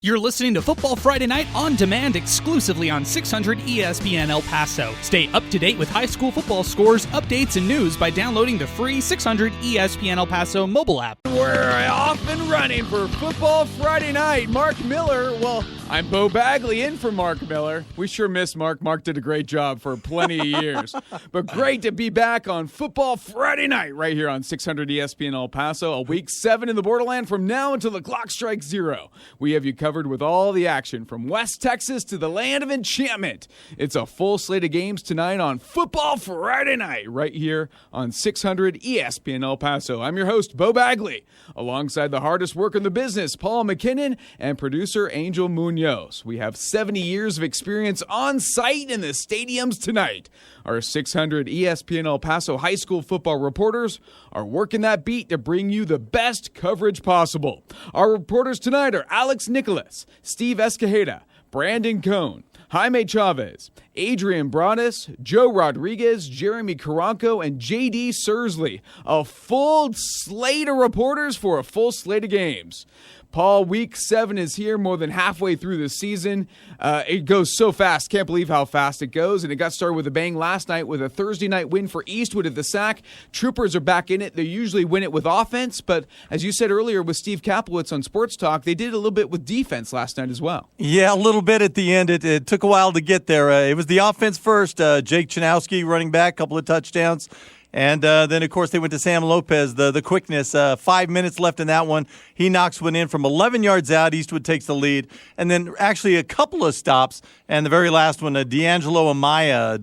You're listening to Football Friday Night on demand exclusively on 600 ESPN El Paso. Stay up to date with high school football scores, updates, and news by downloading the free 600 ESPN El Paso mobile app. We're off and running for Football Friday Night. Mark Miller, well, I'm Beau Bagley in for Mark Miller. We sure miss Mark. Mark did a great job for plenty of years. But great to be back on Football Friday Night right here on 600 ESPN El Paso. A week 7 in the borderland from now until the clock strikes 0. We have you covered with all the action from West Texas to the land of enchantment. It's a full slate of games tonight on Football Friday Night right here on 600 ESPN El Paso. I'm your host, Beau Bagley, alongside the hardest work in the business, Paul MacKinnon, and producer Angel Munoz. We have 70 years of experience on site in the stadiums tonight. Our 600 ESPN El Paso high school football reporters are working that beat to bring you the best coverage possible. Our reporters tonight are Alex Nicholas, Steve Escajeda, Brandon Cohn, Jaime Chavez, Adrian Broadus, Joe Rodriguez, Jeremy Caranco, and J.D. Sursley. A full slate of reporters for a full slate of games. Paul, week 7 is here, more than halfway through the season. It goes so fast. Can't believe how fast it goes. And it got started with a bang last night with a Thursday night win for Eastwood at the SAC. Troopers are back in it. They usually win it with offense. But as you said earlier with Steve Kaplowitz on Sports Talk, they did a little bit with defense last night as well. Yeah, a little bit at the end. It took a while to get there. It was the offense first. Jake Chanowski running back, couple of touchdowns. And then, of course, they went to Sam Lopez, the quickness. 5 minutes left in that one. He knocks one in from 11 yards out. Eastwood takes the lead. And then actually a couple of stops. And the very last one, D'Angelo Amaya,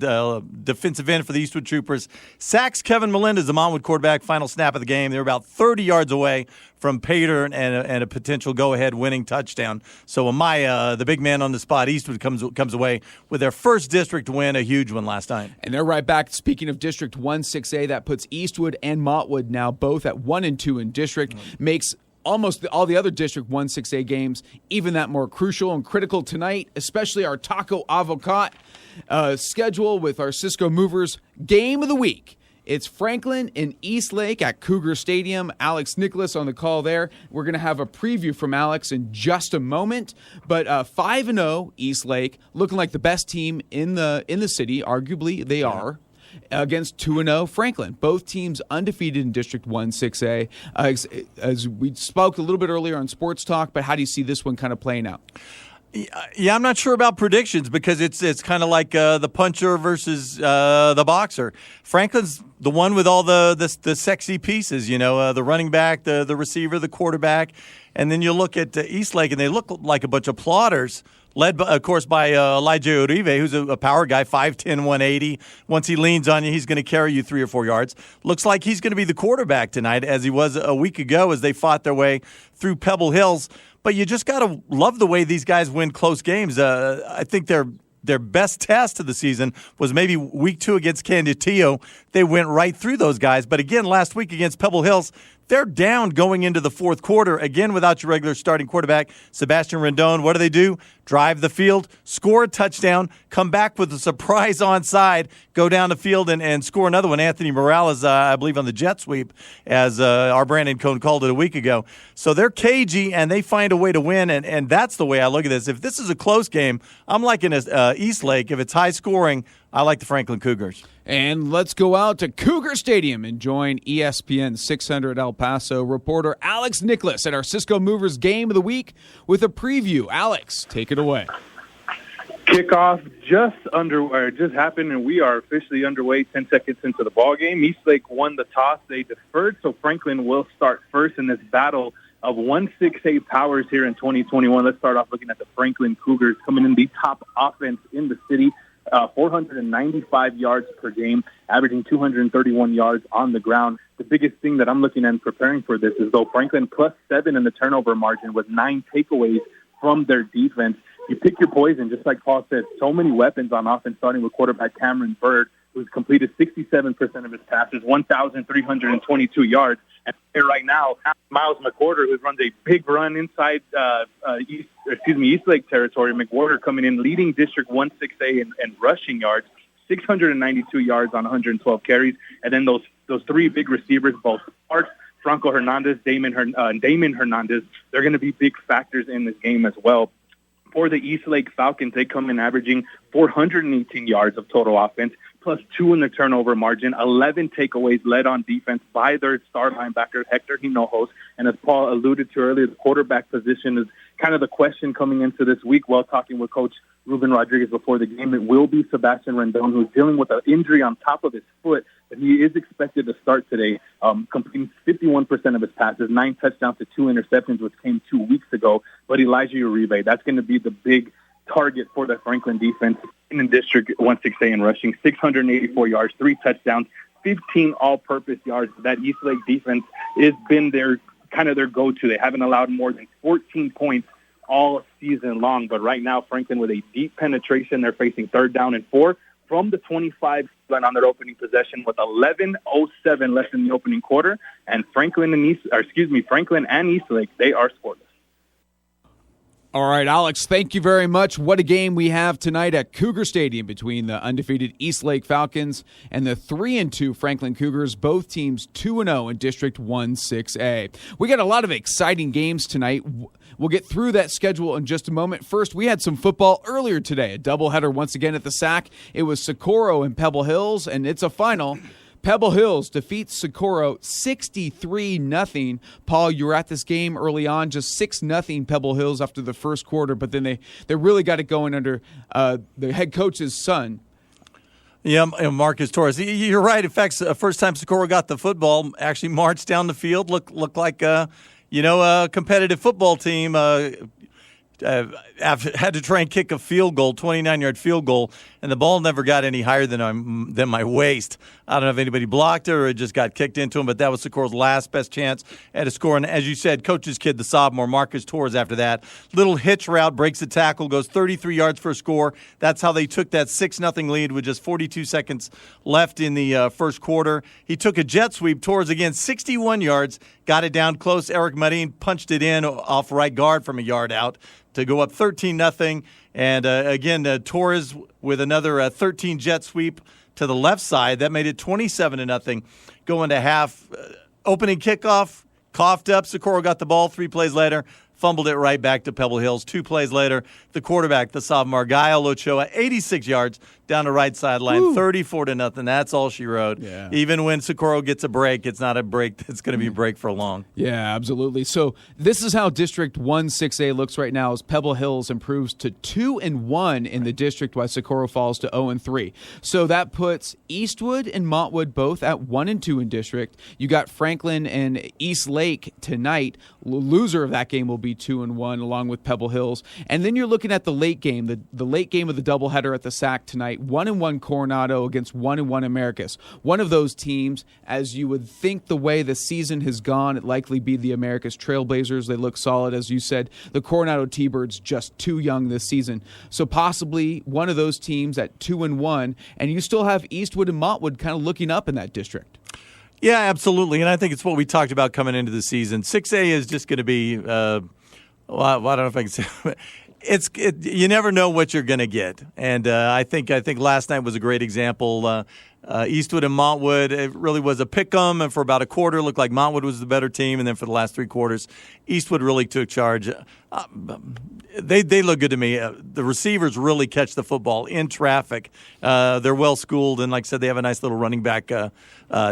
defensive end for the Eastwood Troopers, sacks Kevin Melendez, the Montwood quarterback, final snap of the game. They were about 30 yards away from Pater and a potential go-ahead winning touchdown. So Amaya, the big man on the spot, Eastwood comes away with their first district win, a huge one last night. And they're right back. Speaking of District 1 6A, that puts Eastwood and Montwood now both at 1 and 2 in district. Makes almost all the other District 1 6A games even that more crucial and critical tonight, especially our Taco Avocat schedule with our Cisco Movers Game of the Week. It's Franklin and Eastlake at Cougar Stadium. Alex Nicholas on the call there. We're going to have a preview from Alex in just a moment. But 5-0 Eastlake, looking like the best team in the city. Arguably, they are. Against 2-0 Franklin. Both teams undefeated in District 1 6A. As we spoke a little bit earlier on Sports Talk, but how do you see this one kind of playing out? Yeah, I'm not sure about predictions because it's kind of like the puncher versus the boxer. Franklin's the one with all the sexy pieces, the running back, the receiver, the quarterback. And then you look at Eastlake, and they look like a bunch of plotters, led, of course, by Elijah Uribe, who's a power guy, 5'10", 180. Once he leans on you, he's going to carry you 3 or 4 yards. Looks like he's going to be the quarterback tonight, as he was a week ago as they fought their way through Pebble Hills. But you just got to love the way these guys win close games. I think their best test of the season was maybe week 2 against Canditillo. They went right through those guys. But again, last week against Pebble Hills, they're down going into the fourth quarter, again without your regular starting quarterback, Sebastian Rendon. What do? Drive the field, score a touchdown, come back with a surprise onside, go down the field and score another one. Anthony Morales, I believe, on the jet sweep, as our Brandon Cohn called it a week ago. So they're cagey, and they find a way to win, and that's the way I look at this. If this is a close game, I'm liking Eastlake. If it's high scoring, I like the Franklin Cougars. And let's go out to Cougar Stadium and join ESPN 600 El Paso reporter Alex Nicholas at our Cisco Movers Game of the Week with a preview. Alex, take it away. Kickoff just happened, and we are officially underway 10 seconds into the ball game. Eastlake won the toss. They deferred, so Franklin will start first in this battle of 1-6A powers here in 2021. Let's start off looking at the Franklin Cougars coming in the top offense in the city. 495 yards per game, averaging 231 yards on the ground. The biggest thing that I'm looking at and preparing for this is, though, Franklin +7 in the turnover margin with 9 takeaways from their defense. You pick your poison, just like Paul said. So many weapons on offense, starting with quarterback Cameron Bird, who's completed 67% of his passes, 1,322 yards. And here right now, Miles McWhorter, who runs a big run inside Eastlake territory. McWhorter coming in, leading District 1 6A in rushing yards, 692 yards on 112 carries. And then those 3 big receivers, both Sparks, Franco Hernandez, Damon Hernandez, they're going to be big factors in this game as well. For the Eastlake Falcons, they come in averaging 418 yards of total offense, plus 2 in the turnover margin, 11 takeaways led on defense by their star linebacker, Hector Hinojos. And as Paul alluded to earlier, the quarterback position is kind of the question coming into this week. While talking with Coach Ruben Rodriguez before the game, it will be Sebastian Rendon, who's dealing with an injury on top of his foot, but he is expected to start today, completing 51% of his passes, 9 touchdowns to 2 interceptions, which came 2 weeks ago. But Elijah Uribe, that's going to be the big target for the Franklin defense in the District 1-6A in rushing, 684 yards, 3 touchdowns, 15 all-purpose yards. That Eastlake defense has been their go-to. They haven't allowed more than 14 points all season long. But right now, Franklin with a deep penetration, they're facing 3rd down and 4 from the 25 on their opening possession with 11:07 left in the opening quarter. And Franklin and Eastlake, they are scoreless. All right, Alex, thank you very much. What a game we have tonight at Cougar Stadium between the undefeated Eastlake Falcons and the 3-2 Franklin Cougars, both teams 2-0 in District 1-6A. We got a lot of exciting games tonight. We'll get through that schedule in just a moment. First, we had some football earlier today, a doubleheader once again at the SAC. It was Socorro and Pebble Hills, and it's a final. Pebble Hills defeats Socorro 63-0. Paul, you were at this game early on, just 6-0 Pebble Hills after the first quarter, but then they really got it going under the head coach's son. Yeah, Marcus Torres. You're right. In fact, first time Socorro got the football, actually marched down the field, looked like a competitive football team. Had to try and kick a field goal, 29-yard field goal, and the ball never got any higher than my waist. I don't know if anybody blocked it or it just got kicked into him, but that was Socorro's last best chance at a score. And as you said, coach's kid, the sophomore, Marcus Torres, after that. Little hitch route, breaks the tackle, goes 33 yards for a score. That's how they took that 6-0 lead with just 42 seconds left in the first quarter. He took a jet sweep. Torres, again, 61 yards, got it down close. Eric Marin punched it in off right guard from a yard out to go up 13-0. And again, Torres with another 13 jet sweep to the left side. That made it 27-0 going to half. Opening kickoff, coughed up. Socorro got the ball 3 plays later. Fumbled it right back to Pebble Hills. 2 plays later, the quarterback, the sophomore, Gael Ochoa, 86 yards down the right sideline, 34-0. That's all she wrote. Yeah. Even when Socorro gets a break, it's not a break that's going to be a break for long. Yeah, absolutely. So this is how District 1-6A looks right now as Pebble Hills improves to 2-1 in the district while Socorro falls to 0-3. So that puts Eastwood and Montwood both at 1-2 in district. You got Franklin and East Lake tonight. Loser of that game will be 2-1 along with Pebble Hills. And then you're looking at the late game, the late game of the doubleheader at the SAC tonight. 1-1 Coronado against 1-1 Americus. One of those teams, as you would think the way the season has gone, it likely be the Americus Trailblazers. They look solid, as you said. The Coronado T-Birds just too young this season. So possibly one of those teams at 2-1, and you still have Eastwood and Montwood kind of looking up in that district. Yeah, absolutely, and I think it's what we talked about coming into the season. 6A is just going to be, I don't know if I can say, you never know what you're going to get, and I think last night was a great example. Eastwood and Montwood, it really was a pick-em, and for about a quarter, it looked like Montwood was the better team, and then for the last 3 quarters, Eastwood really took charge. They look good to me. The receivers really catch the football in traffic. They're well-schooled, and like I said, they have a nice little running back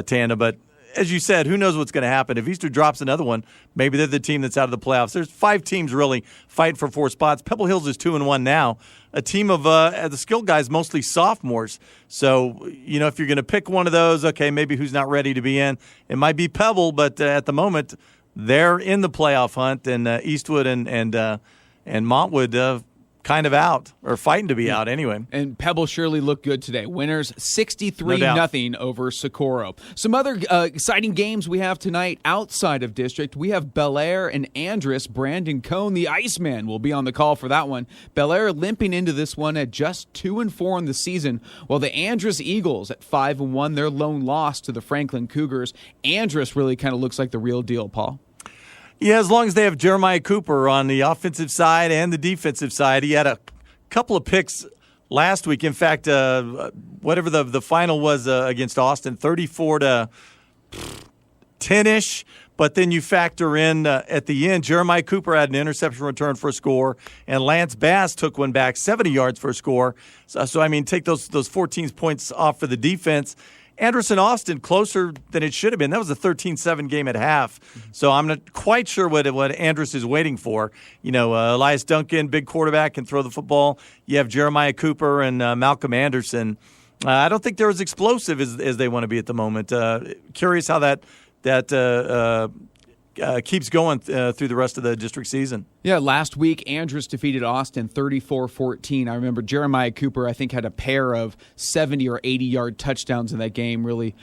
tandem, but as you said, who knows what's going to happen. If Eastwood drops another one, maybe they're the team that's out of the playoffs. There's 5 teams really fighting for 4 spots. Pebble Hills is 2-1 now. A team of the skilled guys, mostly sophomores. So, if you're going to pick one of those, okay, maybe who's not ready to be in. It might be Pebble, but at the moment, they're in the playoff hunt, and Eastwood and Montwood kind of out, or fighting to be out anyway. And Pebble surely looked good today. Winners 63-0 over Socorro. Some other exciting games we have tonight outside of district. We have Bel Air and Andress. Brandon Cohn, the Iceman, will be on the call for that one. Bel Air limping into this one at just 2-4 in the season, while the Andress Eagles at 5-1, their lone loss to the Franklin Cougars. Andress really kind of looks like the real deal, Paul. Yeah, as long as they have Jeremiah Cooper on the offensive side and the defensive side. He had a couple of picks last week. In fact, whatever the final was against Austin, 34-10-ish. But then you factor in at the end, Jeremiah Cooper had an interception return for a score, and Lance Bass took one back 70 yards for a score. So I mean, take those 14 points off for the defense. Anderson Austin closer than it should have been. That was a 13-7 game at half. So I'm not quite sure what Andrus is waiting for. Elias Duncan, big quarterback, can throw the football. You have Jeremiah Cooper and Malcolm Anderson. I don't think they're as explosive as they want to be at the moment. Curious how that keeps going through the rest of the district season. Yeah, last week, Andrus defeated Austin 34-14. I remember Jeremiah Cooper, I think, had a pair of 70 or 80-yard touchdowns in that game. Really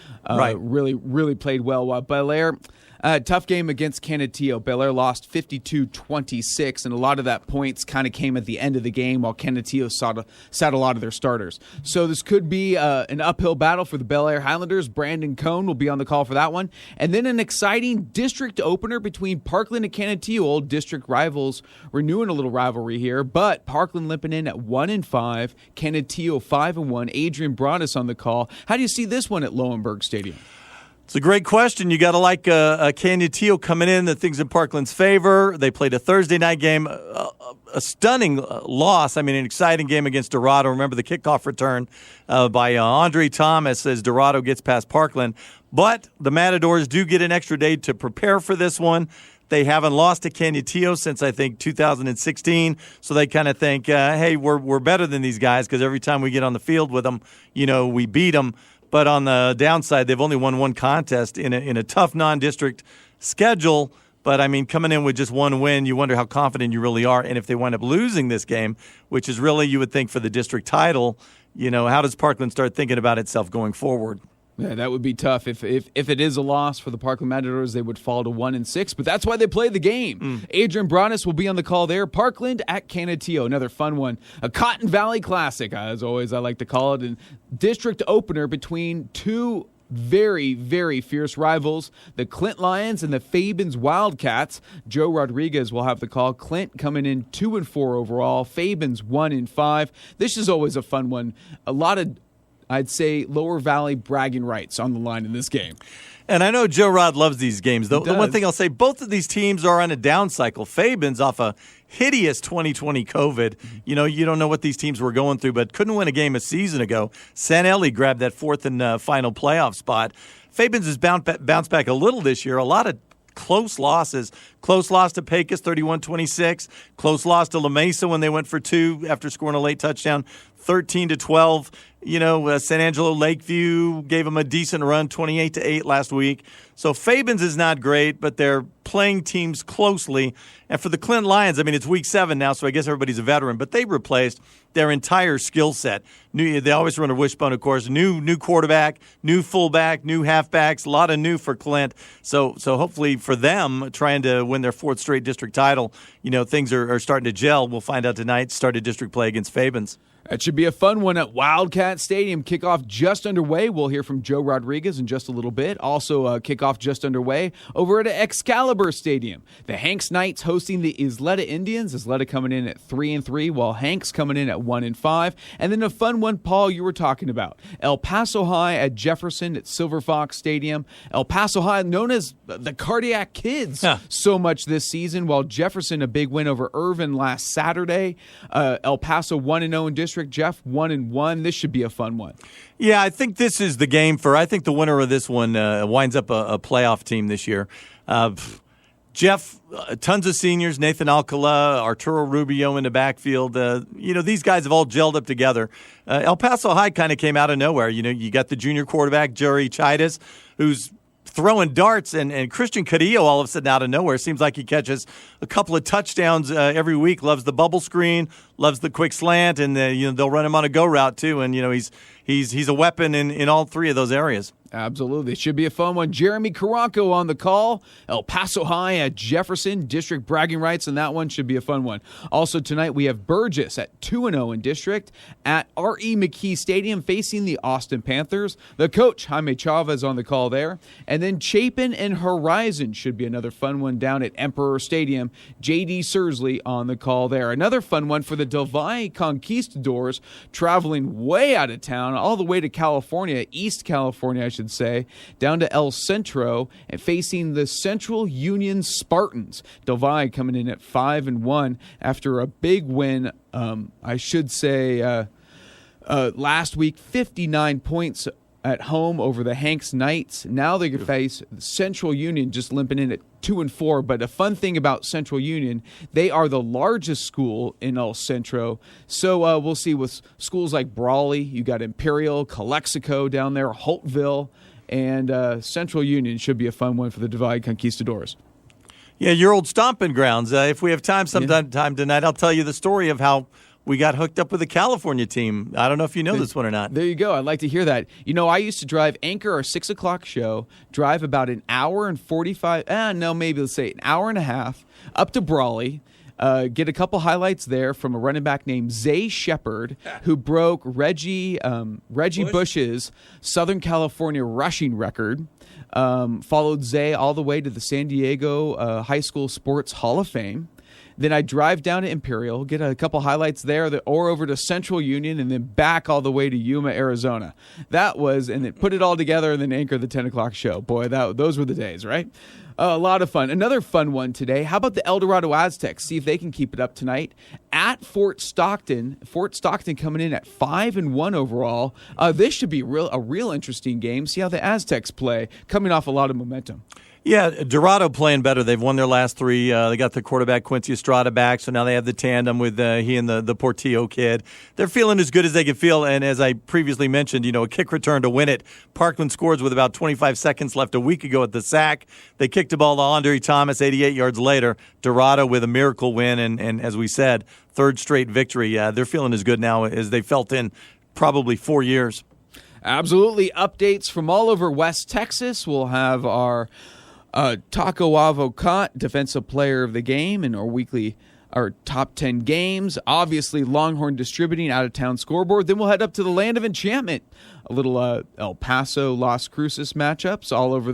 played well. While Belair, tough game against Canutillo. Belair lost 52-26, and a lot of that points kind of came at the end of the game while Canutillo sat a lot of their starters. So this could be an uphill battle for the Belair Highlanders. Brandon Cohn will be on the call for that one. And then an exciting district opener between Parkland and Canutillo, old district rivals, renewing a little rivalry here. But Parkland limping in at 1-5, Canutillo 5-1. Adrian Broadus on the call. How do you see this one at Lowenberg Stadium? It's a great question. You got to like Canutillo coming in, the things in Parkland's favor. They played a Thursday night game, a stunning loss. I mean, an exciting game against Dorado. Remember the kickoff return by Andre Thomas as Dorado gets past Parkland. But the Matadors do get an extra day to prepare for this one. They haven't lost to Canutillo since, I think, 2016. So they kind of think, hey, we're better than these guys because every time we get on the field with them, we beat them. But on the downside, they've only won one contest in a tough non-district schedule. But, I mean, coming in with just one win, you wonder how confident you really are. And if they wind up losing this game, which is really, you would think, for the district title, how does Parkland start thinking about itself going forward? Yeah, that would be tough. If it is a loss for the Parkland Matadors, they would fall to 1-6. But that's why they play the game. Adrian Broadus will be on the call there. Parkland at Canutillo, another fun one. A Cotton Valley Classic, as always I like to call it. And district opener between two very, very fierce rivals, the Clint Lions and the Fabens Wildcats. Joe Rodriguez will have the call. Clint coming in 2-4 overall. Fabens 1-5. This is always a fun one. A lot of, I'd say, Lower Valley bragging rights on the line in this game. And I know Joe Rod loves these games. The one thing I'll say, both of these teams are on a down cycle. Fabens off a hideous 2020 COVID. You don't know what these teams were going through, but couldn't win a game a season ago. San Eli grabbed that fourth and final playoff spot. Fabens has bounced back a little this year. A lot of close losses. Close loss to Pecos, 31-26. Close loss to La Mesa when they went for two after scoring a late touchdown, 13-12. San Angelo Lakeview gave them a decent run, 28-8 last week. So Fabens is not great, but they're playing teams closely. And for the Clint Lions, I mean, it's week 7 now, so I guess everybody's a veteran, but they replaced their entire skill set. They always run a wishbone, of course. New quarterback, new fullback, new halfbacks, a lot of new for Clint. So hopefully for them, trying to win their 4th straight district title, things are starting to gel. We'll find out tonight. Started district play against Fabens. That should be a fun one at Wildcat Stadium. Kickoff just underway. We'll hear from Joe Rodriguez in just a little bit. Also, kickoff just underway over at Excalibur Stadium. The Hanks Knights hosting the Isleta Indians. Isleta coming in at 3-3, while Hanks coming in at 1-5. And then a fun one, Paul, you were talking about. El Paso High at Jefferson at Silver Fox Stadium. El Paso High, known as the Cardiac Kids so much this season, while Jefferson, a big win over Irvin last Saturday. El Paso 1-0 in district. Jeff 1-1. This should be a fun one. Yeah, I think this is the game I think the winner of this one winds up a playoff team this year. Jeff, tons of seniors, Nathan Alcala, Arturo Rubio in the backfield. These guys have all gelled up together. El Paso High kind of came out of nowhere. You got the junior quarterback, Jerry Chidas, who's throwing darts, and Christian Cadillo all of a sudden out of nowhere. Seems like he catches a couple of touchdowns every week, loves the bubble screen, loves the quick slant, and they'll run him on a go route too. And he's a weapon in all three of those areas. Absolutely. It should be a fun one. Jeremy Caranco on the call. El Paso High at Jefferson. District bragging rights, and that one should be a fun one. Also tonight we have Burgess at 2-0 in district at R.E. McKee Stadium facing the Austin Panthers. The coach, Jaime Chavez, on the call there. And then Chapin and Horizon should be another fun one down at Emperor Stadium. J.D. Sursley on the call there. Another fun one for the Del Valle Conquistadors, traveling way out of town, all the way to California, East California, I should should say, down to El Centro and facing the Central Union Spartans. Del Valle coming in at 5-1 after a big win, last week, 59 points at home over the Hanks Knights. Now they could face Central Union just limping in at 2-4. But a fun thing about Central Union, they are the largest school in El Centro. So we'll see with schools like Brawley, you got Imperial, Calexico down there, Holtville, and Central Union should be a fun one for the Divide Conquistadors. Yeah, your old stomping grounds. If we have time tonight, I'll tell you the story of how we got hooked up with a California team. I don't know if you know this one or not. There you go. I'd like to hear that. You know, I used to anchor our 6 o'clock show, drive about an hour and 45, maybe let's say an hour and a half up to Brawley, get a couple highlights there from a running back named Zay Shepard, who broke Reggie Bush's Southern California rushing record. Followed Zay all the way to the San Diego High School Sports Hall of Fame. Then I drive down to Imperial, get a couple highlights there, or over to Central Union, and then back all the way to Yuma, Arizona. And then put it all together and then anchor the 10 o'clock show. Boy, those were the days, right? A lot of fun. Another fun one today. How about the El Dorado Aztecs? See if they can keep it up tonight at Fort Stockton. Fort Stockton coming in at 5-1 overall. This should be a real interesting game. See how the Aztecs play, coming off a lot of momentum. Yeah, Dorado playing better. They've won their last 3. They got the quarterback Quincy Estrada back, so now they have the tandem with he and the Portillo kid. They're feeling as good as they can feel, and as I previously mentioned, a kick return to win it. Parkland scores with about 25 seconds left a week ago at the sack. They kicked the ball to Andre Thomas 88 yards later. Dorado with a miracle win, and as we said, third straight victory. They're feeling as good now as they felt in probably 4 years. Absolutely. Updates from all over West Texas. We'll have our Taco Avocot, Defensive Player of the Game, and our top 10 games. Obviously, Longhorn Distributing out-of-town scoreboard. Then we'll head up to the Land of Enchantment. A little El Paso Las Cruces matchups all over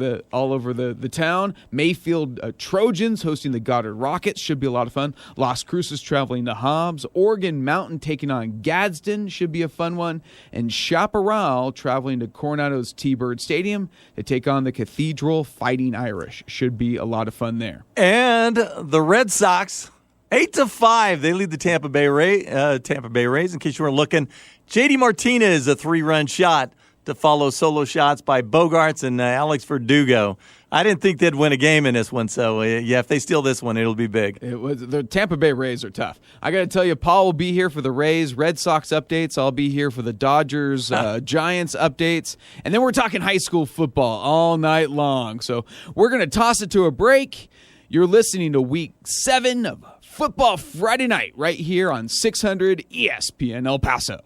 the town. Mayfield Trojans hosting the Goddard Rockets should be a lot of fun. Las Cruces traveling to Hobbs. Oregon Mountain taking on Gadsden should be a fun one. And Chaparral traveling to Coronado's T-Bird Stadium to take on the Cathedral Fighting Irish. Should be a lot of fun there. And the Red Sox, 8-5. They lead the Tampa Bay Rays. In case you weren't looking, J.D. Martinez, a 3-run shot to follow solo shots by Bogarts and Alex Verdugo. I didn't think they'd win a game in this one, so if they steal this one, it'll be big. The Tampa Bay Rays are tough. I got to tell you, Paul will be here for the Rays, Red Sox updates. I'll be here for the Dodgers, Giants updates. And then we're talking high school football all night long. So we're going to toss it to a break. You're listening to Week 7 of Football Friday Night right here on 600 ESPN El Paso.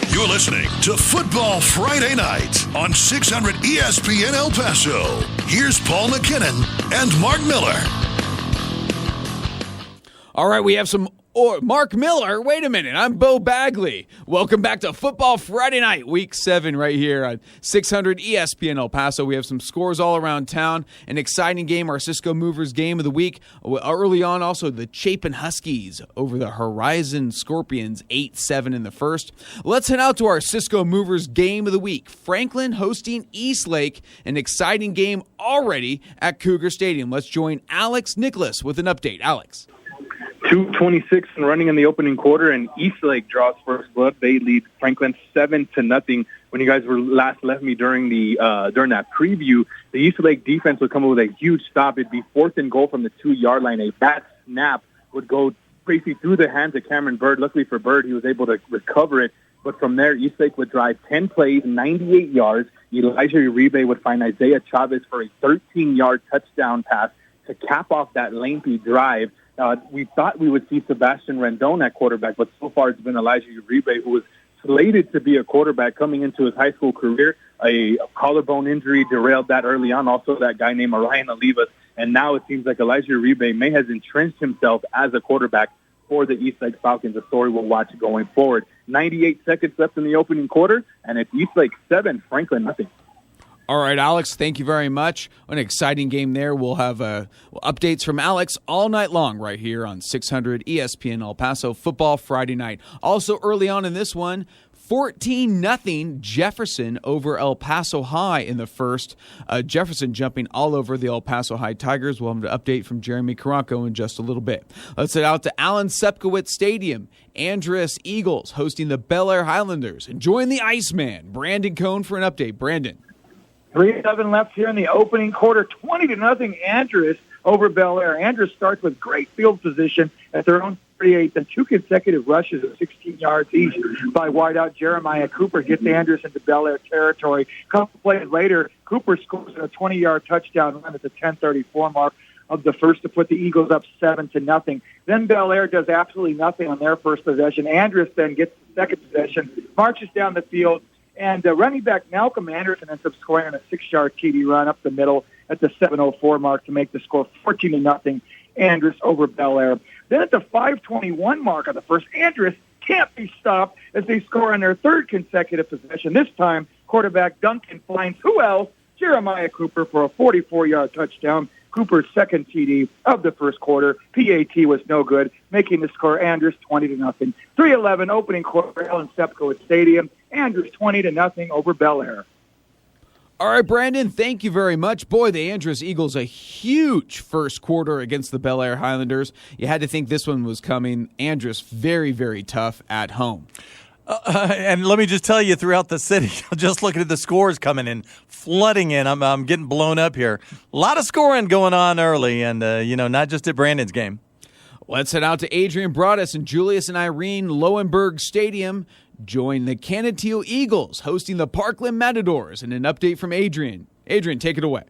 You're listening to Football Friday Night on 600 ESPN El Paso. Here's Paul MacKinnon and Mark Miller. All right, we have some Mark Miller. Wait a minute, I'm Beau Bagley. Welcome back to Football Friday Night, Week 7 right here on 600 ESPN El Paso. We have some scores all around town. An exciting game, our Cisco Movers game of the week. Early on, also the Chapin Huskies over the Horizon Scorpions, 8-7 in the first. Let's head out to our Cisco Movers game of the week. Franklin hosting Eastlake, an exciting game already at Cougar Stadium. Let's join Alex Nicholas with an update. Alex. 2:26 and running in the opening quarter, and Eastlake draws first blood. They lead Franklin 7-0. When you guys were last left me during that preview, the Eastlake defense would come up with a huge stop. It'd be 4th and goal from the 2-yard line. A bad snap would go basically through the hands of Cameron Bird. Luckily for Bird, he was able to recover it. But from there, Eastlake would drive 10 plays, 98 yards. Elijah Uribe would find Isaiah Chavez for a 13-yard touchdown pass to cap off that lengthy drive. We thought we would see Sebastian Rendon at quarterback, but so far it's been Elijah Uribe, who was slated to be a quarterback coming into his high school career. A collarbone injury derailed that early on. Also, that guy named Orion Olivas. And now it seems like Elijah Uribe may have entrenched himself as a quarterback for the Eastlake Falcons, a story we'll watch going forward. 98 seconds left in the opening quarter, and it's Eastlake 7, Franklin nothing. All right, Alex, thank you very much. An exciting game there. We'll have updates from Alex all night long right here on 600 ESPN El Paso Football Friday Night. Also early on in this one, 14-0 Jefferson over El Paso High in the first. Jefferson jumping all over the El Paso High Tigers. We'll have an update from Jeremy Karanko in just a little bit. Let's head out to Alan Sepkowitz Stadium. Andress Eagles hosting the Bel Air Highlanders. And join the Iceman, Brandon Cohn, for an update. Brandon. 3-7 left here in the opening quarter. 20-0 Andress over Bel Air. Andress starts with great field position at their own 38, then 2 consecutive rushes of 16 yards each by wideout Jeremiah Cooper gets Andress into Bel Air territory. A couple plays later, Cooper scores a 20-yard touchdown run at the 10:34 mark of the first to put the Eagles up 7-0. Then Bel Air does absolutely nothing on their first possession. Andress then gets the second possession, marches down the field, and running back Malcolm Anderson ends up scoring on a 6-yard TD run up the middle at the 7:04 mark to make the score 14-0. Andress over Bel Air. Then at the 5:21 mark of the first, Andress can't be stopped as they score on their third consecutive possession. This time, quarterback Duncan finds who else? Jeremiah Cooper for a 44-yard touchdown. Cooper's second TD of the first quarter. PAT was no good, making the score Andress 20-0. 3:11 opening quarter, Alan Sepkowitz Stadium. Andress 20-0 over Bel Air. All right, Brandon, thank you very much. Boy, the Andress Eagles, a huge first quarter against the Bel Air Highlanders. You had to think this one was coming. Andress, very, very tough at home. And let me just tell you, throughout the city, just looking at the scores coming in, flooding in, I'm getting blown up here. A lot of scoring going on early, and, not just at Brandon's game. Let's head out to Adrian Broadus and Julius and Irene Lowenberg Stadium. Join the Canutillo Eagles hosting the Parkland Matadors. And an update from Adrian. Adrian, take it away.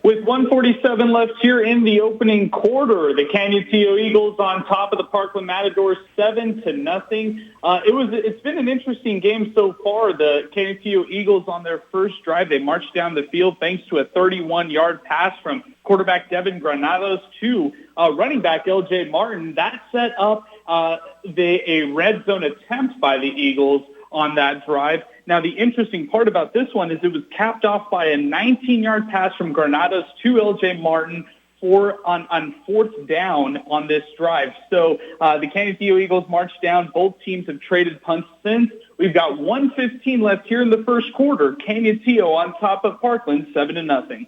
With 1:47 left here in the opening quarter, the Canutillo Eagles on top of the Parkland Matadors 7-0. It's been an interesting game so far. The Canutillo Eagles on their first drive, they marched down the field thanks to a 31-yard pass from quarterback Devin Granados to running back LJ Martin. That set up a red zone attempt by the Eagles on that drive. Now, the interesting part about this one is it was capped off by a 19-yard pass from Granados to L.J. Martin on fourth down on this drive. So the Canutillo Eagles marched down. Both teams have traded punts since. We've got 1:15 left here in the first quarter. Canutillo on top of Parkland, 7-0.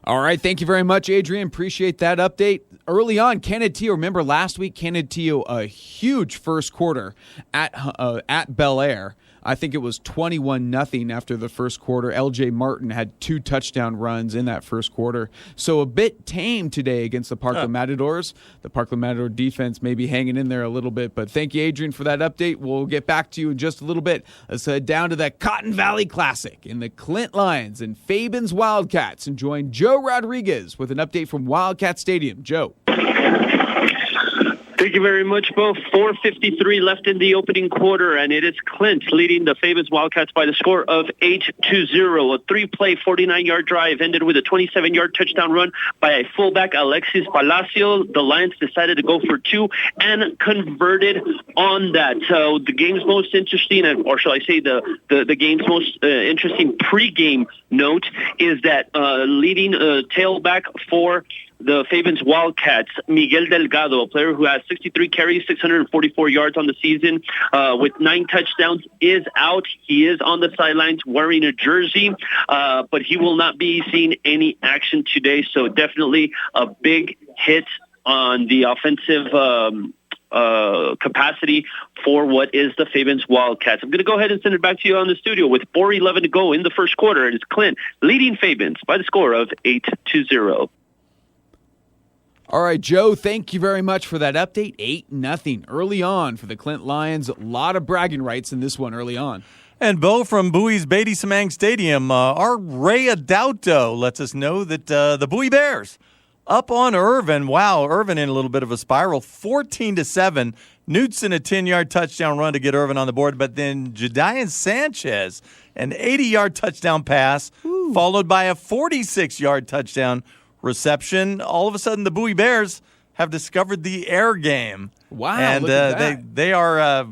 All right, thank you very much, Adrian. Appreciate that update. Early on, Canutillo, remember last week, Canutillo, a huge first quarter at Bel Air. I think it was 21-0 after the first quarter. L.J. Martin had 2 touchdown runs in that first quarter. So a bit tame today against the Parkland Matadors. The Parkland Matador defense may be hanging in there a little bit. But thank you, Adrian, for that update. We'll get back to you in just a little bit. Let's head down to the Cotton Valley Classic in the Clint Lions and Fabens Wildcats and join Joe Rodriguez with an update from Wildcat Stadium. Joe. Thank you very much, Beau. 4:53 left in the opening quarter, and it is Clint leading the Fabens Wildcats by the score of 8-0. A 3-play, 49-yard drive ended with a 27-yard touchdown run by a fullback, Alexis Palacio. The Lions decided to go for 2 and converted on that. So the game's most interesting, or shall I say the game's most interesting pregame note is that leading tailback for the Fabens Wildcats, Miguel Delgado, a player who has 63 carries, 644 yards on the season, with 9 touchdowns, is out. He is on the sidelines wearing a jersey, but he will not be seeing any action today. So definitely a big hit on the offensive capacity for what is the Fabens Wildcats. I'm going to go ahead and send it back to you on the studio with 4:11 to go in the first quarter. It is Clint leading Fabens by the score of 8-0. All right, Joe, thank you very much for that update. 8-0 early on for the Clint Lions. A lot of bragging rights in this one early on. And Beau from Bowie's Beatty Samang Stadium, our Ray Adauto lets us know that the Bowie Bears up on Irvin. Wow, Irvin in a little bit of a spiral, 14-7. Knutson a 10-yard touchdown run to get Irvin on the board, but then Jedian Sanchez, an 80-yard touchdown pass, followed by a 46-yard touchdown reception. All of a sudden, the Bowie Bears have discovered the air game. Wow, And look at that. they are,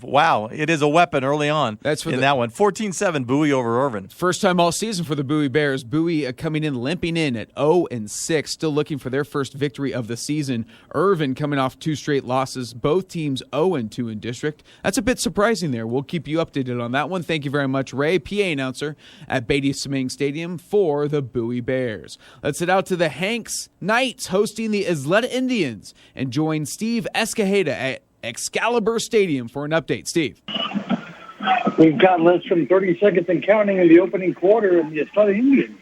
it is a weapon early on That's for that one. 14-7 Bowie over Irvin. First time all season for the Bowie Bears. Bowie coming in, limping in at 0-6, still looking for their first victory of the season. Irvin coming off 2 straight losses, both teams 0-2 in district. That's a bit surprising there. We'll keep you updated on that one. Thank you very much, Ray, PA announcer at Beatty Sumang Stadium for the Bowie Bears. Let's head out to the Hanks Knights hosting the Isleta Indians and join Steve Escajeda at Excalibur Stadium for an update. Steve. We've got less than 30 seconds and counting in the opening quarter, and the Isleta Indians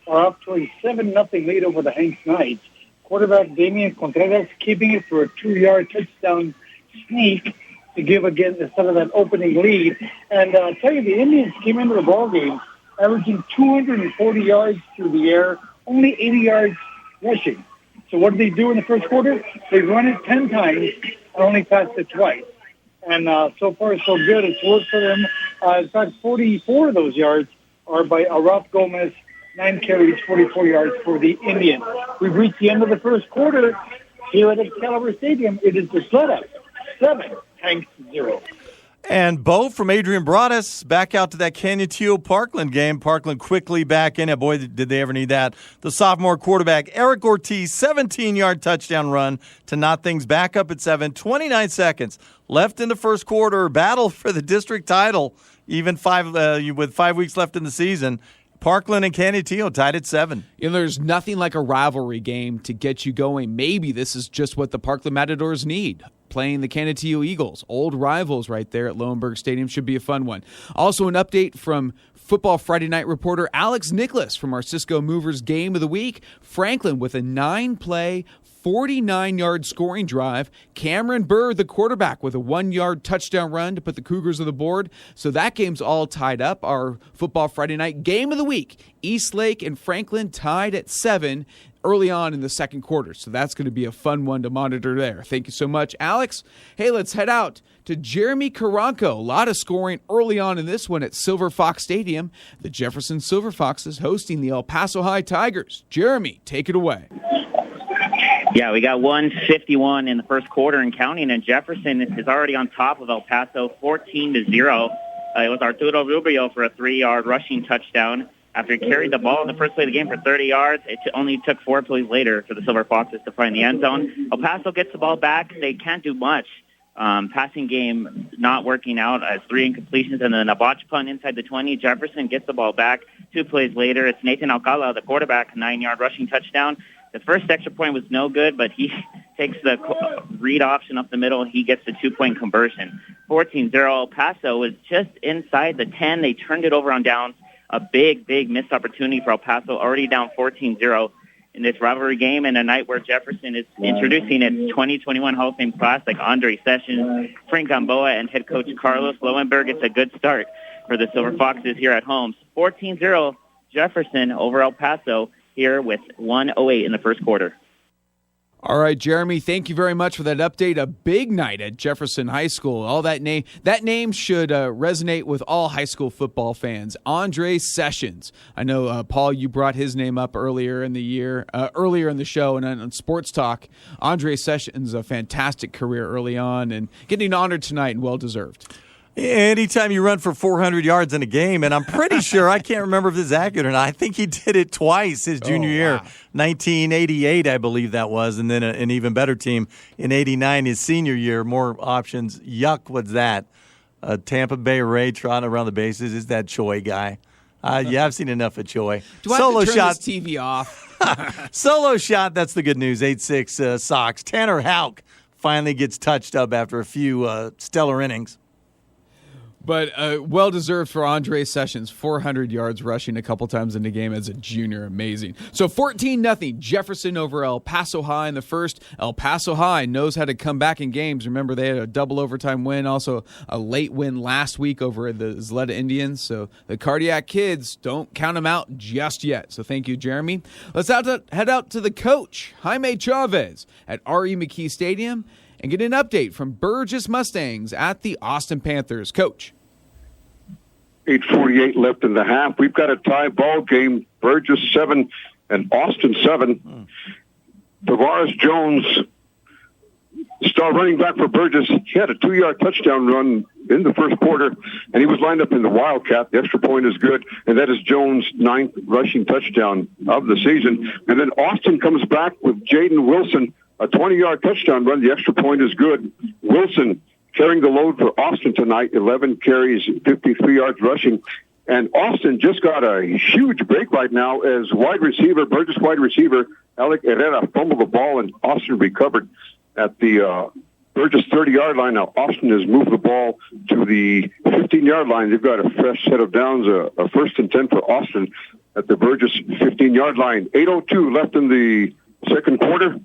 are up to a 7-0 lead over the Hanks Knights. Quarterback Damian Contreras keeping it for a 2-yard touchdown sneak to give again instead of that opening lead. And I'll tell you, the Indians came into the ballgame averaging 240 yards through the air, only 80 yards rushing. So what did they do in the first quarter? They run it 10 times and only passed it twice. And so far, so good. It's worked for them. In fact, 44 of those yards are by Araf Gomez, 9 carries, 44 yards for the Indians. We've reached the end of the first quarter here at Excalibur Stadium. It is the Isleta 7, Hanks 0. And Beau from Adrian brought us back out to that Canyon-Teo Parkland game. Parkland quickly back in it. Boy, did they ever need that. The sophomore quarterback, Eric Ortiz, 17-yard touchdown run to knot things back up at 7. 29 seconds left in the first quarter. Battle for the district title, even with 5 weeks left in the season. Parkland and Canyon-Teo tied at 7. You know, there's nothing like a rivalry game to get you going. Maybe this is just what the Parkland Matadors need. Playing the Canyon-Teo Eagles, old rivals right there at Lowenberg Stadium. Should be a fun one. Also, an update from Football Friday Night reporter Alex Nicholas from our Cisco Movers Game of the Week. Franklin with a 9-play, 49-yard scoring drive. Cameron Burr, the quarterback, with a 1-yard touchdown run to put the Cougars on the board. So that game's all tied up. Our Football Friday Night Game of the Week, Eastlake and Franklin tied at 7 early on in the second quarter. So that's going to be a fun one to monitor there. Thank you so much, Alex. Hey, let's head out to Jeremy Karanko. A lot of scoring early on in this one at Silver Fox Stadium. The Jefferson Silver Foxes hosting the El Paso High Tigers. Jeremy, take it away. Yeah, we got 151 in the first quarter and counting, and Jefferson is already on top of El Paso, 14-0. It was Arturo Rubio for a 3-yard rushing touchdown. After he carried the ball in the first play of the game for 30 yards, it only took 4 plays later for the Silver Foxes to find the end zone. El Paso gets the ball back. They can't do much. Passing game not working out as 3 incompletions and then a botch punt inside the 20. Jefferson gets the ball back. 2 plays later, it's Nathan Alcala, the quarterback, 9-yard rushing touchdown. The first extra point was no good, but he takes the read option up the middle. He gets the 2-point conversion. 14-0. El Paso was just inside the 10. They turned it over on downs. A big, big missed opportunity for El Paso, already down 14-0 in this rivalry game, and a night where Jefferson is introducing its 2021 Hall of Fame class like Andre Sessions, Frank Gamboa, and head coach Carlos Lowenberg. It's a good start for the Silver Foxes here at home. 14-0 Jefferson over El Paso here with 1:08 in the first quarter. All right, Jeremy, thank you very much for that update. A big night at Jefferson High School. All that name should resonate with all high school football fans. Andre Sessions. I know, Paul, you brought his name up earlier in the show and on Sports Talk. Andre Sessions, a fantastic career early on and getting honored tonight and well-deserved. Anytime you run for 400 yards in a game, and I'm pretty sure, I can't remember if this is accurate or not, I think he did it twice his junior year, 1988, I believe that was, and then an even better team in 89 his senior year, more options. Yuck, what's that? Tampa Bay Ray trotting around the bases. Is that Choi guy? Yeah, I've seen enough of Choi. Do I have to turn this TV off? Solo shot, that's the good news. 8-6 Sox. Tanner Houck finally gets touched up after a few stellar innings. But well-deserved for Andre Sessions. 400 yards rushing a couple times in the game as a junior. Amazing. So 14-0 Jefferson over El Paso High in the first. El Paso High knows how to come back in games. Remember, they had a double overtime win, also a late win last week over the Isleta Indians. So the Cardiac Kids, don't count them out just yet. So thank you, Jeremy. Let's head out to the coach, Jaime Chavez, at R.E. McKee Stadium, and get an update from Burgess Mustangs at the Austin Panthers. Coach. 8:48 left in the half. We've got a tie ball game. Burgess 7 and Austin 7. Tavares Jones star running back for Burgess. He had a 2-yard touchdown run in the first quarter, and he was lined up in the Wildcat. The extra point is good, and that is Jones' 9th rushing touchdown of the season. And then Austin comes back with Jaden Wilson, a 20-yard touchdown run. The extra point is good. Wilson carrying the load for Austin tonight, 11 carries, 53 yards rushing. And Austin just got a huge break right now as Burgess wide receiver, Alec Herrera fumbled the ball, and Austin recovered at the Burgess 30-yard line. Now Austin has moved the ball to the 15-yard line. They've got a fresh set of downs, a 1st and 10 for Austin at the Burgess 15-yard line. 8:02 left in the second quarter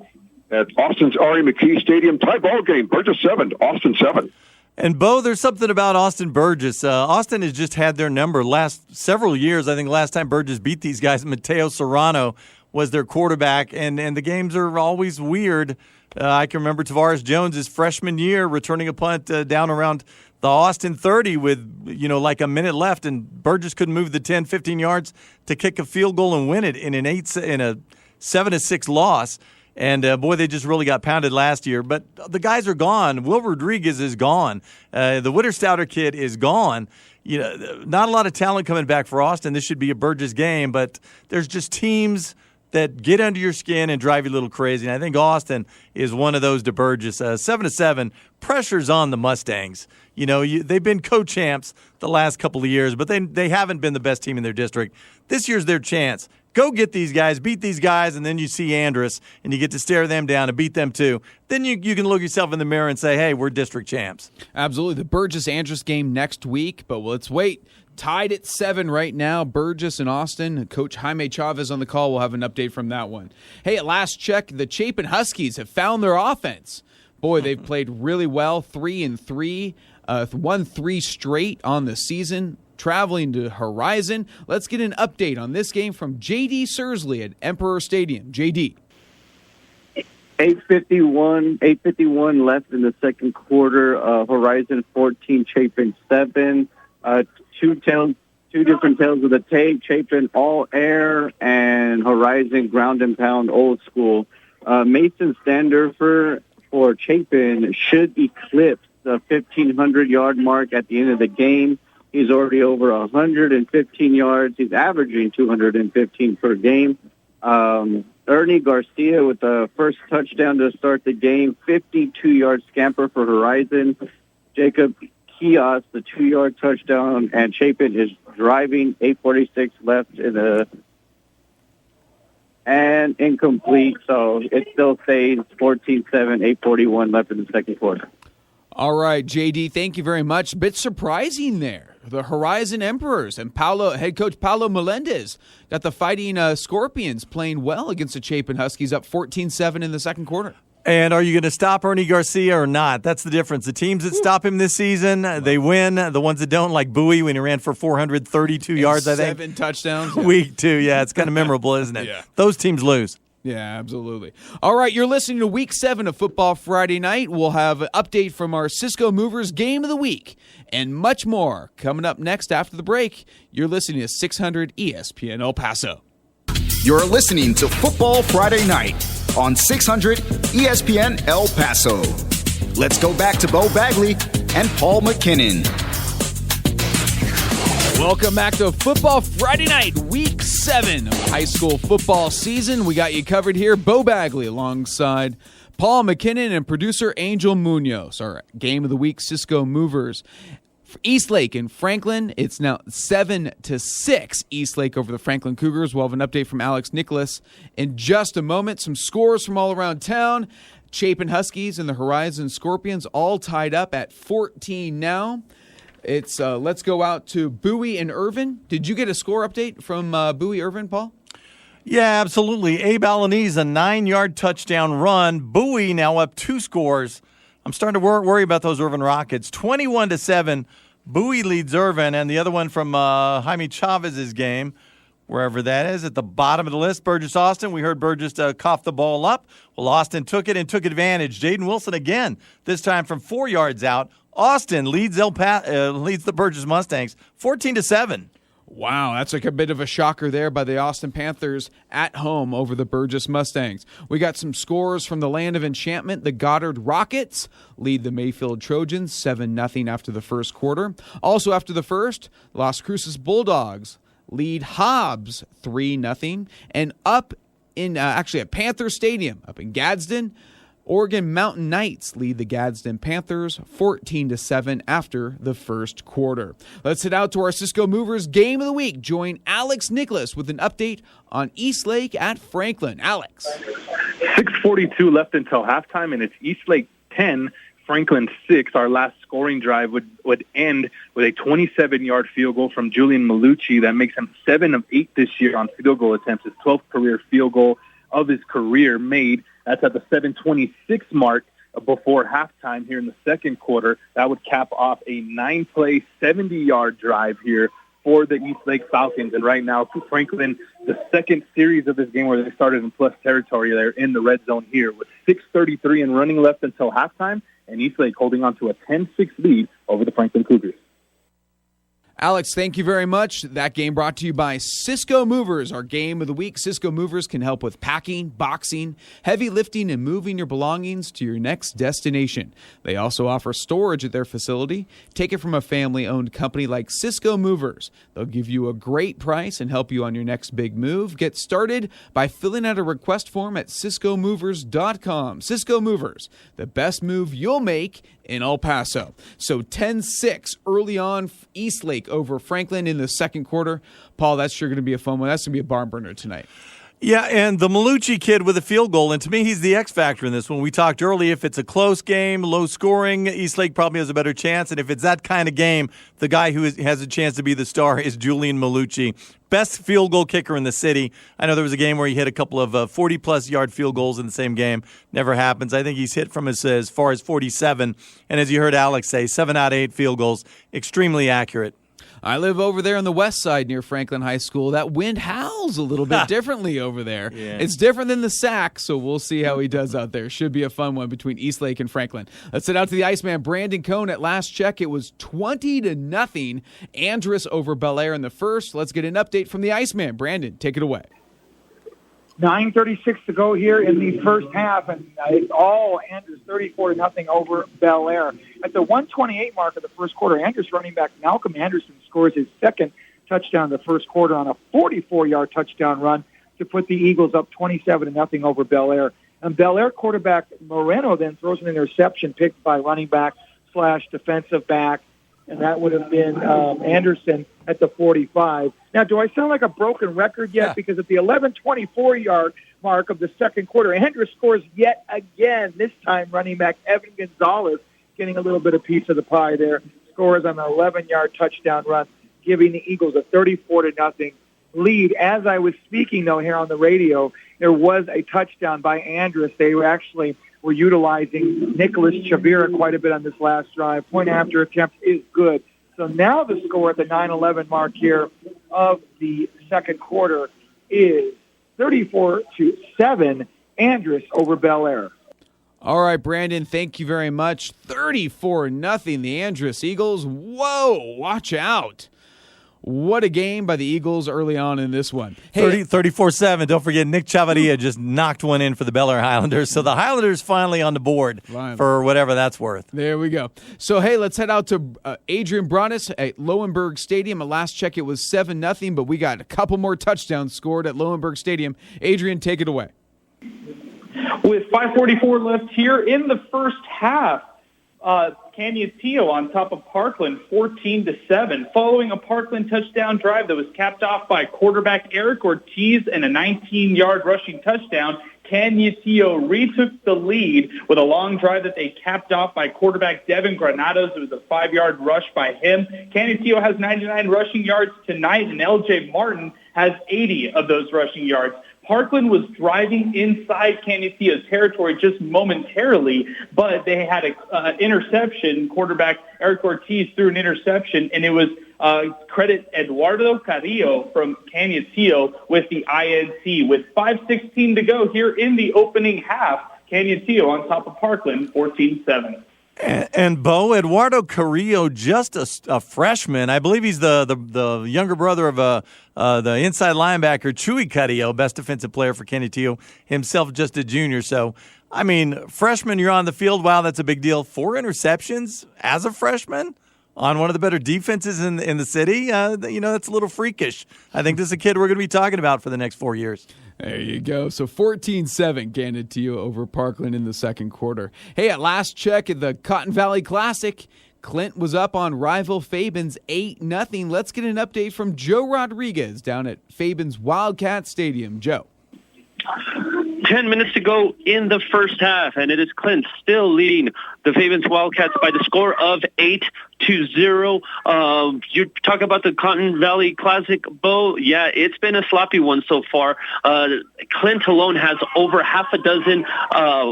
at Austin's R.E. McKee Stadium. Tie ball game, Burgess 7, Austin 7. And, Beau, there's something about Austin Burgess. Austin has just had their number last several years. I think last time Burgess beat these guys, Mateo Serrano was their quarterback, and the games are always weird. I can remember Tavares Jones' freshman year returning a punt down around the Austin 30 with, like a minute left, and Burgess couldn't move the 10, 15 yards to kick a field goal and win it in a 7-6 loss. And, boy, they just really got pounded last year. But the guys are gone. Will Rodriguez is gone. The Witterstouter kid is gone. Not a lot of talent coming back for Austin. This should be a Burgess game. But there's just teams that get under your skin and drive you a little crazy. And I think Austin is one of those to Burgess. 7-7, pressure's on the Mustangs. They've been co-champs the last couple of years, but they haven't been the best team in their district. This year's their chance. Go get these guys, beat these guys, and then you see Andrus, and you get to stare them down and beat them too. Then you can look yourself in the mirror and say, hey, we're district champs. Absolutely. The Burgess-Andrus game next week, but let's wait. Tied at 7 right now, Burgess and Austin. Coach Jaime Chavez on the call. We'll have an update from that one. Hey, at last check, the Chapin Huskies have found their offense. Boy, they've played really well, 3-3, won 3 straight on the season. Traveling to Horizon. Let's get an update on this game from J.D. Sursley at Emperor Stadium. J.D. 8:51 left in the second quarter. Horizon 14, Chapin 7. Two different tails of the tape. Chapin all air and Horizon ground and pound old school. Mason Standerfer for Chapin should eclipse the 1,500-yard mark at the end of the game. He's already over 115 yards. He's averaging 215 per game. Ernie Garcia with the first touchdown to start the game. 52-yard scamper for Horizon. Jacob Kios, the 2-yard touchdown. And Chapin is driving. 8:46 left and incomplete. So it still stays 14-7, 8:41 left in the second quarter. All right, JD, thank you very much. A bit surprising there. The Horizon Emperors and head coach Paulo Melendez got the Fighting Scorpions playing well against the Chapin Huskies, up 14-7 in the second quarter. And are you going to stop Ernie Garcia or not? That's the difference. The teams that stop him this season, they win. The ones that don't, like Bowie when he ran for 432 yards, I think. 7 touchdowns. Week 2, yeah. It's kind of memorable, isn't it? Yeah. Those teams lose. Yeah, absolutely. All right, you're listening to Week 7 of Football Friday Night. We'll have an update from our Cisco Movers Game of the Week and much more coming up next after the break. You're listening to 600 ESPN El Paso. You're listening to Football Friday Night on 600 ESPN El Paso. Let's go back to Beau Bagley and Paul MacKinnon. Welcome back to Football Friday Night, Week 7 of the high school football season. We got you covered here. Beau Bagley alongside Paul MacKinnon and producer Angel Munoz. Our Game of the Week, Cisco Movers. For Eastlake and Franklin, it's now 7-6 Eastlake over the Franklin Cougars. We'll have an update from Alex Nicholas in just a moment. Some scores from all around town. Chapin Huskies and the Horizon Scorpions all tied up at 14 now. It's let's go out to Bowie and Irvin. Did you get a score update from Bowie Irvin, Paul? Yeah, absolutely. Abe Alaniz, a 9-yard touchdown run. Bowie now up 2 scores. I'm starting to worry about those Irvin Rockets. 21-7, Bowie leads Irvin, and the other one from Jaime Chavez's game, wherever that is, at the bottom of the list, Burgess-Austin. We heard Burgess cough the ball up. Well, Austin took it and took advantage. Jaden Wilson again, this time from 4 yards out. Austin leads the Burgess Mustangs 14-7. Wow, that's like a bit of a shocker there by the Austin Panthers at home over the Burgess Mustangs. We got some scores from the Land of Enchantment. The Goddard Rockets lead the Mayfield Trojans 7-0 after the first quarter. Also after the first, Las Cruces Bulldogs lead Hobbs 3-0. And up in actually at Panther Stadium up in Gadsden, Oregon Mountain Knights lead the Gadsden Panthers 14-7 after the first quarter. Let's head out to our Cisco Movers Game of the Week. Join Alex Nicholas with an update on Eastlake at Franklin. Alex. 6:42 left until halftime, and it's Eastlake 10, Franklin 6. Our last scoring drive would end with a 27-yard field goal from Julian Malucci. That makes him 7 of 8 this year on field goal attempts, his 12th career field goal of his career made. That's at the 7:26 mark before halftime here in the second quarter. That would cap off a 9-play, 70-yard drive here for the Eastlake Falcons. And right now, Franklin, the second series of this game where they started in plus territory, they're in the red zone here with 6:33 and running left until halftime, and Eastlake holding on to a 10-6 lead over the Franklin Cougars. Alex, thank you very much. That game brought to you by Cisco Movers, our game of the week. Cisco Movers can help with packing, boxing, heavy lifting, and moving your belongings to your next destination. They also offer storage at their facility. Take it from a family-owned company like Cisco Movers. They'll give you a great price and help you on your next big move. Get started by filling out a request form at CiscoMovers.com. Cisco Movers, the best move you'll make in El Paso. So 10-6 early on, Eastlake over Franklin in the second quarter. Paul, that's sure going to be a fun one. That's going to be a barn burner tonight. Yeah, and the Malucci kid with a field goal, and to me, he's the X factor in this one. We talked earlier, if it's a close game, low scoring, Eastlake probably has a better chance. And if it's that kind of game, the guy who has a chance to be the star is Julian Malucci. Best field goal kicker in the city. I know there was a game where he hit a couple of 40-plus yard field goals in the same game. Never happens. I think he's hit from as far as 47. And as you heard Alex say, 7 out of 8 field goals, extremely accurate. I live over there on the west side near Franklin High School. That wind howls a little bit differently over there. Yeah. It's different than the Sac, so we'll see how he does out there. Should be a fun one between Eastlake and Franklin. Let's head out to the Iceman. Brandon Cohn, at last check, it was 20-0. Andrus over Bel Air in the first. Let's get an update from the Iceman. Brandon, take it away. 9:36 to go here in the first half, and it's all Andrus 34-0 over Bel Air. At the 1:28 mark of the first quarter, Andrus running back Malcolm Anderson scores his second touchdown in the first quarter on a 44-yard touchdown run to put the Eagles up 27-0 over Bel Air. And Bel Air quarterback Moreno then throws an interception picked by running back / defensive back, and that would have been Anderson at the 45. Now, do I sound like a broken record yet? Yeah. Because at the 11:24-yard mark of the second quarter, Andrus scores yet again, this time running back Evan Gonzalez getting a little bit of piece of the pie there, scores on an 11-yard touchdown run, giving the Eagles a 34-0 lead. As I was speaking, though, here on the radio, there was a touchdown by Andrus. They were utilizing Nicholas Chavira quite a bit on this last drive. Point after attempt is good. So now the score at the 9:11 mark here of the second quarter is 34-7, Andrus over Bel Air. All right, Brandon, thank you very much. 34-0, the Andrus Eagles. Whoa, watch out. What a game by the Eagles early on in this one. Hey, 34-7. Don't forget, Nick Chavarria just knocked one in for the Bel Air Highlanders. So the Highlanders finally on the board for whatever that's worth. There we go. So, hey, let's head out to Adrian Bronis at Lowenberg Stadium. At last check, it was 7-0, but we got a couple more touchdowns scored at Lowenberg Stadium. Adrian, take it away. With 5:44 left here in the first half, Canutillo on top of Parkland, 14-7. Following a Parkland touchdown drive that was capped off by quarterback Eric Ortiz and a 19-yard rushing touchdown, Canutillo retook the lead with a long drive that they capped off by quarterback Devin Granados. It was a 5-yard rush by him. Canutillo has 99 rushing yards tonight, and L.J. Martin has 80 of those rushing yards. Parkland was driving inside Canutillo's territory just momentarily, but they had an interception. Quarterback Eric Ortiz threw an interception, and it was credit Eduardo Carrillo from Canutillo with the INC. With 5:16 to go here in the opening half, Canutillo on top of Parkland, 14-7. And Beau, Eduardo Carrillo, just a freshman. I believe he's the younger brother of the inside linebacker, Chewy Carrillo, best defensive player for Canutillo, himself just a junior. So, I mean, freshman, you're on the field. Wow, that's a big deal. 4 interceptions as a freshman on one of the better defenses in the city. That's a little freakish. I think this is a kid we're going to be talking about for the next 4 years. There you go. So 14-7 Canutillo over Parkland in the second quarter. Hey, at last check at the Cotton Valley Classic, Clint was up on rival Fabens 8-0. Let's get an update from Joe Rodriguez down at Fabens Wildcat Stadium. Joe. 10 minutes to go in the first half, and it is Clint still leading the Fabens Wildcats by the score of 8-0. You talk about the Cotton Valley Classic, Beau. Yeah, it's been a sloppy one so far. Clint alone has over half a dozen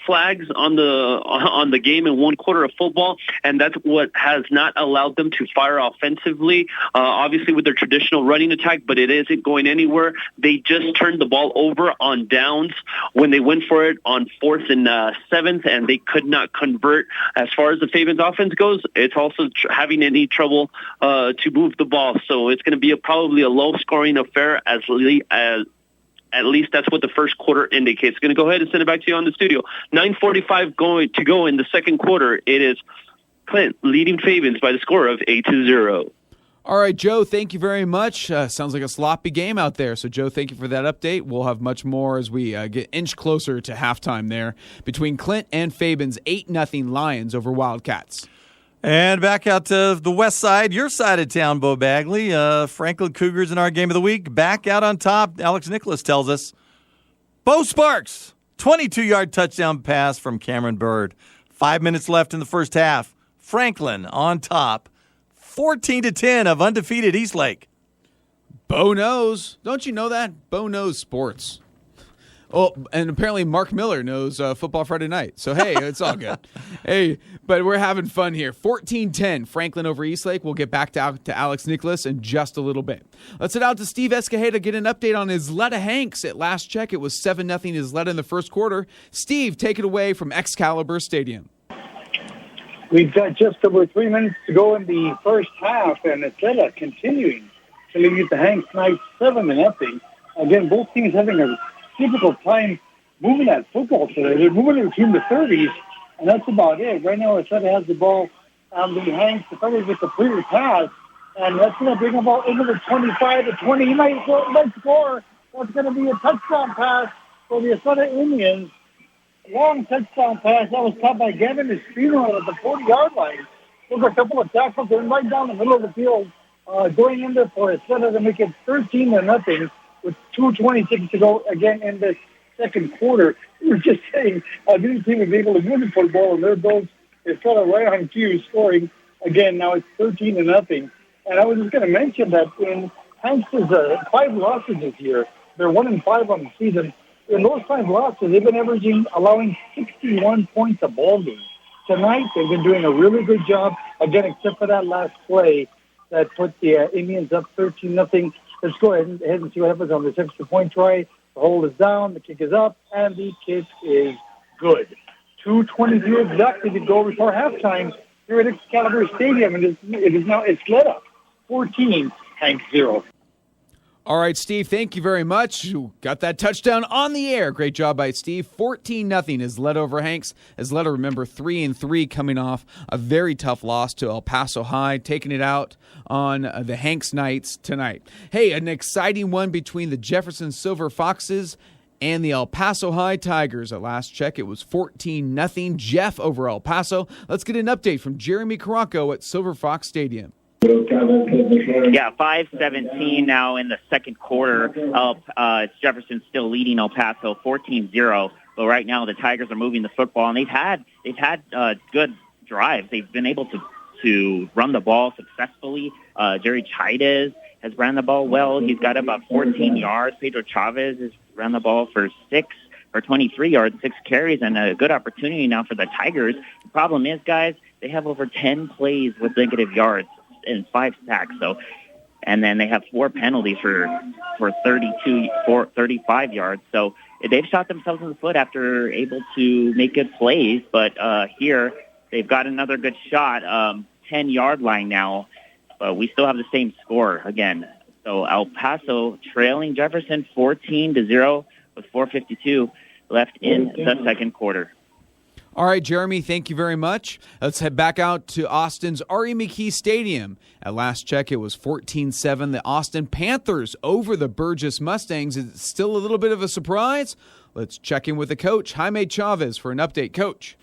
flags on the game in one quarter of football, and that's what has not allowed them to fire offensively, obviously with their traditional running attack, but it isn't going anywhere. They just turned the ball over on downs when they went for it on 4th and 7th, and they could not convert. As far as the Fabens offense goes, it's also having any trouble to move the ball, so it's going to be probably a low-scoring affair at least that's what the first quarter indicates. Going to go ahead and send it back to you on the studio. 9:45 going to go in the second quarter. It is Clint leading Fabens by the score of 8-0. All right, Joe, thank you very much. Sounds like a sloppy game out there. So, Joe, thank you for that update. We'll have much more as we get inch closer to halftime there between Clint and Fabens. 8-0 Lions over Wildcats. And back out to the west side, your side of town, Beau Bagley. Franklin Cougars in our game of the week. Back out on top, Alex Nicholas tells us. Beau Sparks, 22-yard touchdown pass from Cameron Bird. 5 minutes left in the first half. Franklin on top, 14-10 of undefeated Eastlake. Beau knows. Don't you know that? Beau knows sports. Oh, and apparently Mark Miller knows Football Friday Night. So, hey, it's all good. Hey, but we're having fun here. 14-10, Franklin over Eastlake. We'll get back to Alex Nicholas in just a little bit. Let's head out to Steve Escajeda to get an update on Isleta Hanks. At last check, it was 7-0 Isleta in the first quarter. Steve, take it away from Excalibur Stadium. We've got just over 3 minutes to go in the first half, and Isleta continuing to lead the Hanks Knights 7-0. Again, both teams having a difficult time moving that football today. They're moving it between the 30s, and that's about it. Right now, Isleta has the ball on the Hanks. The Feathers with the clear pass, and that's going to bring the ball into the 25 to 20. He might score. That's going to be a touchdown pass for the Isleta Indians. Long touchdown pass. That was caught by Gavin Espino at the 40-yard line. Took a couple of tackles and right down the middle of the field, going in there for Isleta to make it 13-0. With 2:26 to go again in the second quarter. We were just saying this team is able to win the football, and there goes Isleta right on cue scoring again. Now it's 13-0. And I was just going to mention that in Hanks' 5 losses this year, they're 1-5 on the season. In those 5 losses, they've been allowing 61 points a ball game. Tonight, they've been doing a really good job, again, except for that last play that put the Indians up 13-0. Let's go ahead and see what happens on this extra point try. The hold is down, the kick is up, and the kick is good. 2:22 exactly to go before halftime here at Excalibur Stadium, and it is now Isleta 14, Hanks 0. All right, Steve, thank you very much. You got that touchdown on the air. Great job by Steve. 14-0 is led over Hanks. Isleta, remember, 3-3 coming off a very tough loss to El Paso High, taking it out on the Hanks Knights tonight. Hey, an exciting one between the Jefferson Silver Foxes and the El Paso High Tigers. At last check, it was 14-0 Jeff over El Paso. Let's get an update from Jeremy Caraco at Silver Fox Stadium. Yeah, 5:17 now in the second quarter. It's Jefferson still leading El Paso 14-0. But right now the Tigers are moving the football, and they've had good drives. They've been able to run the ball successfully. Jerry Chaidez has ran the ball well. He's got about 14 yards. Pedro Chavez has ran the ball for 23 yards, 6 carries, and a good opportunity now for the Tigers. The problem is, guys, they have over 10 plays with negative yards and 5 sacks. And then they have 4 penalties for 35 yards. So they've shot themselves in the foot after able to make good plays. But here they've got another good shot, 10-yard line now, but we still have the same score again. So El Paso trailing Jefferson 14-0 with 4:52 left in the second quarter. All right, Jeremy, thank you very much. Let's head back out to Austin's R.E. McKee Stadium. At last check, it was 14-7. The Austin Panthers over the Burgess Mustangs. Is it still a little bit of a surprise? Let's check in with the coach, Jaime Chavez, for an update. Coach.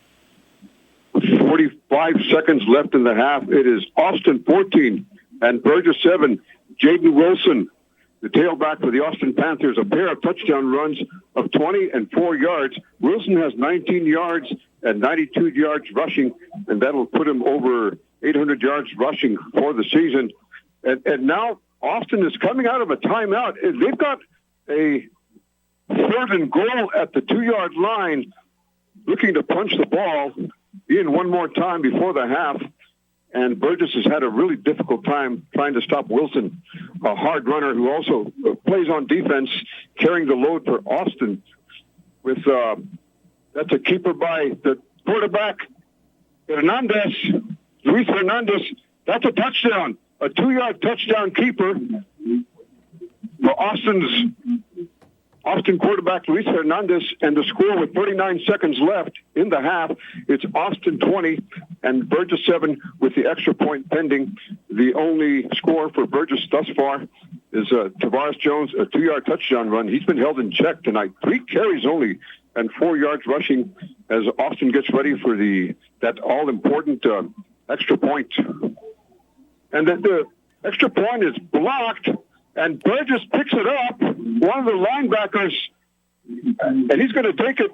45 seconds left in the half. It is Austin 14 and Burgess 7. Jaden Wilson, the tailback for the Austin Panthers, a pair of touchdown runs of 20 and 4 yards. Wilson has 19 yards and 92 yards rushing, and that'll put him over 800 yards rushing for the season. And now Austin is coming out of a timeout. They've got a 3rd and goal at the 2-yard line, looking to punch the ball in one more time before the half. And Burgess has had a really difficult time trying to stop Wilson, a hard runner who also plays on defense, carrying the load for Austin. With that's a keeper by the quarterback, Luis Hernandez. That's a touchdown, a 2-yard touchdown keeper for Austin quarterback Luis Hernandez, and the score with 39 seconds left in the half, it's Austin 20 and Burgess 7 with the extra point pending. The only score for Burgess thus far is Tavares Jones, a 2-yard touchdown run. He's been held in check tonight. 3 carries only and 4 yards rushing as Austin gets ready for that all-important extra point. And then the extra point is blocked, and Burgess picks it up, one of the linebackers, and he's going to take it.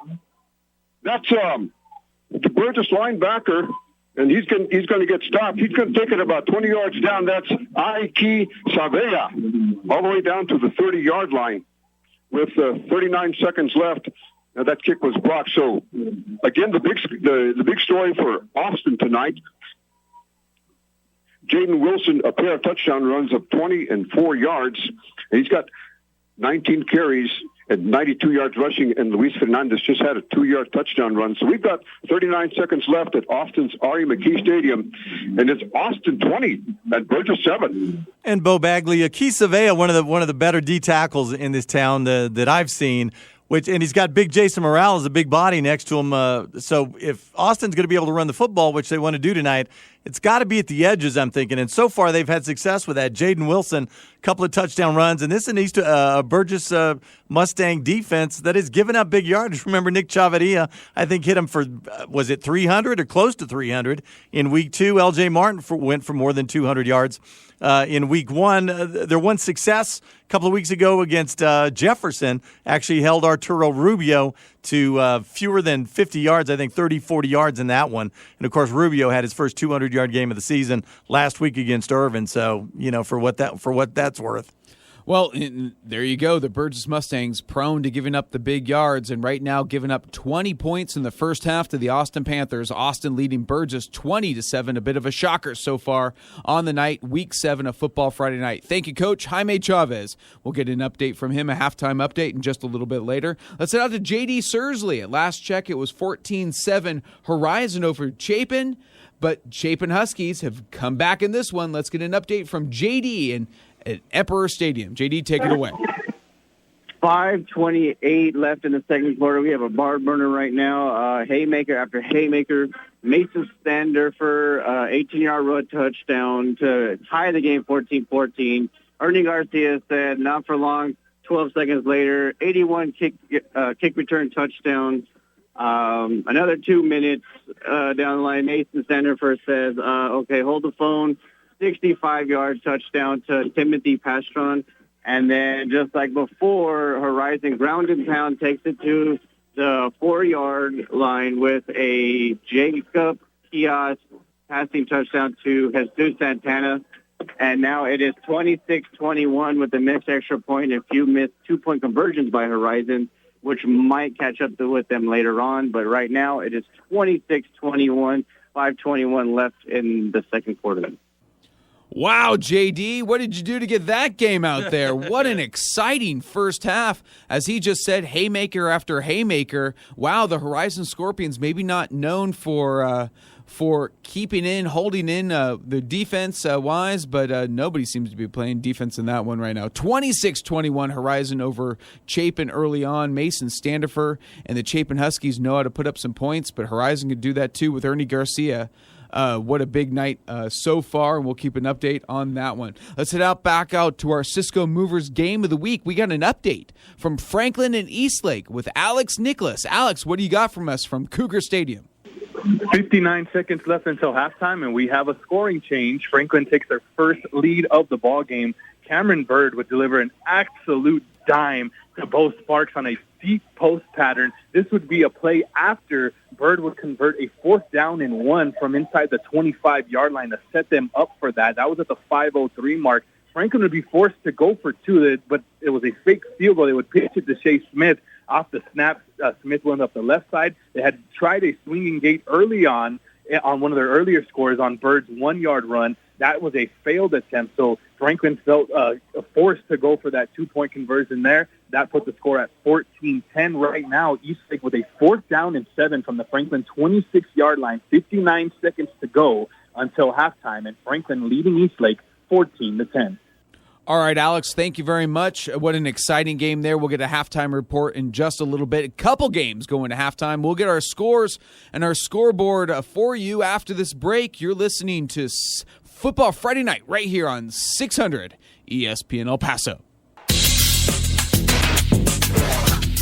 That's the Burgess linebacker, and he's going to get stopped. He's going to take it about 20 yards down. That's Ike Savea, all the way down to the 30-yard line with 39 seconds left. Now that kick was blocked. So again, the big story for Austin tonight. Jaden Wilson, a pair of touchdown runs of 20 and 4 yards. He's got 19 carries and 92 yards rushing, and Luis Hernandez just had a 2-yard touchdown run. So we've got 39 seconds left at Austin's R.E. McKee Stadium, and it's Austin 20 and Burgess 7. And Beau Bagley, Keith Savea, one of the better D tackles in this town that I've seen. And he's got big Jason Morales, a big body next to him. So if Austin's going to be able to run the football, which they want to do tonight, it's got to be at the edges, I'm thinking. And so far, they've had success with that. Jaden Wilson, a couple of touchdown runs. And this is a Burgess Mustang defense that has given up big yardage. Remember, Nick Chavarria, I think, hit him for, was it 300 or close to 300? In week 2, L.J. Martin went for more than 200 yards. In week 1, their one success a couple of weeks ago against Jefferson actually held Arturo Rubio to fewer than 50 yards, I think 30, 40 yards in that one. And, of course, Rubio had his first 200-yard game of the season last week against Irvin. So, for what that's worth. Well, there you go. The Burgess Mustangs prone to giving up the big yards, and right now giving up 20 points in the first half to the Austin Panthers. Austin leading Burgess 20-7. A bit of a shocker so far on the night, Week 7 of Football Friday Night. Thank you, Coach Jaime Chavez. We'll get an update from him, a halftime update, in just a little bit later. Let's head out to J.D. Sursley. At last check, it was 14-7 Horizon over Chapin, but Chapin Huskies have come back in this one. Let's get an update from J.D. at Emperor Stadium. JD, take it away. 5:28 left in the second quarter. We have a barn burner right now. Haymaker after haymaker. Mason Stander for 18-yard road touchdown to tie the game 14-14. Ernie Garcia said, not for long. 12 seconds later, 81 kick return touchdown. Another 2 minutes down the line. Mason Stander says, okay, hold the phone. 65-yard touchdown to Timothy Pastron. And then just like before, Horizon ground and pound takes it to the 4-yard line with a Jacob Kios passing touchdown to Jesus Santana. And now it is 26-21 with the missed extra point and a few missed 2-point conversions by Horizon, which might catch up with them later on. But right now it is 26-21, 5:21 left in the second quarter. Wow, JD, what did you do to get that game out there? What an exciting first half. As he just said, haymaker after haymaker. Wow, the Horizon Scorpions maybe not known for for keeping in, holding in the defense-wise, but nobody seems to be playing defense in that one right now. 26-21 Horizon over Chapin early on. Mason Standifer and the Chapin Huskies know how to put up some points, but Horizon could do that too with Ernie Garcia. What a big night so far, and we'll keep an update on that one. Let's head back out to our Cisco Movers Game of the Week. We got an update from Franklin and Eastlake with Alex Nicholas. Alex, what do you got from us from Cougar Stadium? 59 seconds left until halftime, and we have a scoring change. Franklin takes their first lead of the ball game. Cameron Bird would deliver an absolute dime to Beau Sparks on a deep post pattern. This would be a play after Bird would convert a 4th down and 1 from inside the 25-yard line to set them up for that. That was at the 5:03 mark. Franklin would be forced to go for 2, but it was a fake field goal. They would pitch it to Shea Smith. Off the snap, Smith went up the left side. They had tried a swinging gate early on one of their earlier scores on Bird's 1-yard run. That was a failed attempt, so Franklin felt forced to go for that 2-point conversion there. That put the score at 14-10 right now. Eastlake with a 4th down and 7 from the Franklin 26-yard line, 59 seconds to go until halftime, and Franklin leading Eastlake 14-10. All right, Alex, thank you very much. What an exciting game there. We'll get a halftime report in just a little bit. A couple games going to halftime. We'll get our scores and our scoreboard for you after this break. You're listening to Football Friday Night right here on 600 ESPN El Paso.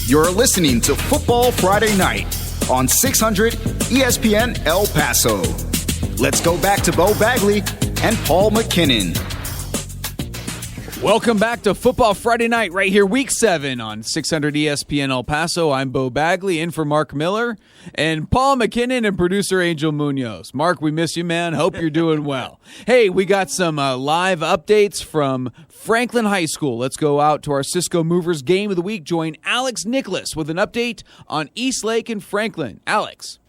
You're listening to Football Friday Night on 600 ESPN El Paso. Let's go back to Beau Bagley and Paul MacKinnon. Welcome back to Football Friday Night right here, Week 7 on 600 ESPN El Paso. I'm Beau Bagley, in for Mark Miller, and Paul MacKinnon and producer Angel Munoz. Mark, we miss you, man. Hope you're doing well. Hey, we got some live updates from Franklin High School. Let's go out to our Cisco Movers Game of the Week. Join Alex Nicholas with an update on Eastlake and Franklin. Alex.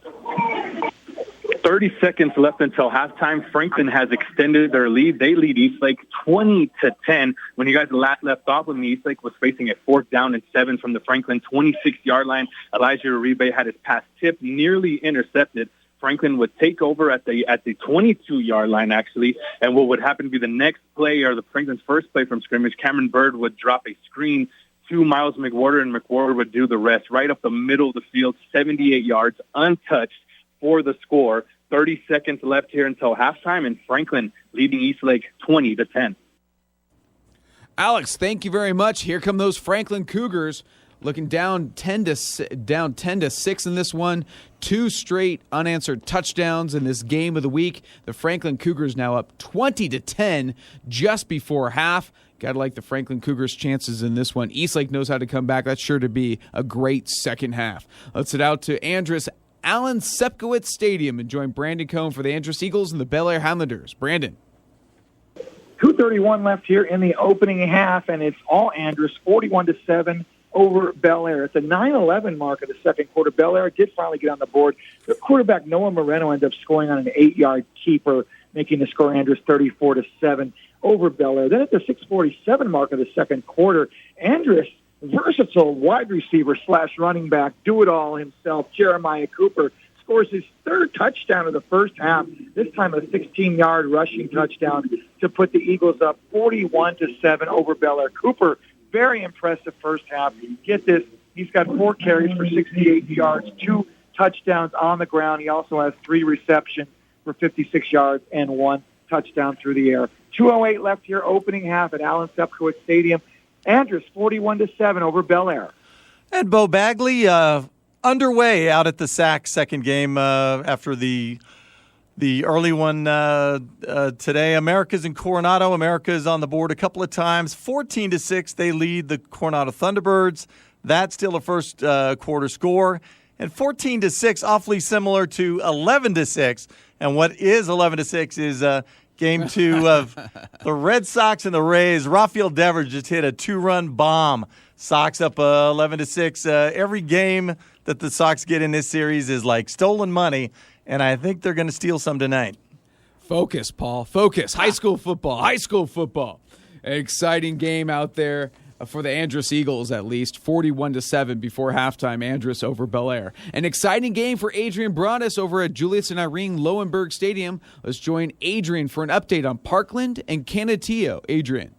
30 seconds left until halftime. Franklin has extended their lead. They lead Eastlake 20-10. When you guys left off with me, Eastlake was facing a 4th down and 7 from the Franklin 26-yard line. Elijah Uribe had his pass tipped, nearly intercepted. Franklin would take over at the 22-yard line, actually, and what would happen to be the next play, or the Franklin's first play from scrimmage, Cameron Bird would drop a screen to Miles McWhorter, and McWhorter would do the rest right up the middle of the field, 78 yards, untouched for the score. 30 seconds left here until halftime, and Franklin leading Eastlake 20-10. Alex, thank you very much. Here come those Franklin Cougars, looking down 10-6 in this one. 2 straight unanswered touchdowns in this game of the week. The Franklin Cougars now up 20-10 just before half. Got to like the Franklin Cougars' chances in this one. Eastlake knows how to come back. That's sure to be a great second half. Let's head out to Andrus Allen Sepkowitz Stadium and join Brandon Cohn for the Andrus Eagles and the Bel Air Highlanders. Brandon. 2:31 left here in the opening half, and it's all Andrus, 41-7 over Bel Air. It's a 9-11 mark of the second quarter. Bel Air did finally get on the board. The quarterback, Noah Moreno, ended up scoring on an 8-yard keeper, making the score Andrus 34-7 over Bel Air. Then at the 6:47 mark of the second quarter, Andrus, versatile wide receiver / running back, do-it-all himself, Jeremiah Cooper, scores his 3rd touchdown of the first half, this time a 16-yard rushing touchdown to put the Eagles up 41-7 over Bel Air. Cooper, very impressive first half. Get this, he's got 4 carries for 68 yards, 2 touchdowns on the ground. He also has 3 receptions for 56 yards and 1 touchdown through the air. 2:08 left here, opening half at Allen Sepkowitz Stadium. Andrus 41-7 over Bel Air. And Beau Bagley underway out at the SAC second game after the early one today. America's in Coronado. America's on the board a couple of times. 14-6, they lead the Coronado Thunderbirds. That's still a first quarter score. And 14-6, awfully similar to 11-6. And what is 11-6 is Game 2 of the Red Sox and the Rays. Rafael Devers just hit a 2-run bomb. Sox up 11-6. Every game that the Sox get in this series is like stolen money, and I think they're going to steal some tonight. Focus, Paul. Focus. High school football. Exciting game out there. for the Andrus Eagles, at least 41-7 before halftime. Andrus over Bel Air. An exciting game for Adrian Broadus over at Julius and Irene Lowenberg Stadium. Let's join Adrian for an update on Parkland and Canutillo. Adrian.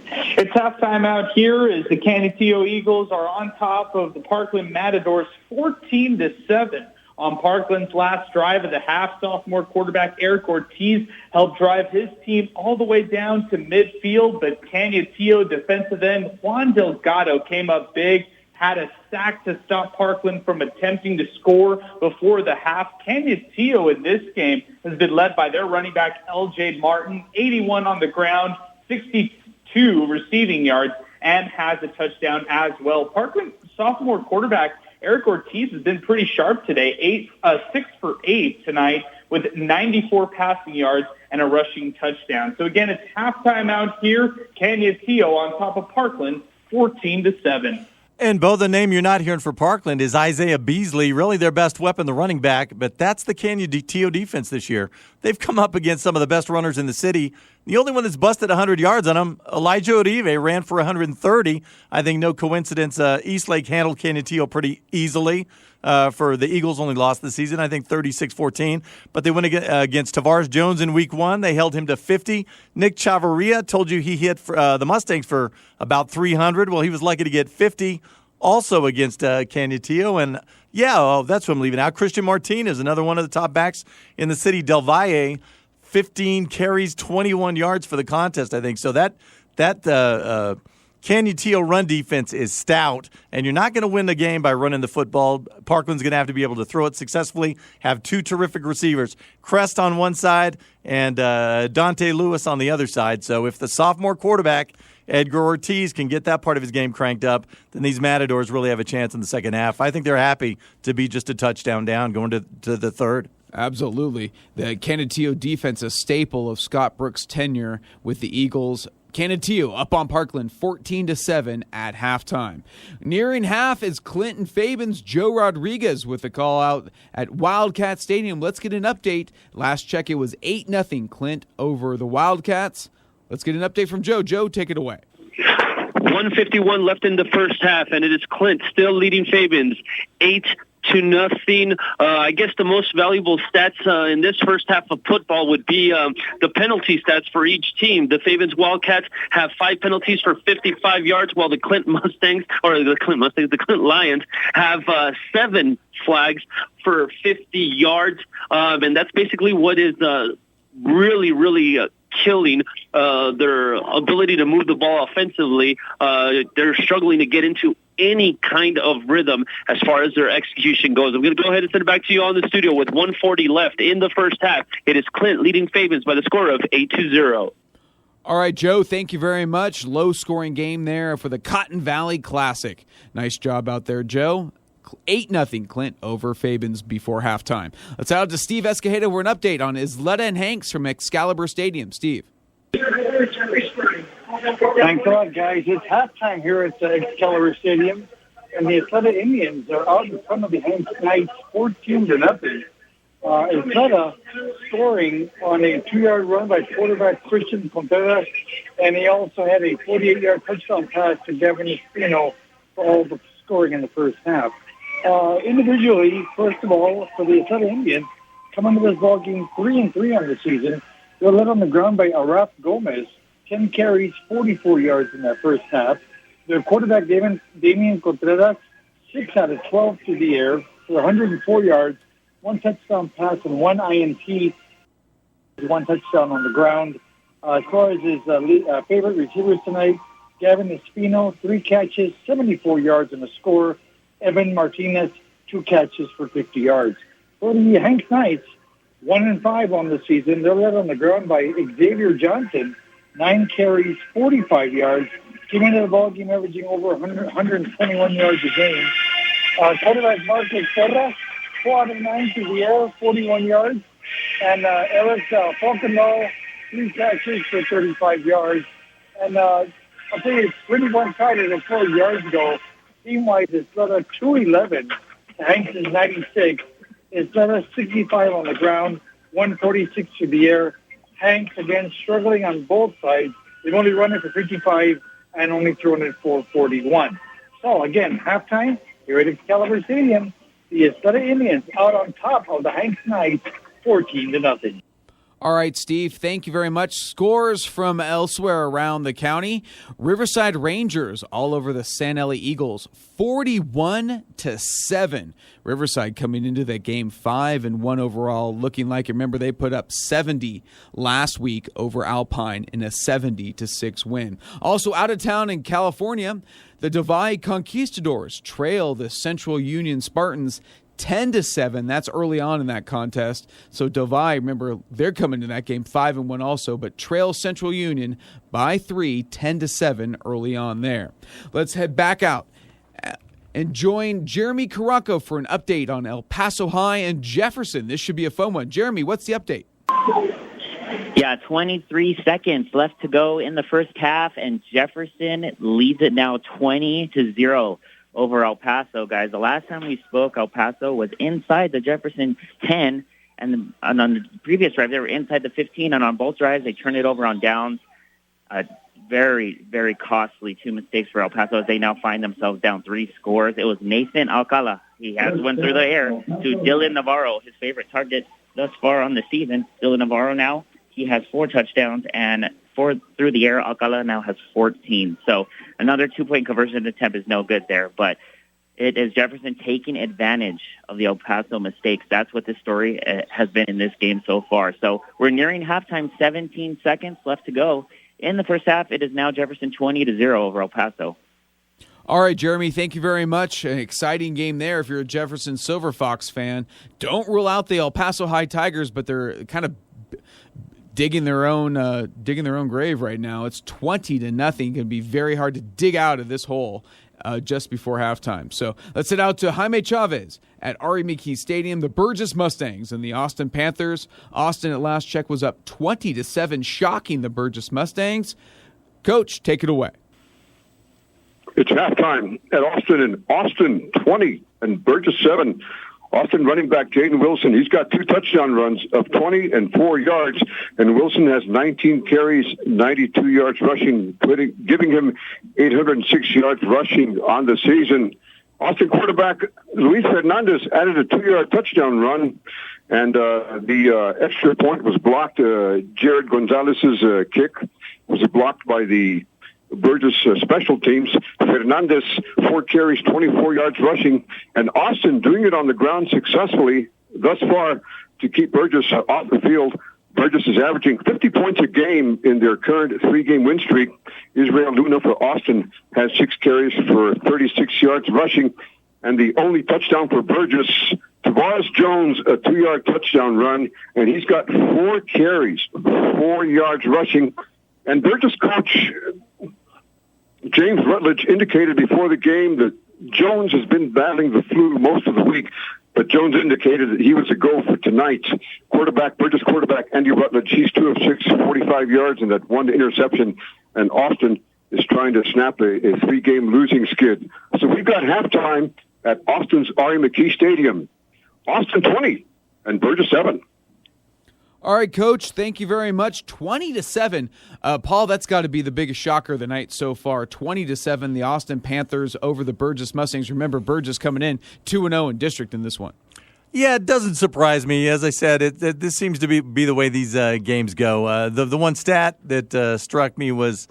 It's halftime out here as the Canutillo Eagles are on top of the Parkland Matadors 14-7. On Parkland's last drive of the half, sophomore quarterback Eric Ortiz helped drive his team all the way down to midfield, but Canutillo defensive end Juan Delgado came up big, had a sack to stop Parkland from attempting to score before the half. Canutillo in this game has been led by their running back L.J. Martin, 81 on the ground, 62 receiving yards, and has a touchdown as well. Parkland sophomore quarterback Eric Ortiz has been pretty sharp today, 6 for 8 tonight with 94 passing yards and a rushing touchdown. So again, it's halftime out here. Canutillo on top of Parkland, 14-7. And, Beau, the name you're not hearing for Parkland is Isaiah Beasley, really their best weapon, the running back, but that's the Canutillo defense this year. They've come up against some of the best runners in the city. The only one that's busted 100 yards on them, Elijah Uribe, ran for 130. I think no coincidence. Eastlake handled Canutillo pretty easily. For the Eagles, only lost the season, I think 36-14. But they went against Tavares Jones in week 1. They held him to 50. Nick Chavarria told you he hit the Mustangs for about 300. Well, he was lucky to get 50 also against Canutillo. And, that's what I'm leaving out. Christian Martinez, another one of the top backs in the city. Del Valle, 15 carries, 21 yards for the contest, I think. So that Canutillo run defense is stout, and you're not going to win the game by running the football. Parkland's going to have to be able to throw it successfully, have 2 terrific receivers, Crest on one side and Dante Lewis on the other side. So if the sophomore quarterback, Edgar Ortiz, can get that part of his game cranked up, then these Matadors really have a chance in the second half. I think they're happy to be just a touchdown down going to the third. Absolutely. The Canutillo defense, a staple of Scott Brooks' tenure with the Eagles. Canutillo up on Parkland 14-7 at halftime. Nearing half is Clinton Fabin's Joe Rodriguez with the call out at Wildcat Stadium. Let's get an update. Last check, it was 8-0 Clint over the Wildcats. Let's get an update from Joe. Joe, take it away. 1:51 left in the first half, and it is Clint still leading Fabins 8-0. I guess the most valuable stats in this first half of football would be the penalty stats for each team. The Fabins Wildcats have 5 penalties for 55 yards, while the Clint Lions have 7 flags for 50 yards. And that's basically what is really killing their ability to move the ball offensively. They're struggling to get into any kind of rhythm as far as their execution goes. I'm going to go ahead and send it back to you on the studio with 1:40 left in the first half. It is Clint leading Fabins by the score of 8-0. All right, Joe, thank you very much. Low-scoring game there for the Cotton Valley Classic. Nice job out there, Joe. 8-0 Clint over Fabins before halftime. Let's out to Steve Escajeda for an update on Isleta and Hanks from Excalibur Stadium. Steve. Thanks a lot, guys. It's halftime here at Excalibur Stadium, and the Isleta Indians are out in front of the Hanks Knights 14-0. Isleta scoring on a 2-yard run by quarterback Christian Contreras, and he also had a 48-yard touchdown pass to Gavin Espino for all the scoring in the first half. Individually, first of all, for the Isleta Indians, coming to this ball game 3-3 on the season, they're led on the ground by Araf Gomez, 10 carries, 44 yards in that first half. Their quarterback, Damian Contreras, 6 out of 12 through the air for 104 yards, 1 touchdown pass and 1 INT, 1 touchdown on the ground. As far as his favorite receivers tonight, Gavin Espino, 3 catches, 74 yards and a score. Evan Martinez, 2 catches for 50 yards. For the Hanks Knights, 1-5 on the season. They're led on the ground by Xavier Johnson, 9 carries, 45 yards. Came into the ballgame averaging over 121 yards a game. Quarterback Marcos Serra, 4 out of 9 through the air, 41 yards. And Eric Falkenau, 3 catches for 35 yards. And I'll tell you, it's pretty one-sided as far as yards go. Team-wise, it's Isleta 211. Hanks is 96. Isleta 65 on the ground, 146 through the air. Hanks, again, struggling on both sides. They've only run it for 55 and only thrown it for 41. So, again, halftime, here at Excalibur Stadium, the Esteta Indians out on top of the Hanks Knights, 14-0. All right, Steve, thank you very much. Scores from elsewhere around the county. Riverside Rangers all over the San Eli Eagles, 41-7. Riverside coming into that game 5-1 overall, looking like, remember, they put up 70 last week over Alpine in a 70-6 win. Also out of town in California, the Divide Conquistadors trail the Central Union Spartans 10-7. That's early on in that contest. So Divide, remember, they're coming to that game 5-1 also, but trail Central Union by 3, 10-7 early on there. Let's head back out and join Jeremy Caraco for an update on El Paso High and Jefferson. This should be a fun one. Jeremy, what's the update? Yeah, 23 seconds left to go in the first half, and Jefferson leads it now 20-0. Over El Paso, guys. The last time we spoke, El Paso was inside the Jefferson 10, and on the previous drive, they were inside the 15, and on both drives, they turned it over on downs. Very, very costly 2 mistakes for El Paso as they now find themselves down 3 scores. It was Nathan Alcala. He has one through the air to Dylan Navarro, his favorite target thus far on the season. Dylan Navarro now, he has 4 touchdowns, and 4 through the air. Alcala now has 14. So another 2-point conversion attempt is no good there, but it is Jefferson taking advantage of the El Paso mistakes. That's what this story has been in this game so far. So we're nearing halftime, 17 seconds left to go. In the first half, it is now Jefferson 20-0 over El Paso. All right, Jeremy, thank you very much. An exciting game there if you're a Jefferson Silver Fox fan. Don't rule out the El Paso High Tigers, but they're kind of digging their own grave right now. It's 20-0. Going to be very hard to dig out of this hole just before halftime. So let's head out to Jaime Chavez at Ari McKee Stadium. The Burgess Mustangs and the Austin Panthers. Austin at last check was up 20-7, shocking the Burgess Mustangs. Coach, take it away. It's halftime at Austin, and Austin 20 and Burgess 7. Austin running back Jaden Wilson, he's got 2 touchdown runs of 20 and 4 yards, and Wilson has 19 carries, 92 yards rushing, giving him 806 yards rushing on the season. Austin quarterback Luis Fernandez added a 2-yard touchdown run, and the extra point was blocked. Jared Gonzalez's kick was blocked by the Burgess special teams. Fernandez, 4 carries, 24 yards rushing, and Austin doing it on the ground successfully thus far to keep Burgess off the field. Burgess is averaging 50 points a game in their current 3-game win streak. Israel Luna for Austin has 6 carries for 36 yards rushing, and the only touchdown for Burgess, Tavares Jones, a 2-yard touchdown run, and he's got 4 carries, 4 yards rushing. And Burgess coach James Rutledge indicated before the game that Jones has been battling the flu most of the week, but Jones indicated that he was a go for tonight. Burgess quarterback Andy Rutledge, he's 2 of 6, 45 yards, and that 1 interception. And Austin is trying to snap a 3-game losing skid. So we've got halftime at Austin's Ari McKee Stadium. Austin 20 and Burgess 7. All right, Coach, thank you very much. 20-7. Paul, that's got to be the biggest shocker of the night so far. 20-7, the Austin Panthers over the Burgess Mustangs. Remember, Burgess coming in 2-0 in district in this one. Yeah, it doesn't surprise me. As I said, this seems to be the way these games go. The one stat that struck me was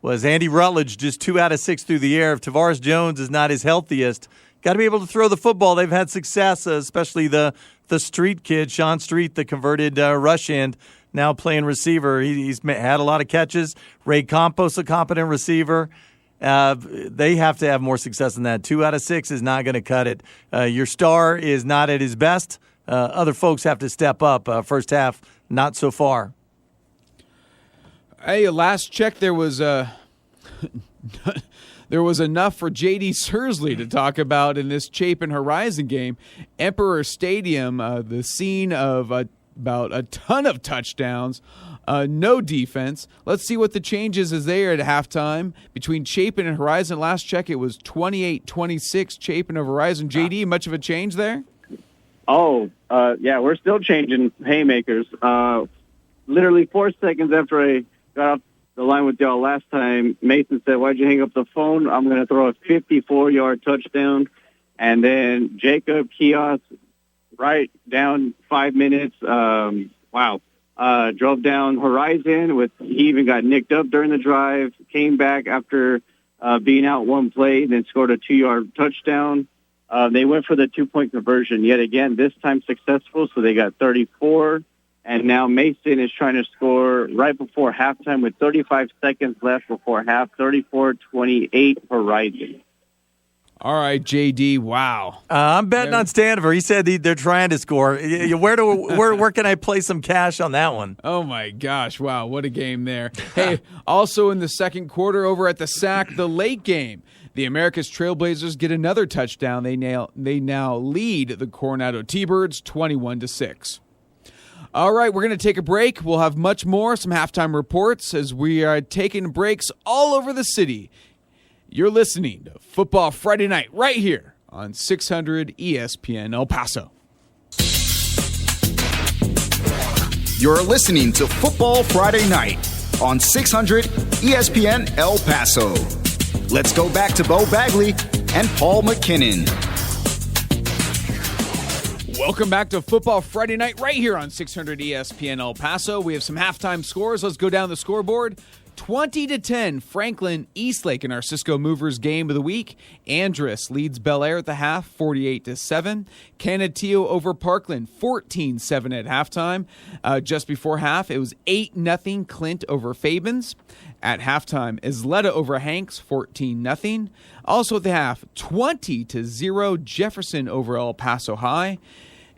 Andy Rutledge, just 2 out of 6 through the air. If Tavares Jones is not his healthiest, got to be able to throw the football. They've had success, especially the Street kid, Sean Street, the converted rush end, now playing receiver. He's had a lot of catches. Ray Campos, a competent receiver. They have to have more success than that. 2 out of 6 is not going to cut it. Your star is not at his best. Other folks have to step up. First half, not so far. Hey, last check, there was there was enough for J.D. Sursley to talk about in this Chapin Horizon game. Emperor Stadium, the scene of about a ton of touchdowns, no defense. Let's see what the changes is there at halftime between Chapin and Horizon. Last check, it was 28-26 Chapin of Horizon. J.D., much of a change there? Yeah, we're still changing haymakers. Literally 4 seconds after I got off the line with y'all last time, Mason said, "Why'd you hang up the phone? I'm going to throw a 54-yard touchdown." And then Jacob Kiosk, right down 5 minutes. Drove down Horizon. He even got nicked up during the drive, came back after being out one play, then scored a 2-yard touchdown. They went for the 2-point conversion yet again, this time successful, so they got 34. And now Mason is trying to score right before halftime with 35 seconds left before half, 34-28 Horizon. All right, JD, wow. I'm betting on Standifer. He said they're trying to score. Where can I play some cash on that one? Oh, my gosh. Wow, what a game there. Hey, also in the second quarter over at the SAC, the late game, the America's Trailblazers get another touchdown. They now lead the Coronado T-Birds 21-6. All right, we're going to take a break. We'll have much more, some halftime reports as we are taking breaks all over the city. You're listening to Football Friday Night right here on 600 ESPN El Paso. You're listening to Football Friday Night on 600 ESPN El Paso. Let's go back to Beau Bagley and Paul MacKinnon. Welcome back to Football Friday Night right here on 600 ESPN El Paso. We have some halftime scores. Let's go down the scoreboard. 20-10, Franklin Eastlake in our Cisco Movers game of the week. Andress leads Bel Air at the half, 48-7. Canutillo over Parkland, 14-7 at halftime. Just before half, it was 8-0 Clint over Fabens. At halftime, Isleta over Hanks, 14-0. Also at the half, 20-0 Jefferson over El Paso High.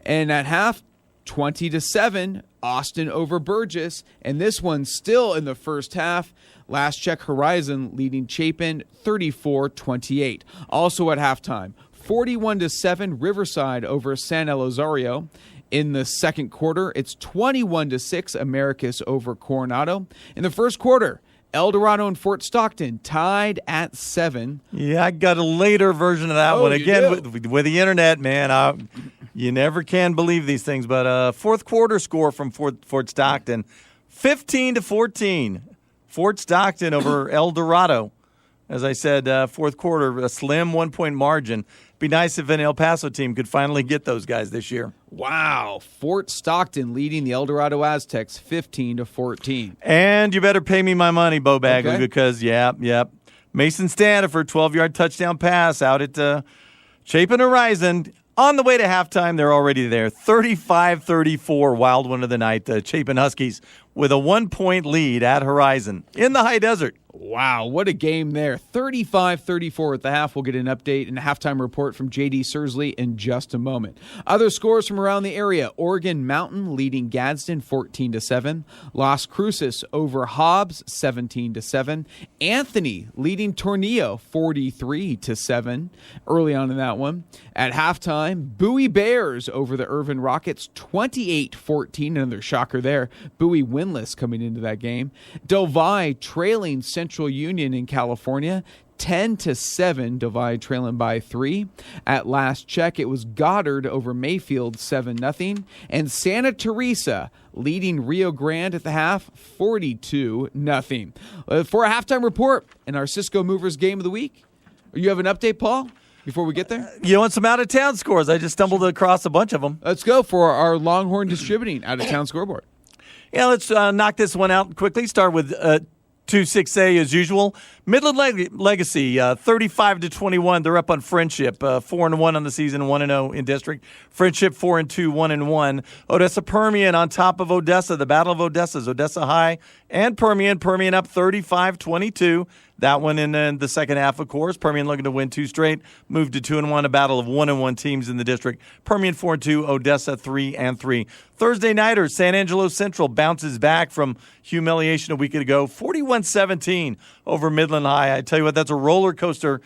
And at half, 20-7, Austin over Burgess, and this one still in the first half. Last check, Horizon leading Chapin 34-28. Also at halftime, 41-7, Riverside over San Elizario. In the second quarter, it's 21-6, Americus over Coronado. In the first quarter, El Dorado and Fort Stockton tied at 7. Yeah, I got a later version of that one. Again, with the internet, man, you never can believe these things. But fourth quarter score from Fort Stockton, 15-14. Fort Stockton over El Dorado. As I said, fourth quarter, a slim 1-point margin. Be nice if an El Paso team could finally get those guys this year. Wow. Fort Stockton leading the El Dorado Aztecs 15-14. And you better pay me my money, Beau Bagley, because, Mason Standifer, 12-yard touchdown pass out at Chapin Horizon. On the way to halftime, they're already there. 35-34, wild one of the night. The Chapin Huskies with a 1-point lead at Horizon in the high desert. Wow, what a game there. 35-34 at the half. We'll get an update and a halftime report from J.D. Sursley in just a moment. Other scores from around the area. Oregon Mountain leading Gadsden 14-7. Las Cruces over Hobbs 17-7. Anthony leading Tornillo 43-7 early on in that one. At halftime, Bowie Bears over the Irvin Rockets 28-14. Another shocker there. Bowie winless coming into that game. Delvi trailing Central Union in California 10-7. Delvi trailing by 3. At last check, it was Goddard over Mayfield 7-0. And Santa Teresa leading Rio Grande at the half 42-0. For a halftime report in our Cisco Movers game of the week, you have an update, Paul? Before we get there? You want some out-of-town scores? I just stumbled across a bunch of them. Let's go for our Longhorn Distributing out-of-town scoreboard. Yeah, let's knock this one out quickly. Start with 2-6A as usual. Midland Legacy, 35-21. They're up on Friendship, 4-1 on the season, 1-0 in district. Friendship 4-2, 1-1. Odessa Permian on top of Odessa. The Battle of Odessa's Odessa High and Permian. Permian up 35-22. That one in the second half, of course. Permian looking to win 2 straight. Moved to 2-1, a battle of 1-1 teams in the district. Permian 4-2, Odessa 3-3. Thursday nighter, San Angelo Central bounces back from humiliation a week ago. 41-17 over Midland High. I tell you what, that's a roller coaster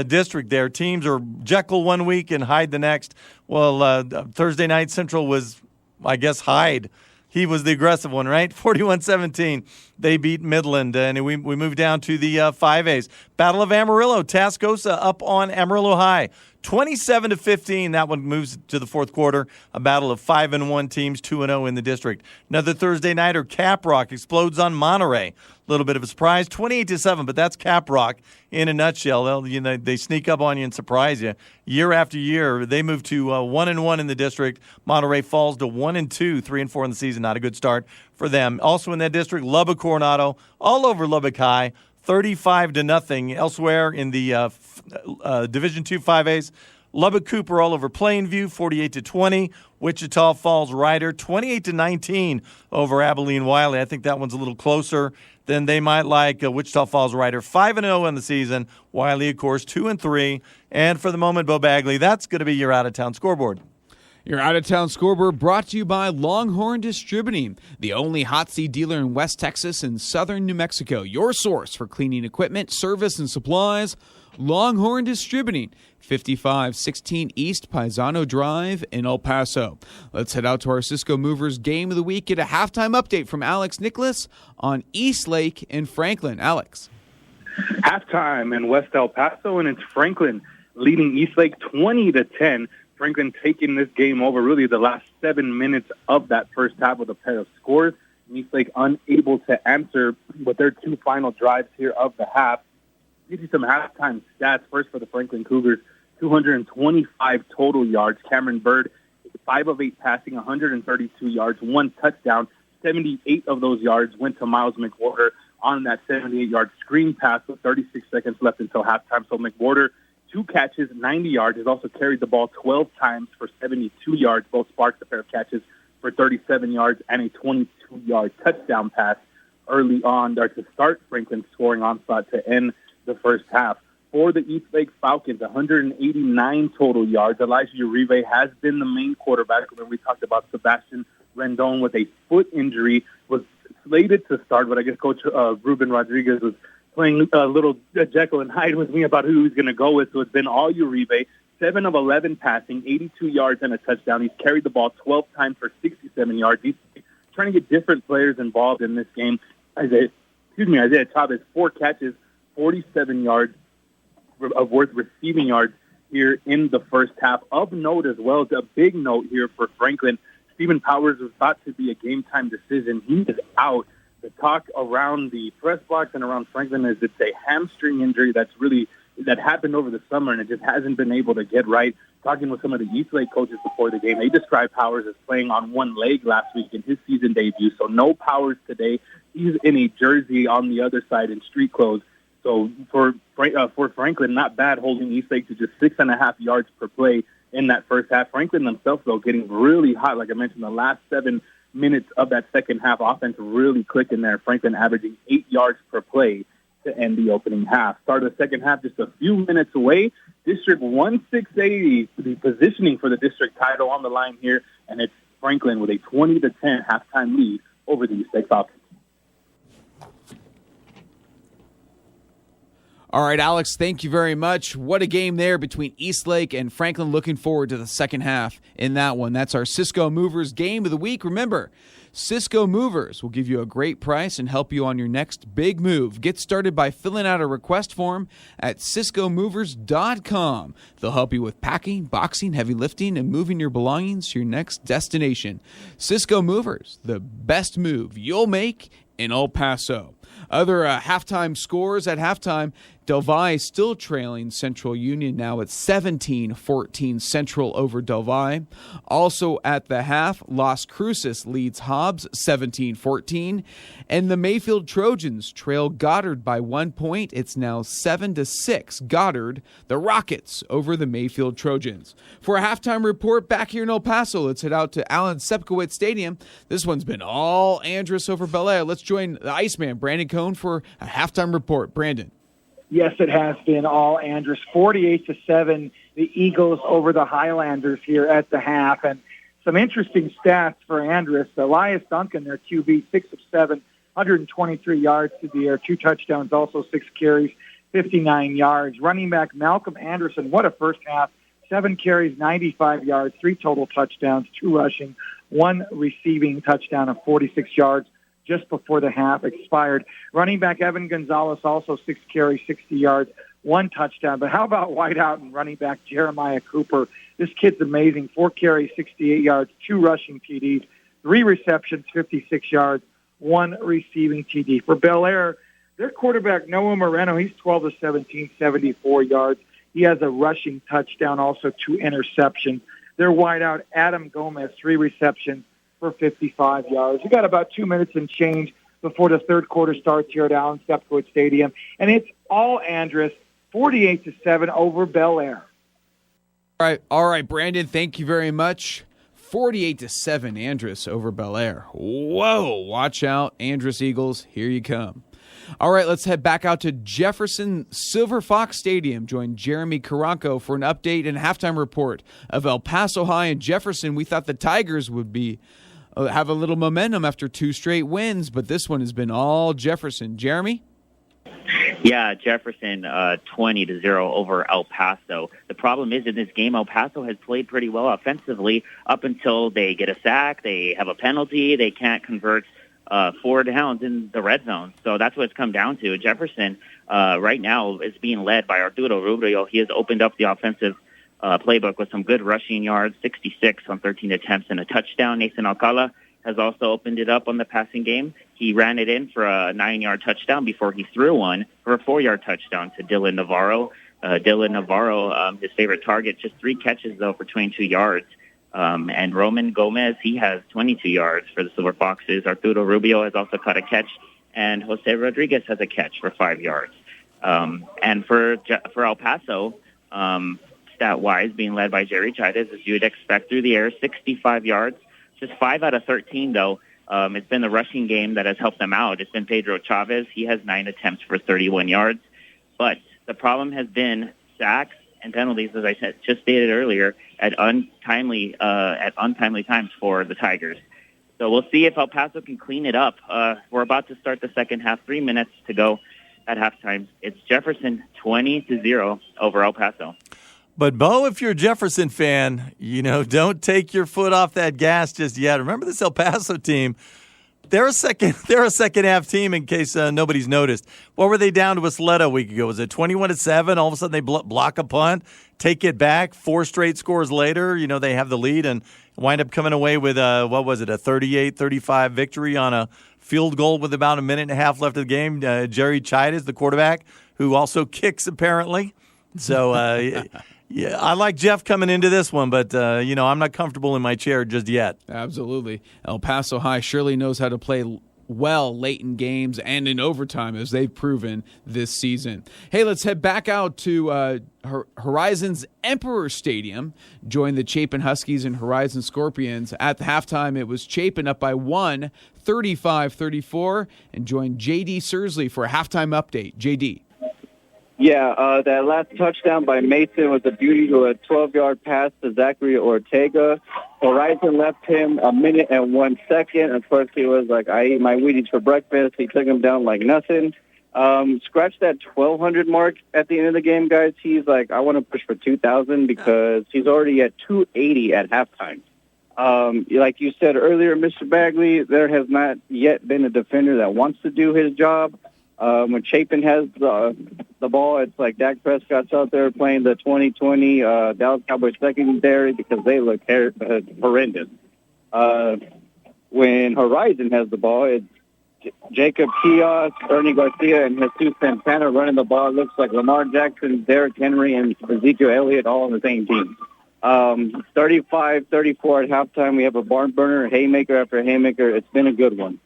district there. Teams are Jekyll one week and Hyde the next. Well, Thursday night, Central was, I guess, Hyde. He was the aggressive one, right? 41-17. They beat Midland, and we move down to the 5As. Battle of Amarillo. Tascosa up on Amarillo High. 27-15. That one moves to the fourth quarter. A battle of 5-1 teams, 2-0 in the district. Another Thursday nighter, Caprock explodes on Monterey. A little bit of a surprise, 28-7, but that's Caprock in a nutshell. They sneak up on you and surprise you. Year after year, they move to 1-1 in the district. Monterey falls to 1-2, 3-4 in the season. Not a good start for them. Also in that district, Lubbock Coronado, all over Lubbock High, 35-0. Elsewhere in the Division II 5As, Lubbock Cooper all over Plainview, 48-20. Wichita Falls Ryder, 28-19 over Abilene Wiley. I think that one's a little closer than they might like. Wichita Falls Ryder, 5-0 in the season. Wiley, of course, 2-3. And for the moment, Beau Bagley, that's going to be your out-of-town scoreboard. Your out-of-town scoreboard brought to you by Longhorn Distributing, the only hot seat dealer in West Texas and southern New Mexico. Your source for cleaning equipment, service, and supplies. Longhorn Distributing, 5516 East Paisano Drive in El Paso. Let's head out to our Cisco Movers Game of the Week. Get a halftime update from Alex Nicholas on Eastlake and Franklin. Alex. Halftime in West El Paso, and it's Franklin leading Eastlake 20-10. Franklin taking this game over really the last 7 minutes of that first half with a pair of scores. Eastlake unable to answer with their two final drives here of the half. Give you some halftime stats. First for the Franklin Cougars, 225 total yards. Cameron Bird, 5 of 8 passing, 132 yards, 1 touchdown. 78 of those yards went to Miles McWhorter on that 78-yard screen pass with 36 seconds left until halftime. So McWhorter, 2 catches, 90 yards. Has also carried the ball 12 times for 72 yards. Both sparked a pair of catches for 37 yards and a 22-yard touchdown pass early on there to start Franklin's scoring onslaught to end the first half. For the Eastlake Falcons, 189 total yards. Elijah Uribe has been the main quarterback. When we talked about Sebastian Rendon with a foot injury, was slated to start, but I guess Coach Ruben Rodriguez was playing a little Jekyll and Hyde with me about who he's going to go with. So it's been all Uribe. 7 of 11 passing, 82 yards and a touchdown. He's carried the ball 12 times for 67 yards. He's trying to get different players involved in this game. Isaiah Chavez, 4 catches, 47 yards of worth receiving yards here in the first half. Of note as well, a big note here for Franklin. Stephen Powers was thought to be a game-time decision. He is out. The talk around the press box and around Franklin is it's a hamstring injury that happened over the summer, and it just hasn't been able to get right. Talking with some of the Eastlake coaches before the game, they described Powers as playing on one leg last week in his season debut, so no Powers today. He's in a jersey on the other side in street clothes. So for Franklin, not bad holding Eastlake to just 6.5 yards per play in that first half. Franklin themselves, though, getting really hot. Like I mentioned, the last 7 minutes of that second half offense really clicking there. Franklin averaging 8 yards per play to end the opening half. Start of the second half just a few minutes away. District 1680, the positioning for the district title on the line here, and it's Franklin with a 20-10 halftime lead over the Eastlake Falcons. All right, Alex, thank you very much. What a game there between Eastlake and Franklin. Looking forward to the second half in that one. That's our Cisco Movers Game of the Week. Remember, Cisco Movers will give you a great price and help you on your next big move. Get started by filling out a request form at CiscoMovers.com. They'll help you with packing, boxing, heavy lifting, and moving your belongings to your next destination. Cisco Movers, the best move you'll make in El Paso. Other halftime scores at halftime, Del Valle still trailing Central Union now at 17-14 Central over Del Valle. Also at the half, Las Cruces leads Hobbs 17-14. And the Mayfield Trojans trail Goddard by 1 point. It's now 7-6. Goddard, the Rockets, over the Mayfield Trojans. For a halftime report back here in El Paso, let's head out to Alan Sepkowitz Stadium. This one's been all Andrus over Bel Air. Let's join the Iceman, Brandon Cohn, for a halftime report. Brandon. Yes, it has been all Andrus. 48-7, the Eagles over the Highlanders here at the half. And some interesting stats for Andrus. Elias Duncan, their QB, 6 of 7, 123 yards to the air, 2 touchdowns, also 6 carries, 59 yards. Running back Malcolm Anderson, what a first half. 7 carries, 95 yards, 3 total touchdowns, 2 rushing, 1 receiving touchdown of 46 yards. Just before the half expired. Running back Evan Gonzalez, also 6 carries, 60 yards, 1 touchdown. But how about wideout and running back Jeremiah Cooper? This kid's amazing. 4 carries, 68 yards, 2 rushing TDs, 3 receptions, 56 yards, 1 receiving TD. For Bel Air, their quarterback, Noah Moreno, he's 12 of 17, 74 yards. He has a rushing touchdown, also 2 interceptions. Their wideout, Adam Gomez, 3 receptions for 55 yards. We got about 2 minutes and change before the third quarter starts here at Allen Stepcoat Stadium. And it's all Andress, 48-7 over Bel Air. All right, Brandon, thank you very much. 48-7, Andress over Bel Air. Whoa, watch out, Andress Eagles, here you come. All right, let's head back out to Jefferson Silver Fox Stadium. Join Jeremy Caranco for an update and halftime report of El Paso High and Jefferson. We thought the Tigers would have a little momentum after 2 straight wins, but this one has been all Jefferson. Jeremy? Yeah, Jefferson 20-0 over El Paso. The problem is in this game, El Paso has played pretty well offensively up until they get a sack, they have a penalty, they can't convert 4 downs in the red zone. So that's what it's come down to. Jefferson right now is being led by Arturo Rubio. He has opened up the offensive playbook with some good rushing yards, 66 on 13 attempts and a touchdown. Nathan Alcala has also opened it up on the passing game. He ran it in for a 9-yard touchdown before he threw one for a 4-yard touchdown to Dylan Navarro. His favorite target, just 3 catches, though, for 22 yards. And Roman Gomez, he has 22 yards for the Silver Foxes. Arturo Rubio has also caught a catch, and Jose Rodriguez has a catch for 5 yards. And for El Paso, stat-wise, being led by Jerry Chides, as you would expect, through the air, 65 yards. Just 5 out of 13, though. It's been the rushing game that has helped them out. It's been Pedro Chavez. He has 9 attempts for 31 yards. But the problem has been sacks and penalties, as I just stated earlier, at untimely times for the Tigers. So we'll see if El Paso can clean it up. We're about to start the second half, 3 minutes to go at halftime. It's Jefferson 20-0 over El Paso. But, Beau, if you're a Jefferson fan, don't take your foot off that gas just yet. Remember this El Paso team. They're a second half team in case nobody's noticed. What were they down to Isleta a week ago? Was it 21-7? All of a sudden they block a punt, take it back. 4 straight scores later, they have the lead and wind up coming away with a 38-35 victory on a field goal with about a minute and a half left of the game. Jerry Chides, the quarterback, who also kicks apparently. So, yeah, I like Jeff coming into this one, but, I'm not comfortable in my chair just yet. Absolutely. El Paso High surely knows how to play well late in games and in overtime, as they've proven this season. Hey, let's head back out to Horizon's Emperor Stadium. Join the Chapin Huskies and Horizon Scorpions. At the halftime, it was Chapin up by 1, 35-34, and join J.D. Sursley for a halftime update. J.D. Yeah, that last touchdown by Mason was a beauty to a 12-yard pass to Zachary Ortega. Horizon left him a minute and 1 second. Of course, he was like, I eat my Wheaties for breakfast. He took him down like nothing. Scratch that 1,200 mark at the end of the game, guys. He's like, I want to push for 2,000 because he's already at 280 at halftime. Like you said earlier, Mr. Bagley, there has not yet been a defender that wants to do his job. When Chapin has the ball, it's like Dak Prescott's out there playing the 2020 Dallas Cowboys secondary because they look horrendous. When Horizon has the ball, it's Jacob Kios, Ernie Garcia, and Jesus Santana running the ball. It looks like Lamar Jackson, Derrick Henry, and Ezekiel Elliott all on the same team. 35-34 at halftime. We have a barn burner, haymaker after haymaker. It's been a good one.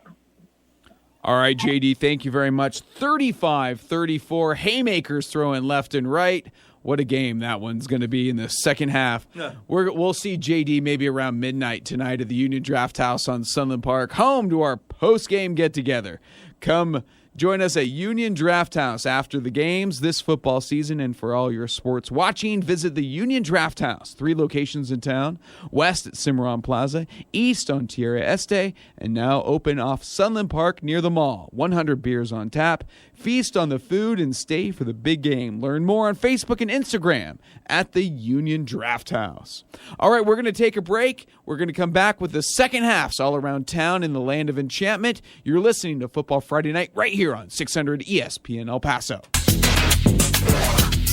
All right, JD, thank you very much. 35-34, haymakers throwing left and right. What a game that one's going to be in the second half. Yeah. We'll see JD maybe around midnight tonight at the Union Draft House on Sunland Park, home to our post-game get-together. Come join us at Union Draft House after the games this football season, and for all your sports watching, visit the Union Draft House. 3 locations in town: west at Cimarron Plaza, east on Tierra Este, and now open off Sunland Park near the mall. 100 beers on tap. Feast on the food and stay for the big game. Learn more on Facebook and Instagram at the Union Draft House. All right, we're going to take a break. We're going to come back with the second halves all around town in the land of enchantment. You're listening to Football Friday Night right here on 600 ESPN El Paso.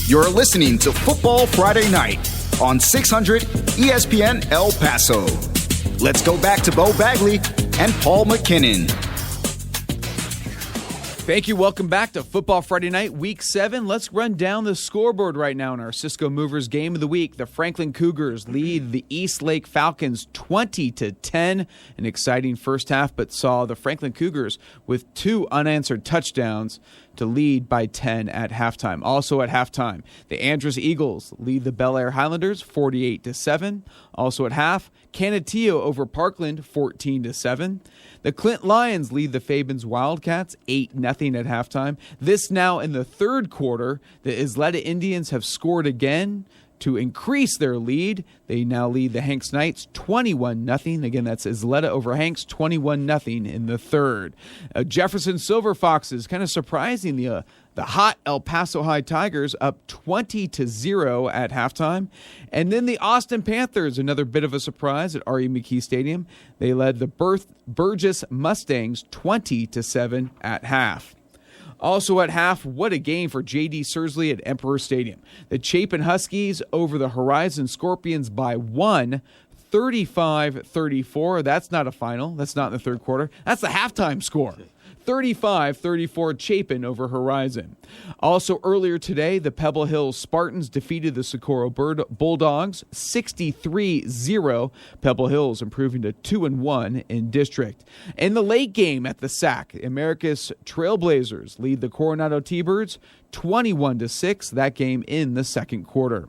You're listening to Football Friday Night on 600 ESPN El Paso. Let's go back to Beau Bagley and Paul MacKinnon. Thank you. Welcome back to Football Friday Night, Week 7. Let's run down the scoreboard right now in our Cisco Movers Game of the Week. The Franklin Cougars lead the East Lake Falcons 20-10. An exciting first half, but saw the Franklin Cougars with 2 unanswered touchdowns to lead by 10 at halftime. Also at halftime, the Andros Eagles lead the Bel Air Highlanders 48-7. Also at half, Canutillo over Parkland 14-7. The Clint Lions lead the Fabens Wildcats 8-0 at halftime. This now in the third quarter, the Isleta Indians have scored again to increase their lead. They now lead the Hanks Knights 21-0. Again, that's Isleta over Hanks 21-0 in the third. Jefferson Silver Foxes kind of surprising the hot El Paso High Tigers up 20-0 at halftime. And then the Austin Panthers, another bit of a surprise at R.E. McKee Stadium. They led the Burgess Mustangs 20-7 at half. Also at half, what a game for J.D. Sursley at Emperor Stadium. The Chapin Huskies over the Horizon Scorpions by 1, 35-34. That's not a final. That's not in the third quarter. That's the halftime score. 35-34 Chapin over Horizon. Also earlier today, the Pebble Hills Spartans defeated the Socorro Bulldogs 63-0. Pebble Hills improving to 2-1 in district. In the late game at the SAC, America's Trailblazers lead the Coronado T-Birds 21-6. That game in the second quarter.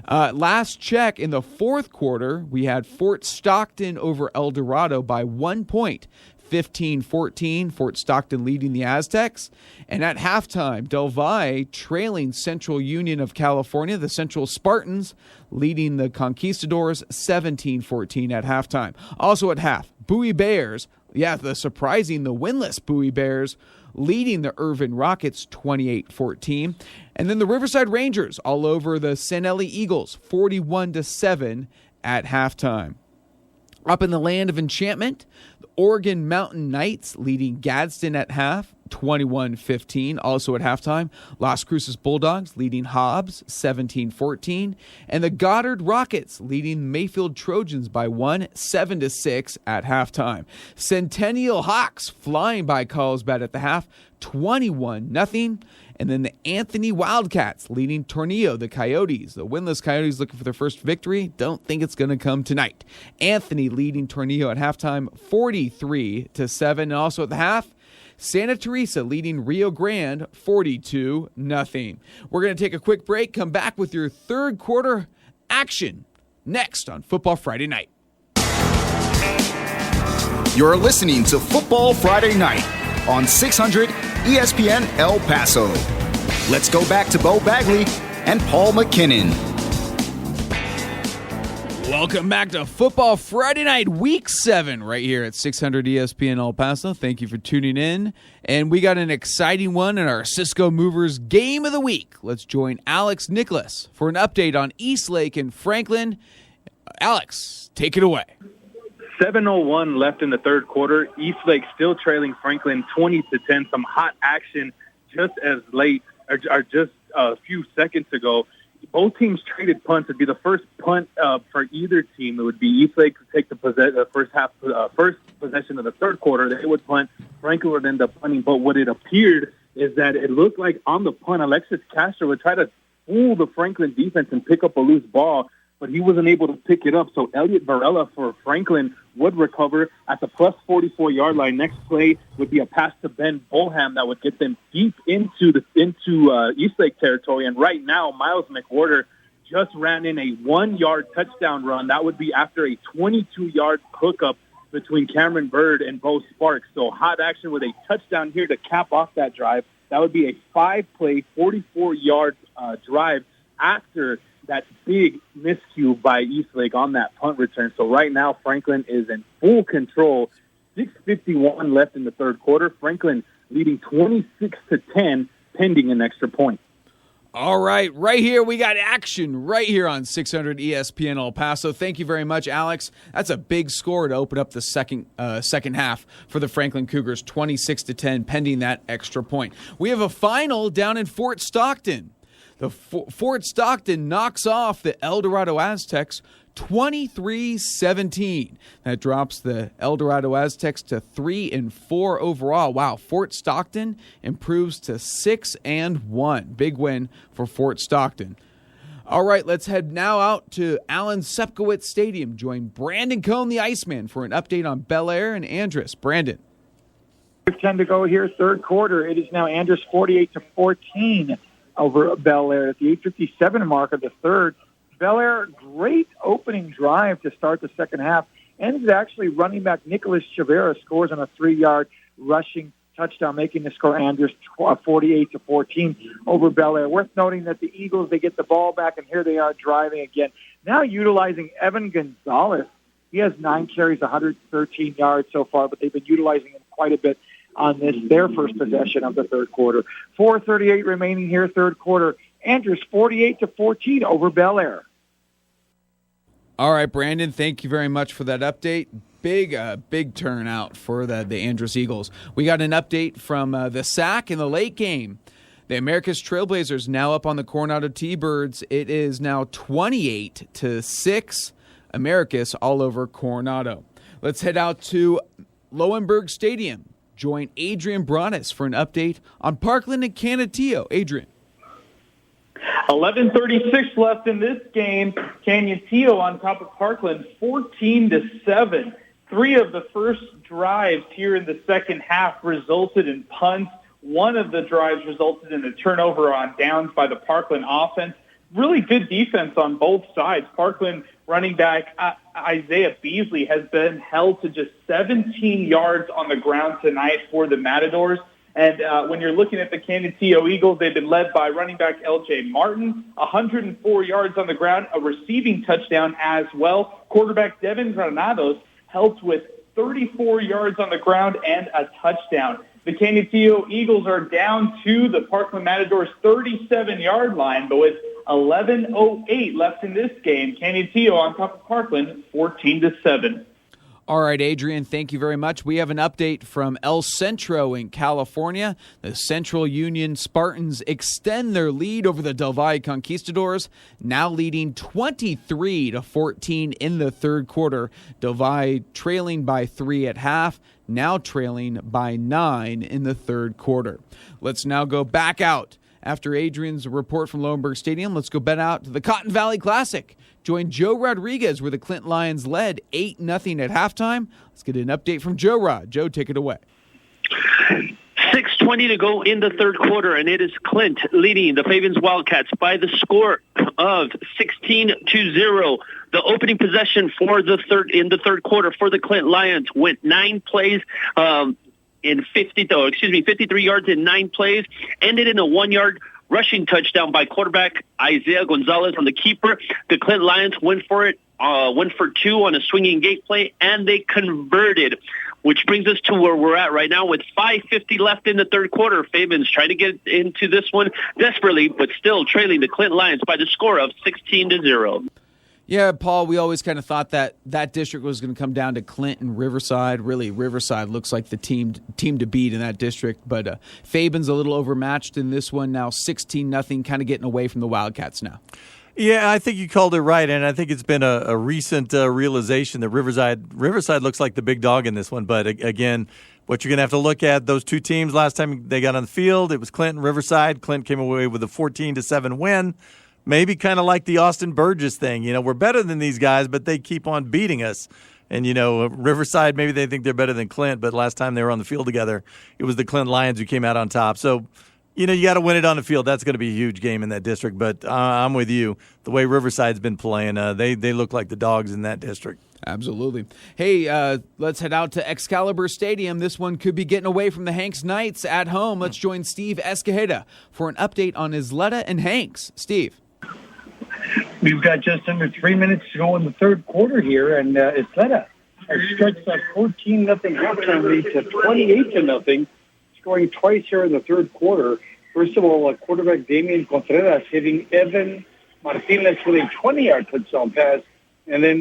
Last check, in the fourth quarter, we had Fort Stockton over El Dorado by 1 point. 15-14, Fort Stockton leading the Aztecs. And at halftime, Del Valle trailing Central Union of California, the Central Spartans leading the Conquistadors 17-14 at halftime. Also at half, Bowie Bears, the winless Bowie Bears leading the Irvin Rockets 28-14. And then the Riverside Rangers all over the San Eli Eagles 41-7 at halftime. Up in the land of enchantment, the Oregon Mountain Knights leading Gadsden at half, 21-15. Also at halftime, Las Cruces Bulldogs leading Hobbs, 17-14. And the Goddard Rockets leading Mayfield Trojans by 1, 7-6 at halftime. Centennial Hawks flying by Carlsbad at the half, 21-0. And then the Anthony Wildcats leading Tornillo, the Coyotes. The winless Coyotes looking for their first victory. Don't think it's going to come tonight. Anthony leading Tornillo at halftime 43-7. And also at the half, Santa Teresa leading Rio Grande 42-0. We're going to take a quick break, come back with your third quarter action next on Football Friday Night. You're listening to Football Friday Night on 600 ESPN El Paso. Let's go back to Beau Bagley and Paul MacKinnon. Welcome back to Football Friday Night, Week 7, right here at 600 ESPN El Paso. Thank you for tuning in. And we got an exciting one in our Cisco Movers Game of the Week. Let's join Alex Nicholas for an update on East Lake and Franklin. Alex, take it away. 7:01 left in the third quarter. East Lake still trailing Franklin 20-10. Some hot action just as late, or just a few seconds ago. Both teams traded punts. It'd be the first punt for either team. It would be East Lake to take the first possession of the third quarter. They would punt. Franklin would end up punting. But what it appeared is that it looked like on the punt, Alexis Castro would try to fool the Franklin defense and pick up a loose ball, but he wasn't able to pick it up. So Elliot Varela for Franklin would recover at the plus 44-yard line. Next play would be a pass to Ben Bolham that would get them deep into East Lake territory. And right now, Miles McWhorter just ran in a 1-yard touchdown run. That would be after a 22-yard hookup between Cameron Bird and Beau Sparks. So hot action with a touchdown here to cap off that drive. That would be a 5-play, 44-yard drive after that big miscue by East Lake on that punt return. So right now, Franklin is in full control. 6:51 left in the third quarter. Franklin leading 26-10, pending an extra point. All right, right here, we got action right here on 600 ESPN El Paso. Thank you very much, Alex. That's a big score to open up the second half for the Franklin Cougars, 26-10, pending that extra point. We have a final down in Fort Stockton. The Fort Stockton knocks off the El Dorado Aztecs 23-17. That drops the El Dorado Aztecs to 3-4 overall. Wow, Fort Stockton improves to 6-1. Big win for Fort Stockton. All right, let's head now out to Alan Sepkowitz Stadium. Join Brandon Cohn, the Iceman, for an update on Bel Air and Andress. Brandon. 10 to go here, third quarter. It is now Andress 48-14 over Bel Air at the 8:57 mark of the third. Bel Air, great opening drive to start the second half. Ends actually running back Nicholas Chavera scores on a 3-yard rushing touchdown, making the score Andress 48-14 over Bel Air. Worth noting that the Eagles, they get the ball back, and here they are driving again. Now utilizing Evan Gonzalez. He has 9 carries, 113 yards so far, but they've been utilizing him quite a bit on their first possession of the third quarter. 4:38 remaining here, third quarter. Andress 48-14 over Bel Air. All right, Brandon, thank you very much for that update. Big turnout for the Andress Eagles. We got an update from the SAC in the late game. The America's Trailblazers now up on the Coronado T-Birds. It is now 28-6. Americas all over Coronado. Let's head out to Lowenberg Stadium. Join Adrian Bronis for an update on Parkland and Canutillo. Adrian. 11:36 left in this game. Canutillo on top of Parkland, 14-7. 3 of the first drives here in the second half resulted in punts. One of the drives resulted in a turnover on downs by the Parkland offense. Really good defense on both sides. Parkland running back Isaiah Beasley has been held to just 17 yards on the ground tonight for the Matadors. And when you're looking at the Canutillo Eagles, they've been led by running back L.J. Martin, 104 yards on the ground, a receiving touchdown as well. Quarterback Devin Granados helped with 34 yards on the ground and a touchdown. The Canutillo Eagles are down to the Parkland Matadors' 37-yard line, but with 11:08 left in this game, Canutillo on top of Parkland, 14-7. All right, Adrian, thank you very much. We have an update from El Centro in California. The Central Union Spartans extend their lead over the Del Valle Conquistadors, now leading 23-14 in the third quarter. Del Valle trailing by 3 at half, now trailing by 9 in the third quarter. Let's now go back out. After Adrian's report from Lowenberg Stadium, let's go back out to the Cotton Valley Classic. Join Joe Rodriguez, where the Clint Lions led 8-0 at halftime. Let's get an update from Joe Rod. Joe, take it away. 6:20 to go in the third quarter, and it is Clint leading the Favens Wildcats by the score of 16-0. The opening possession for the third quarter for the Clint Lions went 9 plays. In 53 yards in 9 plays, ended in a 1-yard rushing touchdown by quarterback Isaiah Gonzalez on the keeper. The Clint Lions went for 2 on a swinging gate play, and they converted, which brings us to where we're at right now with 5:50 left in the third quarter. Favens trying to get into this one desperately, but still trailing the Clint Lions by the score of 16-0. Yeah, Paul, we always kind of thought that district was going to come down to Clint and Riverside. Really, Riverside looks like the team to beat in that district. But Fabens a little overmatched in this one, now 16-0, kind of getting away from the Wildcats now. Yeah, I think you called it right, and I think it's been a recent realization that Riverside looks like the big dog in this one. But again, what you're going to have to look at, those two teams, last time they got on the field, it was Clint and Riverside. Clint came away with a 14-7 win. Maybe kind of like the Austin Burgess thing. You know, we're better than these guys, but they keep on beating us. And, you know, Riverside, maybe they think they're better than Clint, but last time they were on the field together, it was the Clint Lions who came out on top. So, you know, you got to win it on the field. That's going to be a huge game in that district. But I'm with you. The way Riverside's been playing, they look like the dogs in that district. Absolutely. Hey, let's head out to Excalibur Stadium. This one could be getting away from the Hanks Knights at home. Let's join Steve Escajeda for an update on Isleta and Hanks. Steve. We've got just under 3 minutes to go in the third quarter here, and Isleta has stretched that 14-0 halftime lead to 28-0, scoring twice here in the third quarter. First of all, quarterback Damian Contreras hitting Evan Martinez with a 20-yard touchdown pass. And then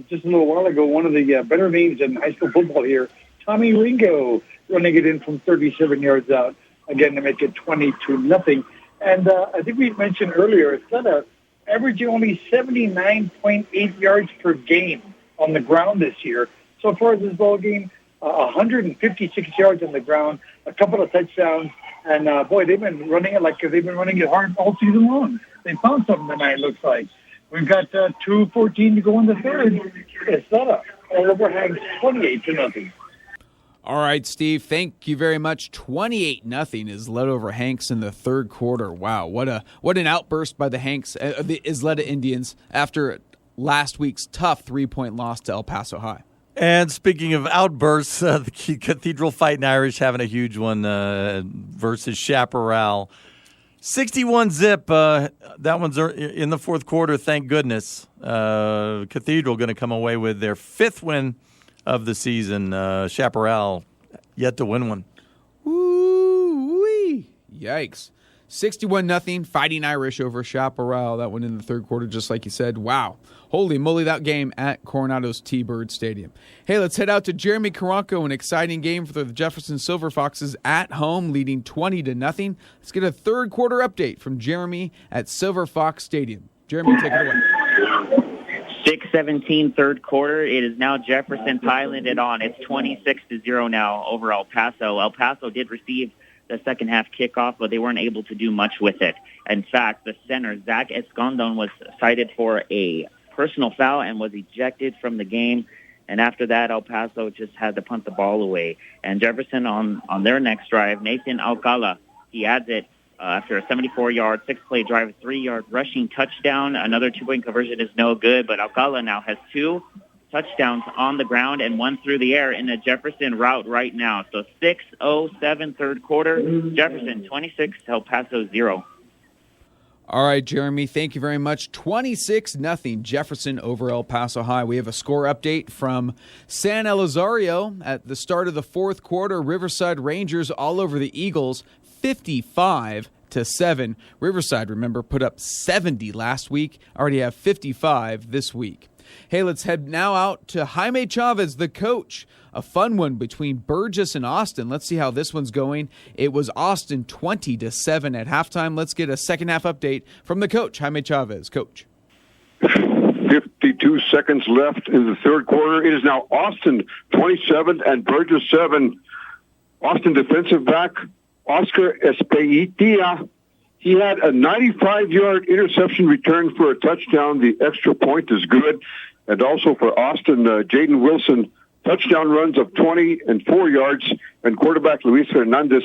just a little while ago, one of the better names in high school football here, Tommy Ringo, running it in from 37 yards out, again to make it 22-0. And I think we mentioned earlier, Isleta averaging only 79.8 yards per game on the ground this year. So far as this ball game, 156 yards on the ground, a couple of touchdowns, and boy, they've been running it like they've been running it hard all season long. They found something tonight, looks like. We've got 2:14 to go in the third. Isleta all over Hanks, 28-0. All right, Steve, thank you very much. 28-0 is led over Hanks in the third quarter. Wow, what an outburst by the Hanks, the Isleta Indians after last week's tough 3-point loss to El Paso High. And speaking of outbursts, the Cathedral Fighting Irish having a huge one versus Chaparral. 61-zip, that one's in the fourth quarter, thank goodness. Cathedral going to come away with their fifth win of the season. Chaparral yet to win one. Ooh-wee. Yikes. 61-0, Fighting Irish over Chaparral. That one in the third quarter, just like you said. Wow. Holy moly, that game at Coronado's T-Bird Stadium. Hey, let's head out to Jeremy Caranco, an exciting game for the Jefferson Silver Foxes at home, leading 20-0. Let's get a third quarter update from Jeremy at Silver Fox Stadium. Jeremy, take it away. 6:17 third quarter. It is now Jefferson piling it on. It's 26-0 now over El Paso. El Paso did receive the second half kickoff, but they weren't able to do much with it. In fact, the center, Zach Escondon, was cited for a personal foul and was ejected from the game. And after that, El Paso just had to punt the ball away. And Jefferson on their next drive, Nathan Alcala, he adds it after a 74-yard, 6-play drive, 3-yard rushing touchdown. Another 2-point conversion is no good, but Alcala now has 2 touchdowns on the ground and 1 through the air in a Jefferson route right now. So 6:07 third quarter, Jefferson 26, El Paso 0. All right, Jeremy, thank you very much. 26-0 Jefferson over El Paso High. We have a score update from San Elizario at the start of the fourth quarter. Riverside Rangers all over the Eagles, 55-7. Riverside, remember, put up 70 last week. Already have 55 this week. Hey, let's head now out to Jaime Chavez, the coach. A fun one between Burgess and Austin. Let's see how this one's going. It was Austin 20-7 at halftime. Let's get a second half update from the coach, Jaime Chavez. Coach. 52 seconds left in the third quarter. It is now Austin 27 and Burgess 7. Austin defensive back Oscar Espeitia. He had a 95-yard interception return for a touchdown. The extra point is good. And also for Austin, Jaden Wilson, touchdown runs of 20 and 4 yards. And quarterback Luis Hernandez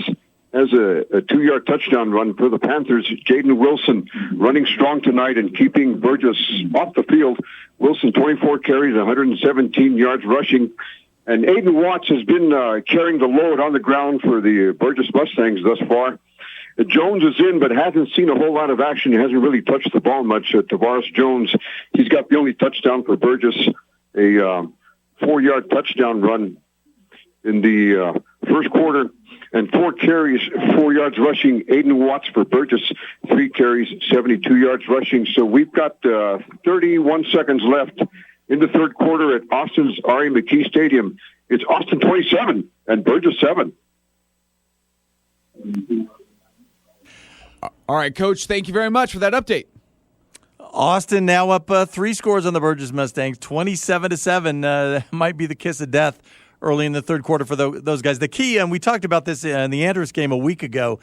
has a 2-yard touchdown run for the Panthers. Jaden Wilson running strong tonight and keeping Burgess off the field. Wilson, 24 carries, 117 yards rushing. And Aiden Watts has been carrying the load on the ground for the Burgess Mustangs thus far. Jones is in, but hasn't seen a whole lot of action. He hasn't really touched the ball much. Tavares Jones, he's got the only touchdown for Burgess, a 4-yard touchdown run in the first quarter, and 4 carries, 4 yards rushing. Aiden Watts for Burgess, 3 carries, 72 yards rushing. So we've got 31 seconds left in the third quarter at Austin's R.A. McKee Stadium. It's Austin 27 and Burgess 7. All right, Coach, thank you very much for that update. Austin now up 3 scores on the Burgess Mustangs, 27-7. Might be the kiss of death early in the third quarter for those guys. The key, and we talked about this in the Andrus game a week ago,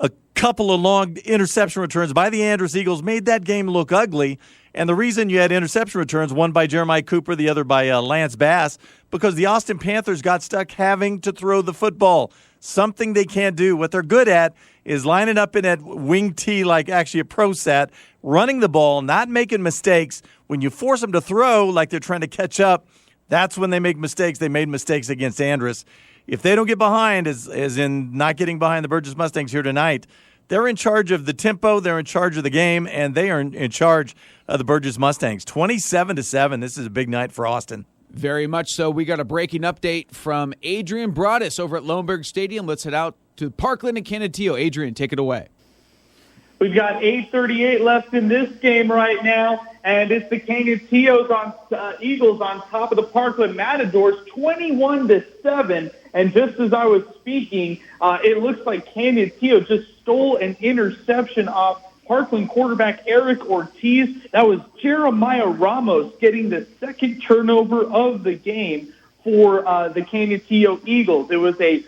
a couple of long interception returns by the Andrus Eagles made that game look ugly. And the reason you had interception returns, one by Jeremiah Cooper, the other by Lance Bass, because the Austin Panthers got stuck having to throw the football, something they can't do. What they're good at is lining up in that wing T like actually a pro set, running the ball, not making mistakes. When you force them to throw like they're trying to catch up, that's when they make mistakes. They made mistakes against Andrus. If they don't get behind, as in not getting behind the Burgess Mustangs here tonight, they're in charge of the tempo, they're in charge of the game, and they are in charge of the Burgess Mustangs. 27-7. This is a big night for Austin. Very much so. We got a breaking update from Adrian Broadus over at Lohenberg Stadium. Let's head out to Parkland and Canutillo. Adrian, take it away. We've got 8:38 left in this game right now, and it's the Eagles on top of the Parkland Matadors, 21-7. And just as I was speaking, it looks like Canutillo just stole an interception off Parkland quarterback Eric Ortiz. That was Jeremiah Ramos getting the second turnover of the game for the Canutillo Eagles. It was a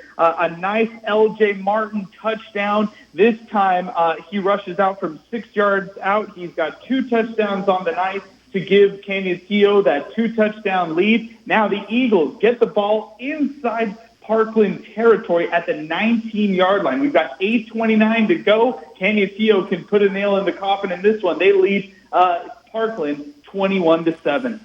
nice L.J. Martin touchdown. This time he rushes out from 6 yards out. He's got 2 touchdowns on the night to give Canutillo that 2-touchdown lead. Now the Eagles get the ball inside Parkland territory at the 19-yard line. We've got 8:29 to go. Canutillo can put a nail in the coffin in this one. They lead Parkland 21-7.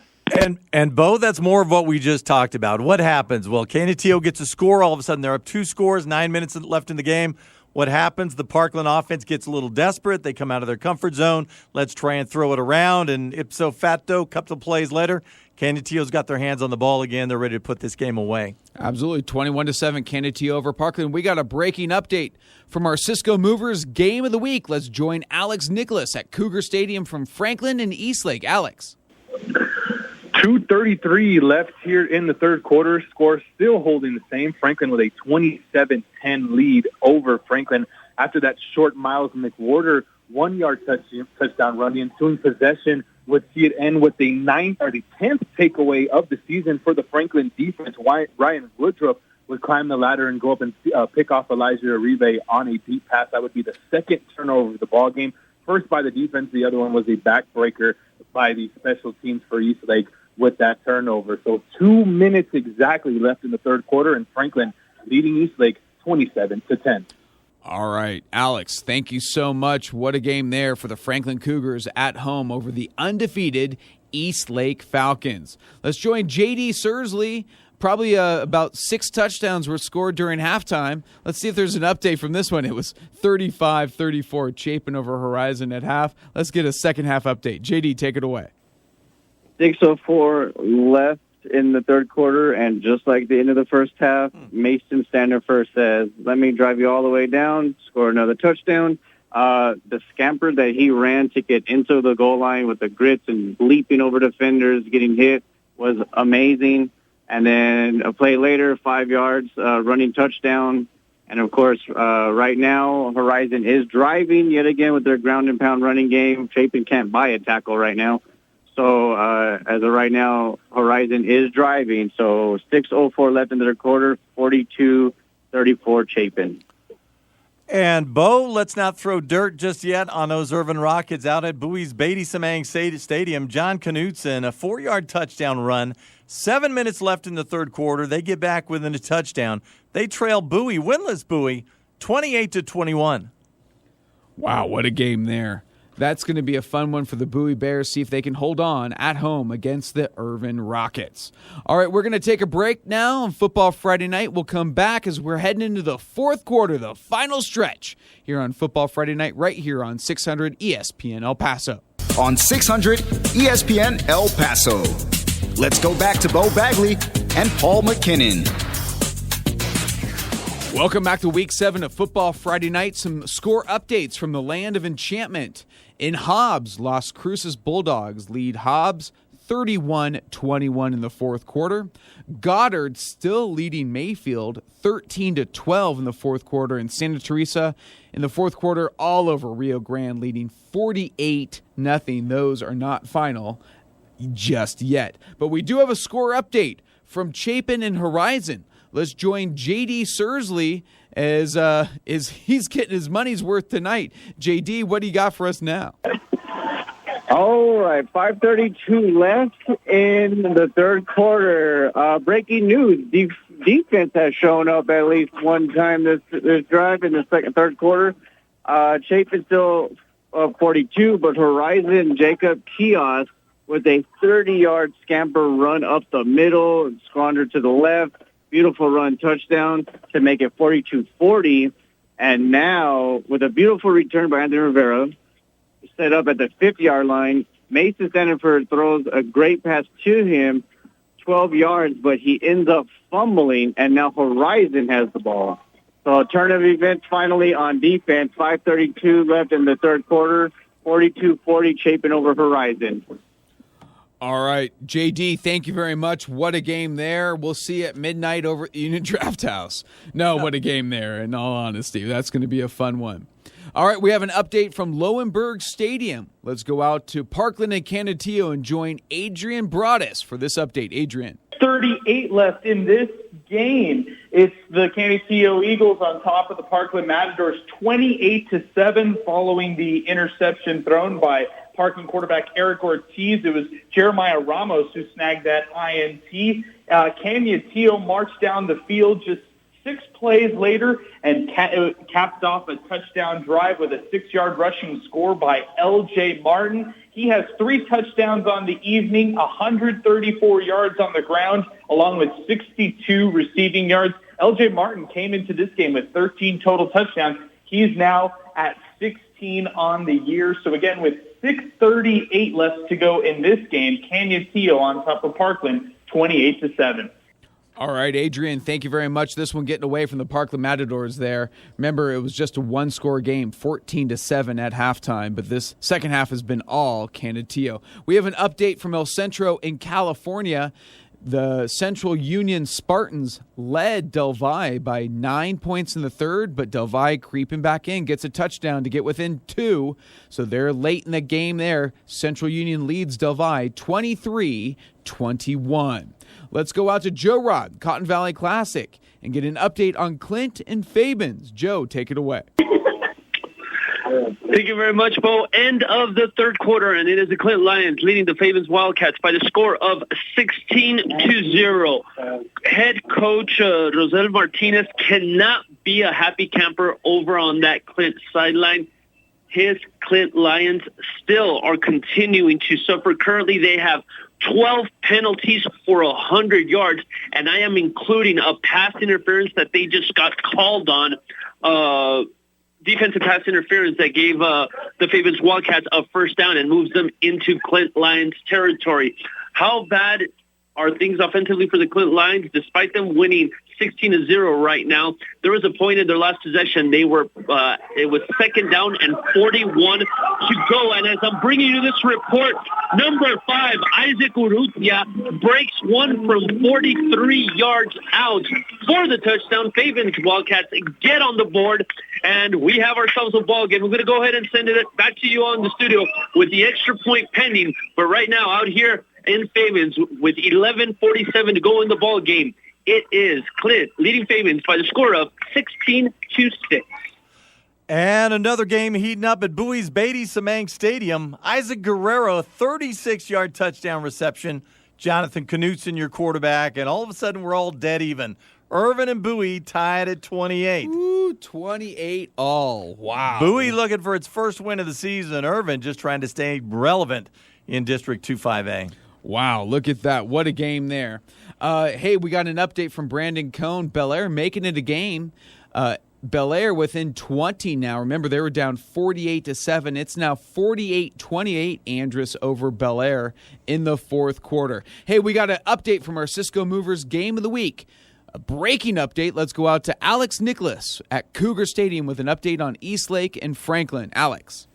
And Beau, that's more of what we just talked about. What happens? Well, Canutillo gets a score. All of a sudden, they're up 2 scores, 9 minutes left in the game. What happens? The Parkland offense gets a little desperate. They come out of their comfort zone. Let's try and throw it around. And ipso facto, a couple of plays later, Canutillo's got their hands on the ball again. They're ready to put this game away. Absolutely. 21-7, Canutillo over Parkland. We got a breaking update from our Cisco Movers Game of the Week. Let's join Alex Nicholas at Cougar Stadium from Franklin and Eastlake. Alex. 2:33 left here in the third quarter. Score still holding the same. Franklin with a 27-10 lead over Franklin after that short Miles McWhorter 1-yard touchdown run. The ensuing possession would see it end with the 10th takeaway of the season for the Franklin defense. Ryan Woodruff would climb the ladder and go up and pick off Elijah Uribe on a deep pass. That would be the second turnover of the ball game. First by the defense, the other one was a backbreaker by the special teams for Eastlake with that turnover. So 2 minutes exactly left in the third quarter, and Franklin leading Eastlake 27-10. All right, Alex, thank you so much. What a game there for the Franklin Cougars at home over the undefeated Eastlake Falcons. Let's join J.D. Sursley. Probably about 6 touchdowns were scored during halftime. Let's see if there's an update from this one. It was 35-34 Chapin over Horizon at half. Let's get a second half update. J.D., take it away. 6:04 left in the third quarter, and just like the end of the first half, Mason Stander first says, "Let me drive you all the way down, score another touchdown." The scamper that he ran to get into the goal line with the grits and leaping over defenders, getting hit, was amazing. And then a play later, 5 yards, running touchdown. And, of course, right now, Horizon is driving yet again with their ground and pound running game. Chapin can't buy a tackle right now. So, as of right now, Horizon is driving. So, 6:04 left in the third quarter, 42-34 Chapin. And, Beau, let's not throw dirt just yet on those Irvin Rockets out at Bowie's Beatty Samang Stadium. John Knutson, a 4-yard touchdown run. 7 minutes left in the third quarter. They get back within a touchdown. They trail Bowie, winless Bowie, 28-21. Wow, what a game there. That's going to be a fun one for the Bowie Bears, see if they can hold on at home against the Irvin Rockets. All right, we're going to take a break now on Football Friday Night. We'll come back as we're heading into the fourth quarter, the final stretch, here on Football Friday Night, right here on 600 ESPN El Paso. On 600 ESPN El Paso. Let's go back to Beau Bagley and Paul MacKinnon. Welcome back to Week 7 of Football Friday Night. Some score updates from the land of enchantment. In Hobbs, Las Cruces Bulldogs lead Hobbs 31-21 in the fourth quarter. Goddard still leading Mayfield 13-12 in the fourth quarter. And Santa Teresa in the fourth quarter all over Rio Grande leading 48-0. Those are not final just yet. But we do have a score update from Chapin and Horizon. Let's join J.D. Sursley as he's getting his money's worth tonight. J.D., what do you got for us now? All right, 5:32 left in the third quarter. Breaking news, defense has shown up at least one time this drive in the third quarter. Chapin still 42, but Horizon, Jacob Kiosk with a 30-yard scamper run up the middle, squandered to the left. Beautiful run touchdown to make it 42-40. And now, with a beautiful return by Anthony Rivera, set up at the 50-yard line, Mason Stanford throws a great pass to him, 12 yards, but he ends up fumbling, and now Horizon has the ball. So turn of events finally on defense. 5:32 left in the third quarter. 42-40 Chapin over Horizon. All right, JD, thank you very much. What a game there. We'll see you at midnight over at the Union Draft House. No, what a game there, in all honesty. That's going to be a fun one. All right, we have an update from Lowenberg Stadium. Let's go out to Parkland and Canutillo and join Adrian Broadus for this update. Adrian. 38 left in this game. It's the Canutillo Eagles on top of the Parkland Matadors, 28-7, following the interception thrown by Parkland quarterback Eric Ortiz. It was Jeremiah Ramos who snagged that INT. Canutillo marched down the field just 6 plays later and capped off a touchdown drive with a 6-yard rushing score by L.J. Martin. He has 3 touchdowns on the evening, 134 yards on the ground, along with 62 receiving yards. L.J. Martin came into this game with 13 total touchdowns. He's now at 16 on the year. So again, with 6:38 left to go in this game, Canutillo on top of Parkland, 28-7. All right, Adrian, thank you very much. This one getting away from the Parkland Matadors there. Remember, it was just a 1-score game, 14-7 at halftime, but this second half has been all Canutillo. We have an update from El Centro in California. The Central Union Spartans led Del Valle by 9 points in the third, but Del Valle creeping back in, gets a touchdown to get within 2. So they're late in the game there. Central Union leads Del Valle 23-21. Let's go out to Joe Rod, Cotton Valley Classic, and get an update on Clint and Fabens. Joe, take it away. Thank you very much, Beau. End of the third quarter, and it is the Clint Lions leading the Fabens Wildcats by the score of 16-0. Head coach Rosel Martinez cannot be a happy camper over on that Clint sideline. His Clint Lions still are continuing to suffer. Currently, they have 12 penalties for 100 yards, and I am including a pass interference that they just got called on, defensive pass interference that gave the Fabens Wildcats a first down and moves them into Clint Lions territory. How bad are things offensively for the Clint Lions? Despite them winning 16-0 right now, there was a point in their last possession. They were it was second down and 41 to go. And as I'm bringing you this report, number 5, Isaac Urrutia, breaks one from 43 yards out for the touchdown. Fabens Wildcats get on the board, and we have ourselves a ball game. We're going to go ahead and send it back to you on the studio with the extra point pending. But right now, out here in Fabens with 11:47 to go in the ball game, it is Clint leading Fabens by the score of 16-6. And another game heating up at Bowie's Beatty Samang Stadium. Isaac Guerrero, 36-yard touchdown reception. Jonathan Knutson, your quarterback, and all of a sudden we're all dead even. Irvin and Bowie tied at 28. Ooh, 28 all. Wow. Bowie looking for its first win of the season. Irvin just trying to stay relevant in District 2-5A. Wow, look at that. What a game there. Hey, we got an update from Brandon Cohn. Bel Air making it a game. Bel Air within 20 now. Remember, they were down 48-7. It's now 48-28, Andrus over Bel Air in the fourth quarter. Hey, we got an update from our Cisco Movers Game of the Week. A breaking update. Let's go out to Alex Nicholas at Cougar Stadium with an update on Eastlake and Franklin. Alex.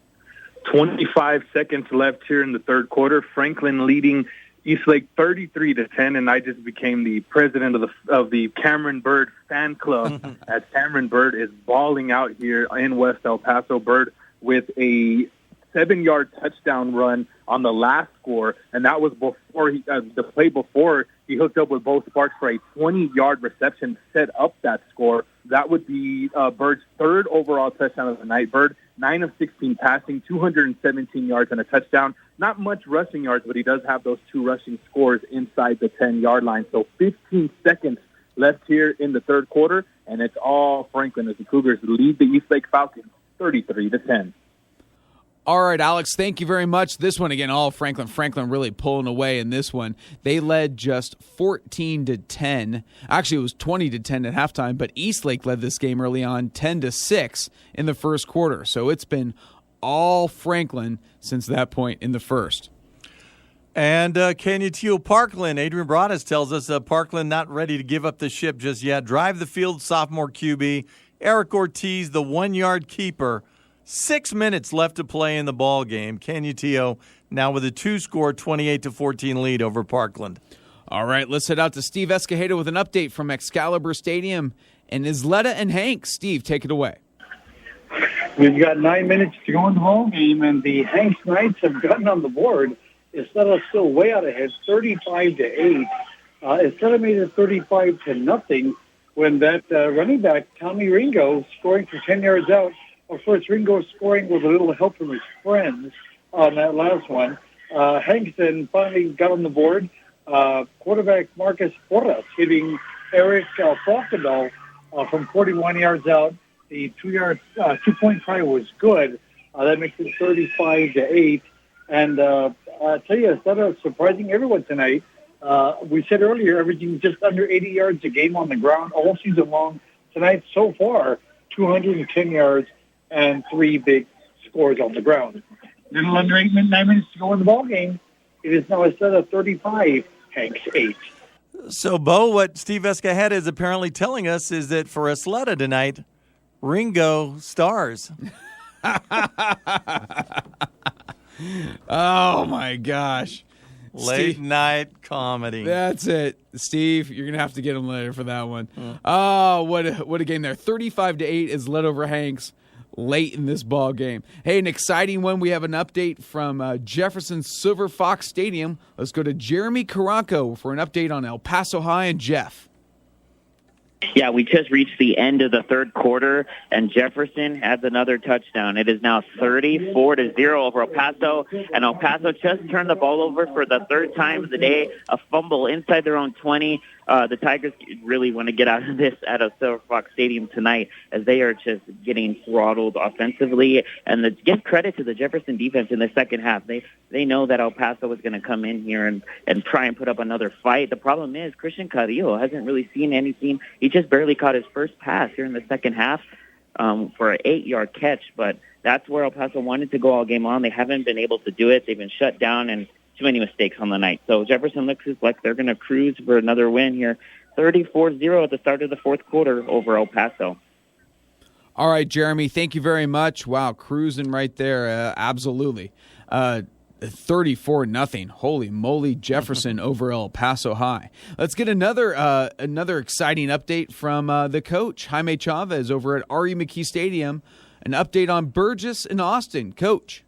25 seconds left here in the third quarter. Franklin leading Eastlake 33-10, and I just became the president of the Cameron Bird fan club as Cameron Bird is balling out here in West El Paso. Bird with a 7-yard touchdown run on the last score, and that was before the play before he hooked up with Beau Sparks for a 20-yard reception, set up that score. That would be Bird's third overall touchdown of the night. Bird 9 of 16 passing, 217 yards and a touchdown. Not much rushing yards, but he does have those 2 rushing scores inside the 10-yard line. So 15 seconds left here in the third quarter, and it's all Franklin as the Cougars lead the Eastlake Falcons 33-10. All right, Alex, thank you very much. This one, again, all Franklin. Franklin really pulling away in this one. They led just 14-10. Actually, it was 20-10 at halftime, but Eastlake led this game early on 10-6 in the first quarter. So it's been all Franklin since that point in the first. And Canutillo Parkland, Adrian Broadus tells us Parkland not ready to give up the ship just yet. Drive the field, sophomore QB. Eric Ortiz, the 1-yard keeper. 6 minutes left to play in the ball game. Canutillo now with a 2-score, 28-14 lead over Parkland. All right, let's head out to Steve Escajeda with an update from Excalibur Stadium and Isleta and Hank. Steve, take it away. We've got 9 minutes to go in the ball game, and the Hanks Knights have gotten on the board. Isleta still way out ahead, 35-8. Isleta made it 35-0 when that running back, Tommy Ringo, scoring for 10 yards out. Of course, Ringo scoring with a little help from his friends on that last one. Hanks then finally got on the board. Quarterback Marcus Porras hitting Eric Falkendahl from 41 yards out. The 2-point try was good. That makes it 35-8. And I'll tell you, instead of surprising everyone tonight, we said earlier, averaging just under 80 yards a game on the ground all season long. Tonight, so far, 210 yards and 3 big scores on the ground. Little under 9 minutes to go in the ball game. It is now instead of 35, Hanks 8. So, Beau, what Steve Escajeda is apparently telling us is that for Isleta tonight, Ringo stars. Oh, my gosh. Late night comedy. That's it. Steve, you're going to have to get him later for that one. Oh, what a game there. 35-8 is led over Hanks late in this ball game. Hey, an exciting one. We have an update from Jefferson Silver Fox Stadium. Let's go to Jeremy Caranco for an update on El Paso High and Jeff. Yeah, we just reached the end of the third quarter, and Jefferson has another touchdown. It is now 34-0 over El Paso, and El Paso just turned the ball over for the third time of the day, a fumble inside their own 20. The Tigers really want to get out of this at a Silver Fox Stadium tonight, as they are just getting throttled offensively. And give credit to the Jefferson defense in the second half. They know that El Paso is going to come in here and try and put up another fight. The problem is Christian Carrillo hasn't really seen anything. He just barely caught his first pass here in the second half for an 8-yard catch. But that's where El Paso wanted to go all game long. They haven't been able to do it. They've been shut down and too many mistakes on the night. So Jefferson looks like they're going to cruise for another win here. 34-0 at the start of the fourth quarter over El Paso. All right, Jeremy, thank you very much. Wow, cruising right there. Absolutely. 34-0. Holy moly, Jefferson over El Paso High. Let's get another exciting update from the coach, Jaime Chavez, over at R.E. McKee Stadium. An update on Burgess and Austin. Coach.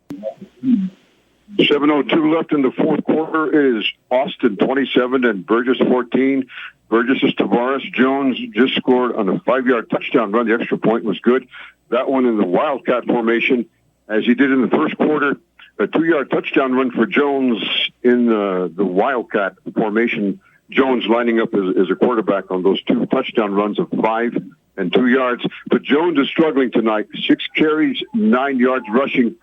7:02 left in the fourth quarter. It is Austin 27 and Burgess 14. Burgess' Tavares Jones just scored on a 5-yard touchdown run. The extra point was good. That one in the Wildcat formation, as he did in the first quarter. A 2-yard touchdown run for Jones in the Wildcat formation. Jones lining up as a quarterback on those 2 touchdown runs of 5 and 2 yards. But Jones is struggling tonight. 6 carries, 9 yards rushing.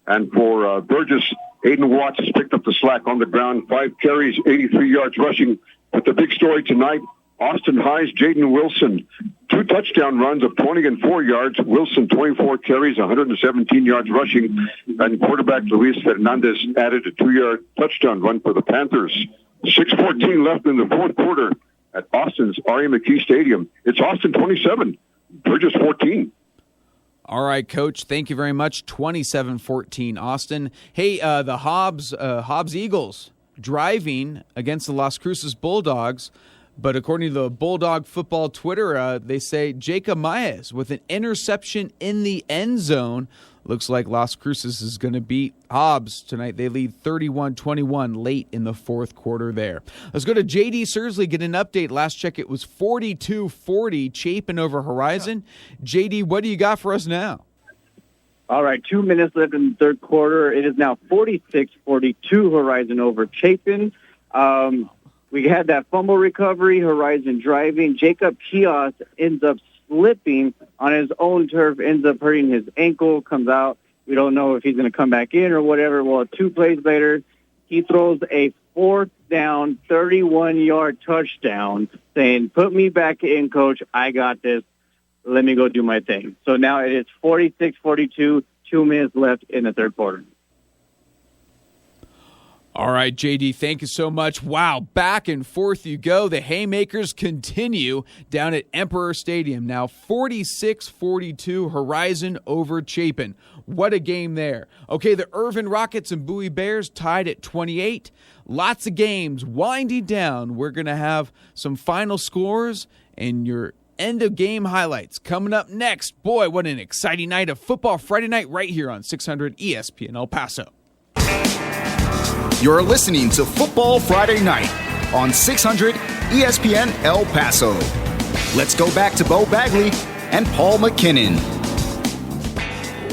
And for Burgess, Aiden Watts has picked up the slack on the ground. 5 carries, 83 yards rushing. But the big story tonight, Austin High's Jaden Wilson. 2 touchdown runs of 20 and 4 yards. Wilson, 24 carries, 117 yards rushing. And quarterback Luis Fernandez added a 2-yard touchdown run for the Panthers. 6:14 left in the fourth quarter at Austin's R.E. McKee Stadium. It's Austin 27, Burgess 14. All right, Coach. Thank you very much. 27-14, Austin. Hey, the Hobbs Eagles driving against the Las Cruces Bulldogs. But according to the Bulldog football Twitter, they say Jacob Maez with an interception in the end zone. Looks like Las Cruces is going to beat Hobbs tonight. They lead 31-21 late in the fourth quarter there. Let's go to J.D. Sursley, get an update. Last check, it was 42-40, Chapin over Horizon. J.D., what do you got for us now? All right, 2 minutes left in the third quarter. It is now 46-42, Horizon over Chapin. We had that fumble recovery, Horizon driving. Jacob Kios ends up slipping on his own turf, ends up hurting his ankle, comes out. We don't know if he's going to come back in or whatever. Well, 2 plays later, he throws a 4th down, 31-yard touchdown saying, "Put me back in, coach. I got this. Let me go do my thing." So now it is 46-42, 2 minutes left in the third quarter. All right, JD, thank you so much. Wow, back and forth you go. The Haymakers continue down at Emperor Stadium. Now 46-42, Horizon over Chapin. What a game there. Okay, the Irvin Rockets and Bowie Bears tied at 28. Lots of games winding down. We're going to have some final scores and your end-of-game highlights coming up next. Boy, what an exciting night of Football Friday night right here on 600 ESPN El Paso. You're listening to Football Friday Night on 600 ESPN El Paso. Let's go back to Beau Bagley and Paul MacKinnon.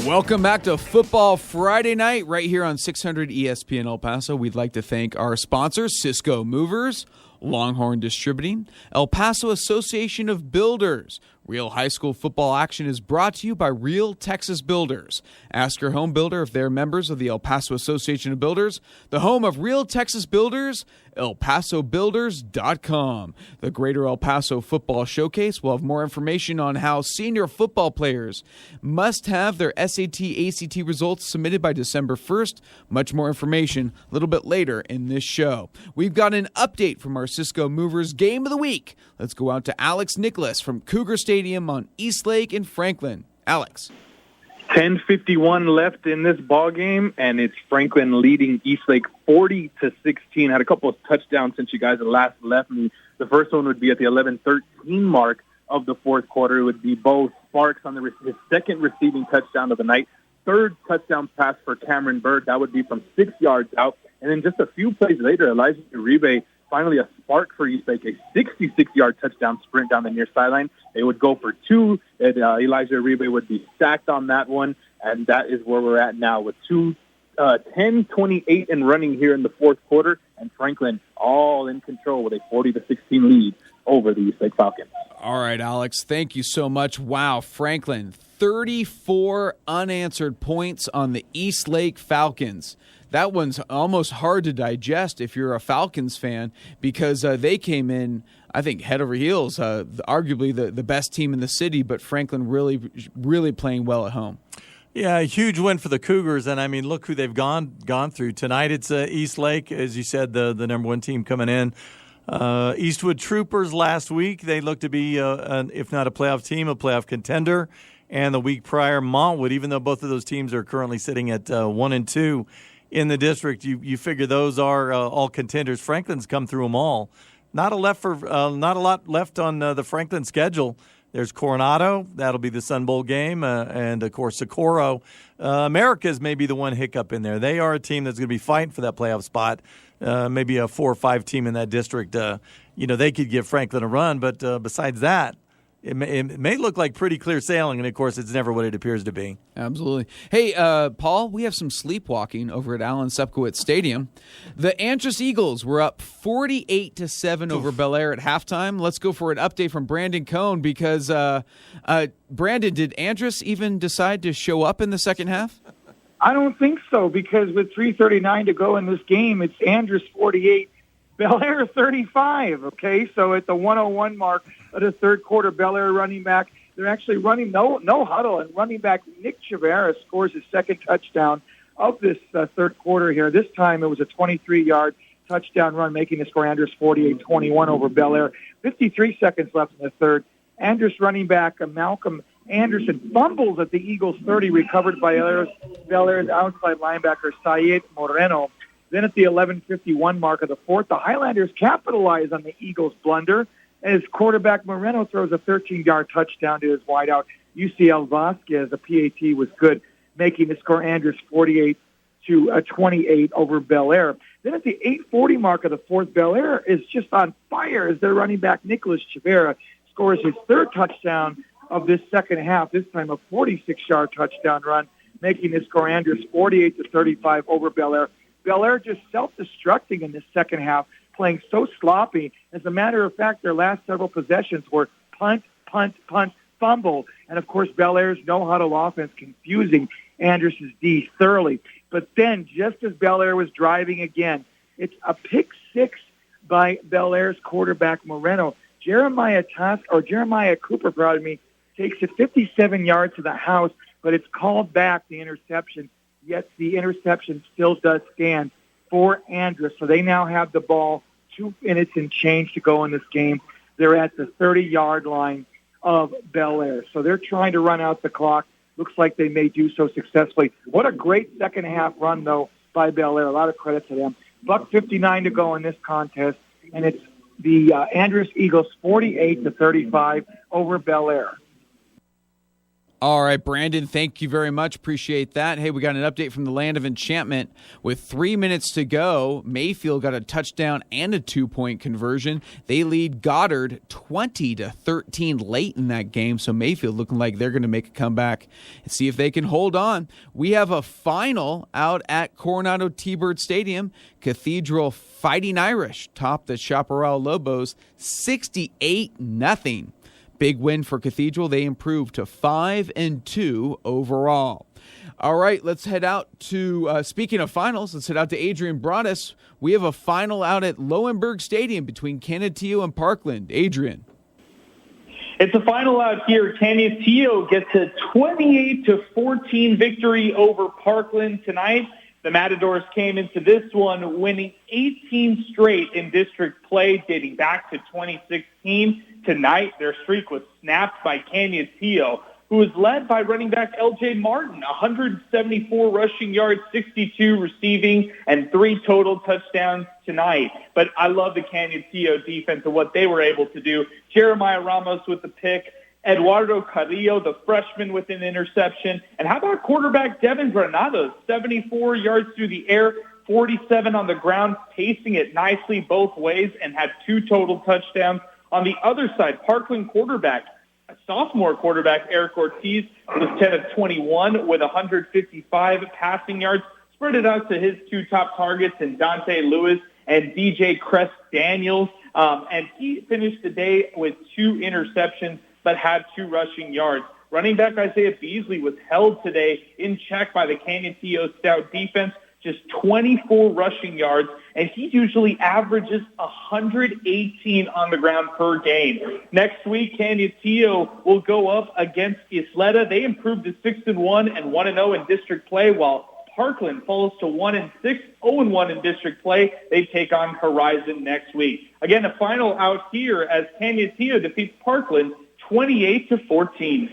Welcome back to Football Friday Night right here on 600 ESPN El Paso. We'd like to thank our sponsors, Cisco Movers, Longhorn Distributing, El Paso Association of Builders. Real high school football action is brought to you by Real Texas Builders. Ask your home builder if they're members of the El Paso Association of Builders, the home of Real Texas Builders, ElPasoBuilders.com. The Greater El Paso Football Showcase will have more information on how senior football players must have their SAT, ACT results submitted by December 1st. Much more information a little bit later in this show. We've got an update from our Cisco Movers Game of the Week. Let's go out to Alex Nicholas from Cougar Stadium on East Lake in Franklin. Alex. 10:51 left in this ball game, and it's Franklin leading Eastlake 40-16. Had a couple of touchdowns since you guys had last left me. The first one would be at the 11:13 mark of the fourth quarter. It would be Beau Sparks on his second receiving touchdown of the night. Third touchdown pass for Cameron Bird. That would be from 6 yards out. And then just a few plays later, Elijah Uribe, finally a spark for Eastlake, a 66-yard touchdown sprint down the near sideline. They would go for two, and Elijah Uribe would be sacked on that one, and that is where we're at now with 10:28 and running here in the fourth quarter, and Franklin all in control with a 40-16 lead over the Eastlake Falcons. All right, Alex, thank you so much. Wow, Franklin, 34 unanswered points on the Eastlake Falcons. That one's almost hard to digest if you're a Falcons fan because they came in, I think, head over heels, arguably the best team in the city, but Franklin really playing well at home. Yeah, a huge win for the Cougars, and I mean, look who they've gone through. Tonight it's East Lake, as you said, the number one team coming in. Eastwood Troopers last week, they looked to be, if not a playoff team, a playoff contender. And the week prior, Montwood, even though both of those teams are currently sitting at 1-2 in the district, you figure those are all contenders. Franklin's come through them all. Not a lot left on the Franklin schedule. There's Coronado, that'll be the Sun Bowl game, and of course Socorro. America's may be the one hiccup in there. They are a team that's going to be fighting for that playoff spot. Maybe a 4 or 5 team in that district. They could give Franklin a run, but besides that, it may look like pretty clear sailing, and of course, it's never what it appears to be. Absolutely. Hey, Paul, we have some sleepwalking over at Alan Sepkowitz Stadium. The Andrus Eagles were up 48-7 over Bel Air at halftime. Let's go for an update from Brandon Cohn because, Brandon, did Andrus even decide to show up in the second half? I don't think so because with 3:39 to go in this game, it's Andrus 48, Bel Air 35, okay? So at the 1:01 mark of the third quarter, Bel Air running back, they're actually running no huddle, and running back Nick Chavera scores his second touchdown of this third quarter here. This time it was a 23-yard touchdown run, making the score Andrus 48-21 over Bel Air. 53 seconds left in the third. Andrus running back Malcolm Anderson fumbles at the Eagles' 30, recovered by Bel Air's outside linebacker Syed Moreno. Then at the 11:51 mark of the fourth, the Highlanders capitalize on the Eagles' blunder as quarterback Moreno throws a 13-yard touchdown to his wideout, UCL Vasquez. The PAT was good, making the score Andrus 48-28 over Bel Air. Then at the 8:40 mark of the fourth, Bel Air is just on fire as their running back Nicholas Chavera scores his third touchdown of this second half, this time a 46-yard touchdown run, making the score Andrus 48-35 over Bel Air. Bel Air just self-destructing in the second half, playing so sloppy. As a matter of fact, their last several possessions were punt, fumble. And, of course, Bel Air's no-huddle offense confusing Andrus' D thoroughly. But then, just as Bel Air was driving again, it's a pick six by Bel Air's quarterback Moreno. Jeremiah Cooper, takes it 57 yards to the house, but it's called back, the interception. Yet the interception still does stand. for Andrus. So they now have the ball, 2 minutes and change to go in this game. They're at the 30-yard line of Bel Air. So they're trying to run out the clock. Looks like they may do so successfully. What a great second-half run, though, by Bel Air. A lot of credit to them. $1:59 to go in this contest, and it's the Andrus Eagles 48-35 over Bel Air. All right, Brandon, thank you very much. Appreciate that. Hey, we got an update from the Land of Enchantment. With 3 minutes to go, Mayfield got a touchdown and a 2-point conversion. They lead Goddard 20-13 late in that game, so Mayfield looking like they're going to make a comeback and see if they can hold on. We have a final out at Coronado T-Bird Stadium. Cathedral Fighting Irish topped the Chaparral Lobos 68-0. Big win for Cathedral. They improved to 5-2 overall. All right, let's head out to, speaking of finals, let's head out to Adrian Broadus. We have a final out at Lowenberg Stadium between Canutillo and Parkland. Adrian. It's a final out here. Canutillo gets a 28-14 victory over Parkland tonight. The Matadors came into this one winning 18 straight in district play dating back to 2016. Tonight, their streak was snapped by Canutillo, who was led by running back L.J. Martin, 174 rushing yards, 62 receiving, and 3 total touchdowns tonight. But I love the Canutillo defense and what they were able to do. Jeremiah Ramos with the pick, Eduardo Carrillo, the freshman, with an interception. And how about quarterback Devin Granados, 74 yards through the air, 47 on the ground, pacing it nicely both ways, and had 2 total touchdowns. On the other side, Parkland quarterback, a sophomore quarterback, Eric Ortiz, was 10 of 21 with 155 passing yards, spread it out to his 2 top targets in Dante Lewis and DJ Crest Daniels. And he finished the day with 2 interceptions, but had 2 rushing yards. Running back Isaiah Beasley was held today in check by the Canutillo stout defense, just 24 rushing yards, and he usually averages 118 on the ground per game. Next week, Canutillo will go up against Isleta. They improved to 6-1 and 1-0 in district play, while Parkland falls to 1-6, 0-1 in district play. They take on Horizon next week. Again, the final out here as Canutillo defeats Parkland 28-14.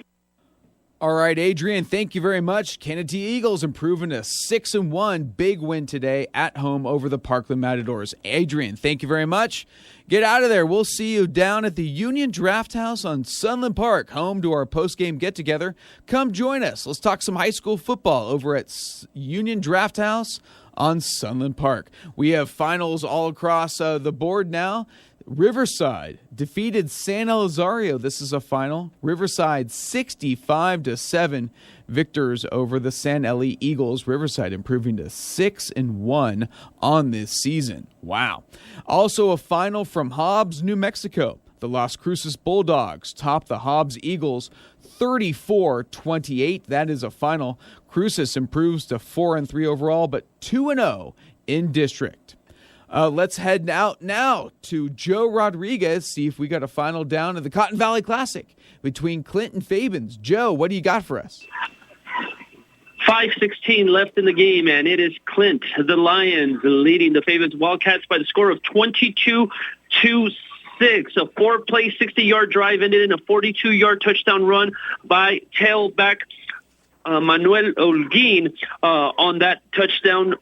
All right, Adrian, thank you very much. Canutillo Eagles improving to 6-1. Big win today at home over the Parkland Matadors. Adrian, thank you very much. Get out of there. We'll see you down at the Union Draft House on Sunland Park, home to our post-game get-together. Come join us. Let's talk some high school football over at Union Draft House on Sunland Park. We have finals all across the board now. Riverside defeated San Elizario. This is a final. Riverside 65-7 victors over the San Eli Eagles. Riverside improving to 6-1 on this season. Wow. Also a final from Hobbs, New Mexico. The Las Cruces Bulldogs topped the Hobbs Eagles 34-28. That is a final. Cruces improves to 4-3 overall, but 2-0 in district. Let's head out now to Joe Rodriguez, see if we got a final down at the Cotton Valley Classic between Clint and Fabens. Joe, what do you got for us? 5:16 left in the game, and it is Clint, the Lions, leading the Fabens Wildcats by the score of 22-6. A 4-play, 60-yard drive ended in a 42-yard touchdown run by tailback Manuel Holguin on that touchdown.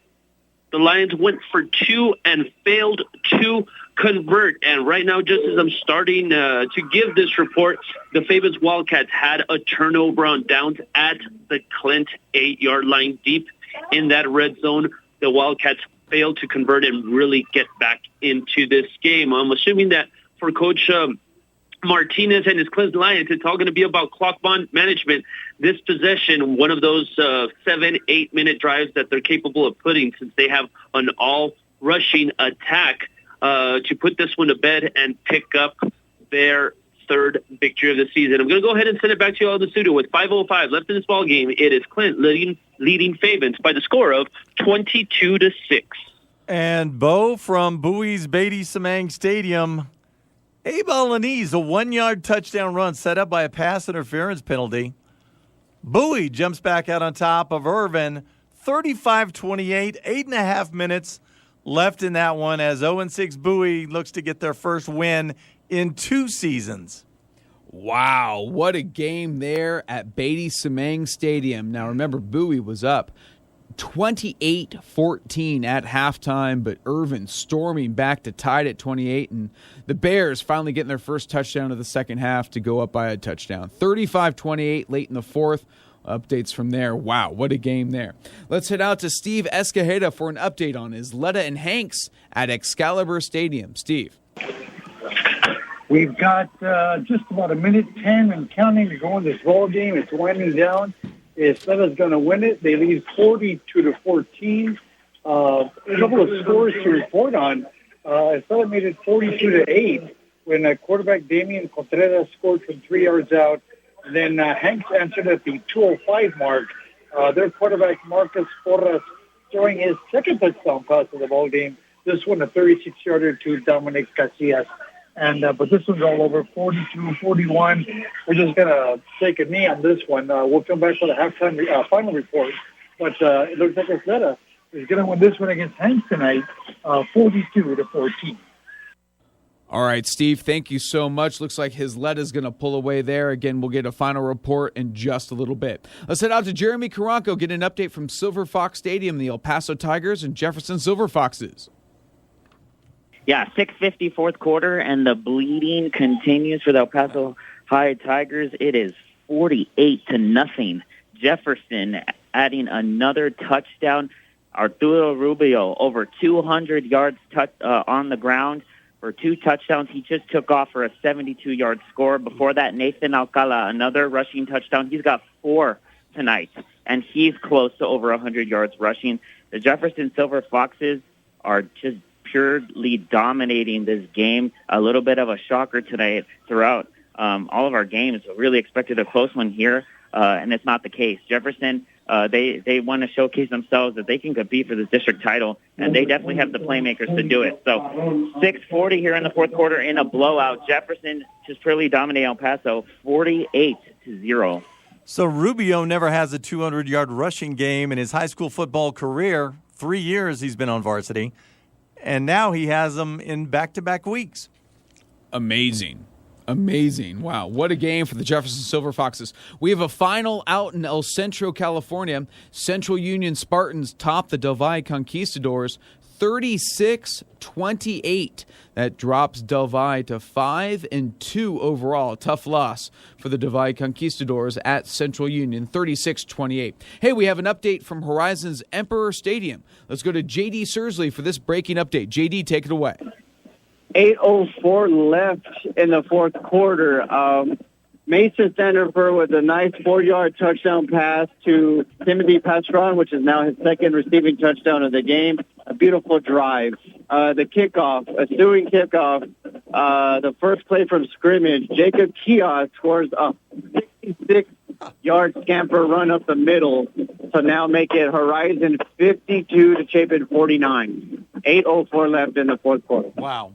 The Lions went for 2 and failed to convert. And right now, just as I'm starting to give this report, the Fabens Wildcats had a turnover on downs at the Clint 8-yard line deep in that red zone. The Wildcats failed to convert and really get back into this game. I'm assuming that for Coach Martinez and his Clint Lions, it's all going to be about clock bond management. This possession, one of those 7-8 minute drives that they're capable of putting, since they have an all rushing attack, to put this one to bed and pick up their 3rd victory of the season. I'm going to go ahead and send it back to you all in the studio with 5:05 left in this ball game. It is Clint leading Fabens by the score of 22-6. And Beau from Bowie's Beatty Samang Stadium. Abe Alaniz, a 1-yard touchdown run set up by a pass interference penalty. Bowie jumps back out on top of Irvin, 35-28, 8.5 minutes left in that one as 0-6 Bowie looks to get their first win in 2 seasons. Wow, what a game there at Beatty Semang Stadium. Now remember, Bowie was up 28-14 at halftime, but Irvin storming back to tie it at 28, and the Bears finally getting their first touchdown of the second half to go up by a touchdown. 35-28 late in the fourth. Updates from there. Wow, what a game there. Let's head out to Steve Escajeda for an update on Isleta and Hanks at Excalibur Stadium. Steve. We've got just about 1:10 and counting to go in this ball game. It's winding down. Isleta's going to win it. They lead 42-14. A couple of scores to report on. Isleta made it 42-8 when quarterback Damian Contreras scored from 3 yards out. And then Hanks answered at the 2:05 mark. Their quarterback Marcus Porras throwing his second touchdown pass of the ball game. This one a 36-yarder to Dominic Casillas. And but this one's all over 42-41. We're just gonna take a knee on this one. We'll come back for the halftime final report. But it looks like Isleta is gonna win this one against Hanks tonight, 42-14. All right, Steve, thank you so much. Looks like Isleta's going to pull away there. Again, we'll get a final report in just a little bit. Let's head out to Jeremy Caranco, get an update from Silver Fox Stadium, the El Paso Tigers and Jefferson Silver Foxes. Yeah, 6:50 fourth quarter, and the bleeding continues for the El Paso High Tigers. It is 48-0. Jefferson adding another touchdown. Arturo Rubio over 200 yards on the ground for 2 touchdowns. He just took off for a 72-yard score. Before that, Nathan Alcala, another rushing touchdown. He's got 4 tonight, and he's close to over 100 yards rushing. The Jefferson Silver Foxes are just purely dominating this game. A little bit of a shocker tonight throughout all of our games. Really expected a close one here, and it's not the case. Jefferson, they want to showcase themselves that they can compete for this district title, and they definitely have the playmakers to do it. So 6:40 here in the fourth quarter in a blowout. Jefferson just purely dominating El Paso 48-0. So Rubio never has a 200-yard rushing game in his high school football career. 3 years he's been on varsity. And now he has them in back-to-back weeks. Amazing. Wow, what a game for the Jefferson Silver Foxes. We have a final out in El Centro, California. Central Union Spartans top the Del Valle Conquistadors 36-28. That drops Del Valle to 5-2 overall. A tough loss for the Del Valle Conquistadors at Central Union, 36-28. Hey, we have an update from Horizon's Emperor Stadium. Let's go to J.D. Sursley for this breaking update. J.D., take it away. 8:04 left in the fourth quarter. Mason Sanderfer with a nice 4-yard touchdown pass to Timothy Pastron, which is now his second receiving touchdown of the game. A beautiful drive. The kickoff, a ensuing kickoff, the first play from scrimmage, Jacob Kia scores a 66-yard scamper run up the middle to now make it Horizon 52 to Chapin 49. 8:04 left in the fourth quarter. Wow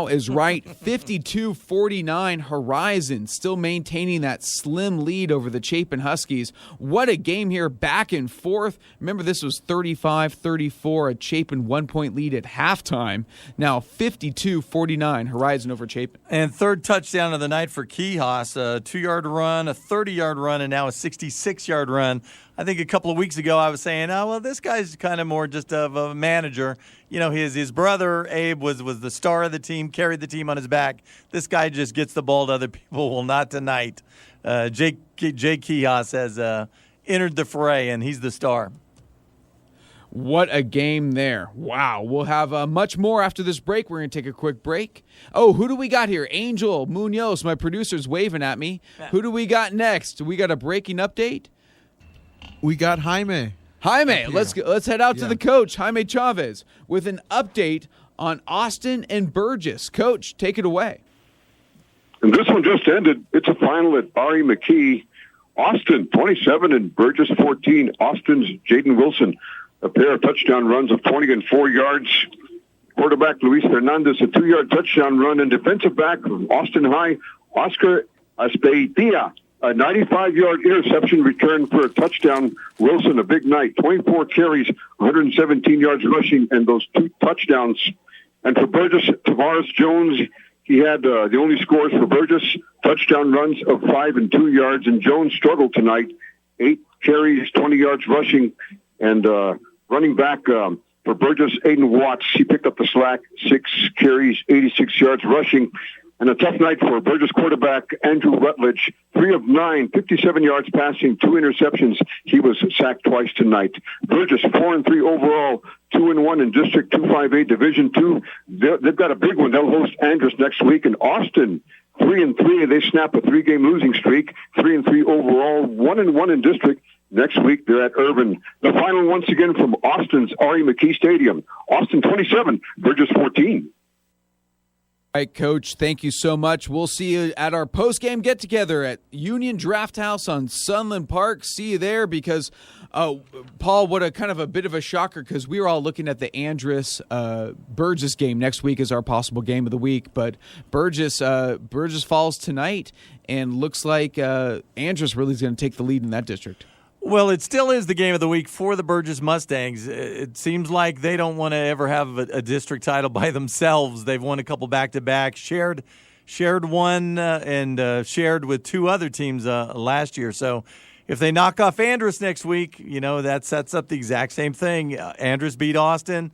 is right. 52-49 Horizon still maintaining that slim lead over the Chapin Huskies. What a game here, back and forth. Remember, this was 35-34, a Chapin 1-point lead at halftime. Now 52-49 Horizon over Chapin. And third touchdown of the night for Quijas, a 2-yard run, a 30-yard run, and now a 66-yard run. I think a couple of weeks ago I was saying, oh, well, this guy's kind of more just of a manager. You know, his brother, Abe, was the star of the team, carried the team on his back. This guy just gets the ball to other people. Well, not tonight. Jake Quijas has entered the fray, and he's the star. What a game there. Wow. We'll have much more after this break. We're going to take a quick break. Oh, who do we got here? Angel Munoz, my producer's waving at me. Yeah. Who do we got next? We got a breaking update? We got Jaime. Let's head out to the coach, Jaime Chavez, with an update on Austin and Burgess. Coach, take it away. And this one just ended. It's a final at Ari McKee. Austin 27 and Burgess 14. Austin's Jaden Wilson, a pair of touchdown runs of 20 and 4 yards. Quarterback Luis Hernandez, a 2-yard touchdown run, and defensive back from Austin High, Oscar Aspeitia, A 95-yard interception return for a touchdown. Wilson, a big night. 24 carries, 117 yards rushing, and those 2 touchdowns. And for Burgess, Tavares Jones, he had the only scores for Burgess, touchdown runs of 5 and 2 yards. And Jones struggled tonight. 8 carries, 20 yards rushing. And running back for Burgess, Aiden Watts, he picked up the slack. 6 carries, 86 yards rushing. And a tough night for Burgess quarterback Andrew Rutledge. 3 of 9, 57 yards passing, 2 interceptions. He was sacked twice tonight. Burgess 4-3 overall, 2-1 in District 258 Division 2. They've got a big one. They'll host Andress next week. And Austin 3-3, and they snap a 3-game losing streak. 3-3 overall, 1-1 in District. Next week, they're at Irvin. The final once again from Austin's R.E. McKee Stadium. Austin 27, Burgess 14. All right, Coach, thank you so much. We'll see you at our post-game get-together at Union Draft House on Sunland Park. See you there because, Paul, what a kind of a bit of a shocker because we were all looking at the Andress Burgess game next week as our possible game of the week. But Burgess falls tonight and looks like Andress really is going to take the lead in that district. Well, it still is the game of the week for the Burgess Mustangs. It seems like they don't want to ever have a district title by themselves. They've won a couple back-to-back, shared one, and shared with 2 other teams last year. So if they knock off Andress next week, that sets up the exact same thing. Andress beat Austin.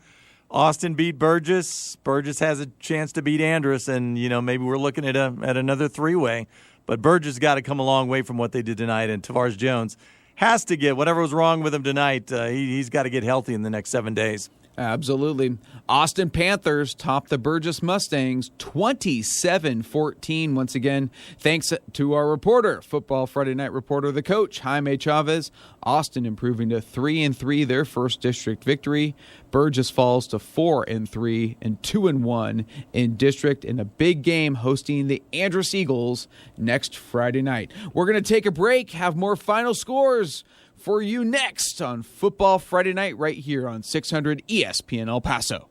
Austin beat Burgess. Burgess has a chance to beat Andress, and maybe we're looking at another 3-way. But Burgess got to come a long way from what they did tonight, and Tavares Jones has to get whatever was wrong with him tonight. He's got to get healthy in the next 7 days. Absolutely. Austin Panthers top the Burgess Mustangs 27-14. Once again, thanks to our reporter, Football Friday Night reporter, the coach, Jaime Chavez. Austin improving to 3-3, their first district victory. Burgess falls to 4-3 and 2-1 in district in a big game hosting the Andress Eagles next Friday night. We're going to take a break, have more final scores for you next on Football Friday Night right here on 600 ESPN El Paso.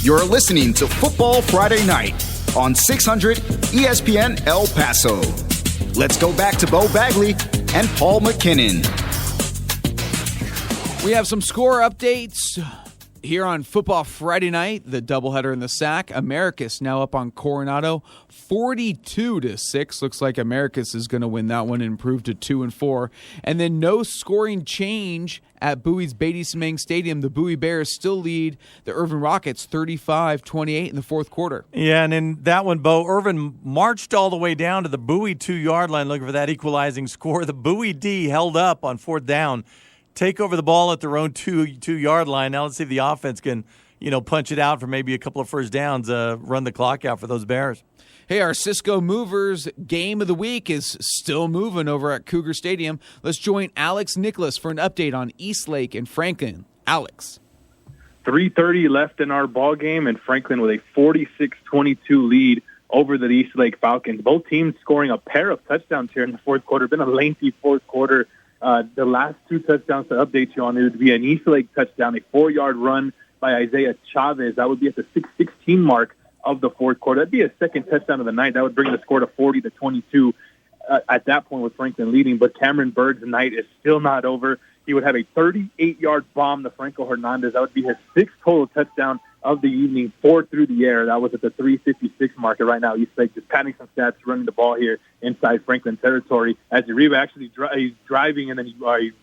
You're listening to Football Friday Night on 600 ESPN El Paso. Let's go back to Beau Bagley and Paul MacKinnon. We have some score updates here on Football Friday Night, the doubleheader in the SAC. Americus now up on Coronado 42-6. Looks like Americus is going to win that one and improve to 2-4. And then no scoring change at Bowie's Beatty-Semang Stadium. The Bowie Bears still lead the Irvin Rockets 35-28 in the fourth quarter. Yeah, and in that one, Beau, Irvin marched all the way down to the Bowie 2-yard line looking for that equalizing score. The Bowie D held up on 4th down. Take over the ball at their own 2-yard line. Now let's see if the offense can, punch it out for maybe a couple of first downs, run the clock out for those Bears. Hey, our Cisco Movers game of the week is still moving over at Cougar Stadium. Let's join Alex Nicholas for an update on Eastlake and Franklin. Alex. 3:30 left in our ball game, and Franklin with a 46-22 lead over the Eastlake Falcons. Both teams scoring a pair of touchdowns here in the fourth quarter. Been a lengthy fourth quarter. The last 2 touchdowns to update you on, it would be an Eastlake touchdown, a 4-yard run by Isaiah Chavez. That would be at the 6:16 mark of the fourth quarter. That'd be a second touchdown of the night. That would bring the score to 40-22 at that point with Franklin leading. But Cameron Bird's night is still not over. He would have a 38-yard bomb to Franco Hernandez. That would be his 6th total touchdown of the evening, 4 through the air. That was at the 3:56 marker right now. Eastlake just padding some stats, running the ball here inside Franklin territory. As Uribe actually he's driving and then he's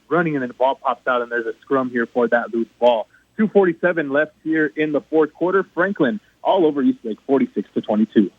running and then the ball pops out and there's a scrum here for that loose ball. 2:47 left here in the fourth quarter. Franklin all over Eastlake, 46-22.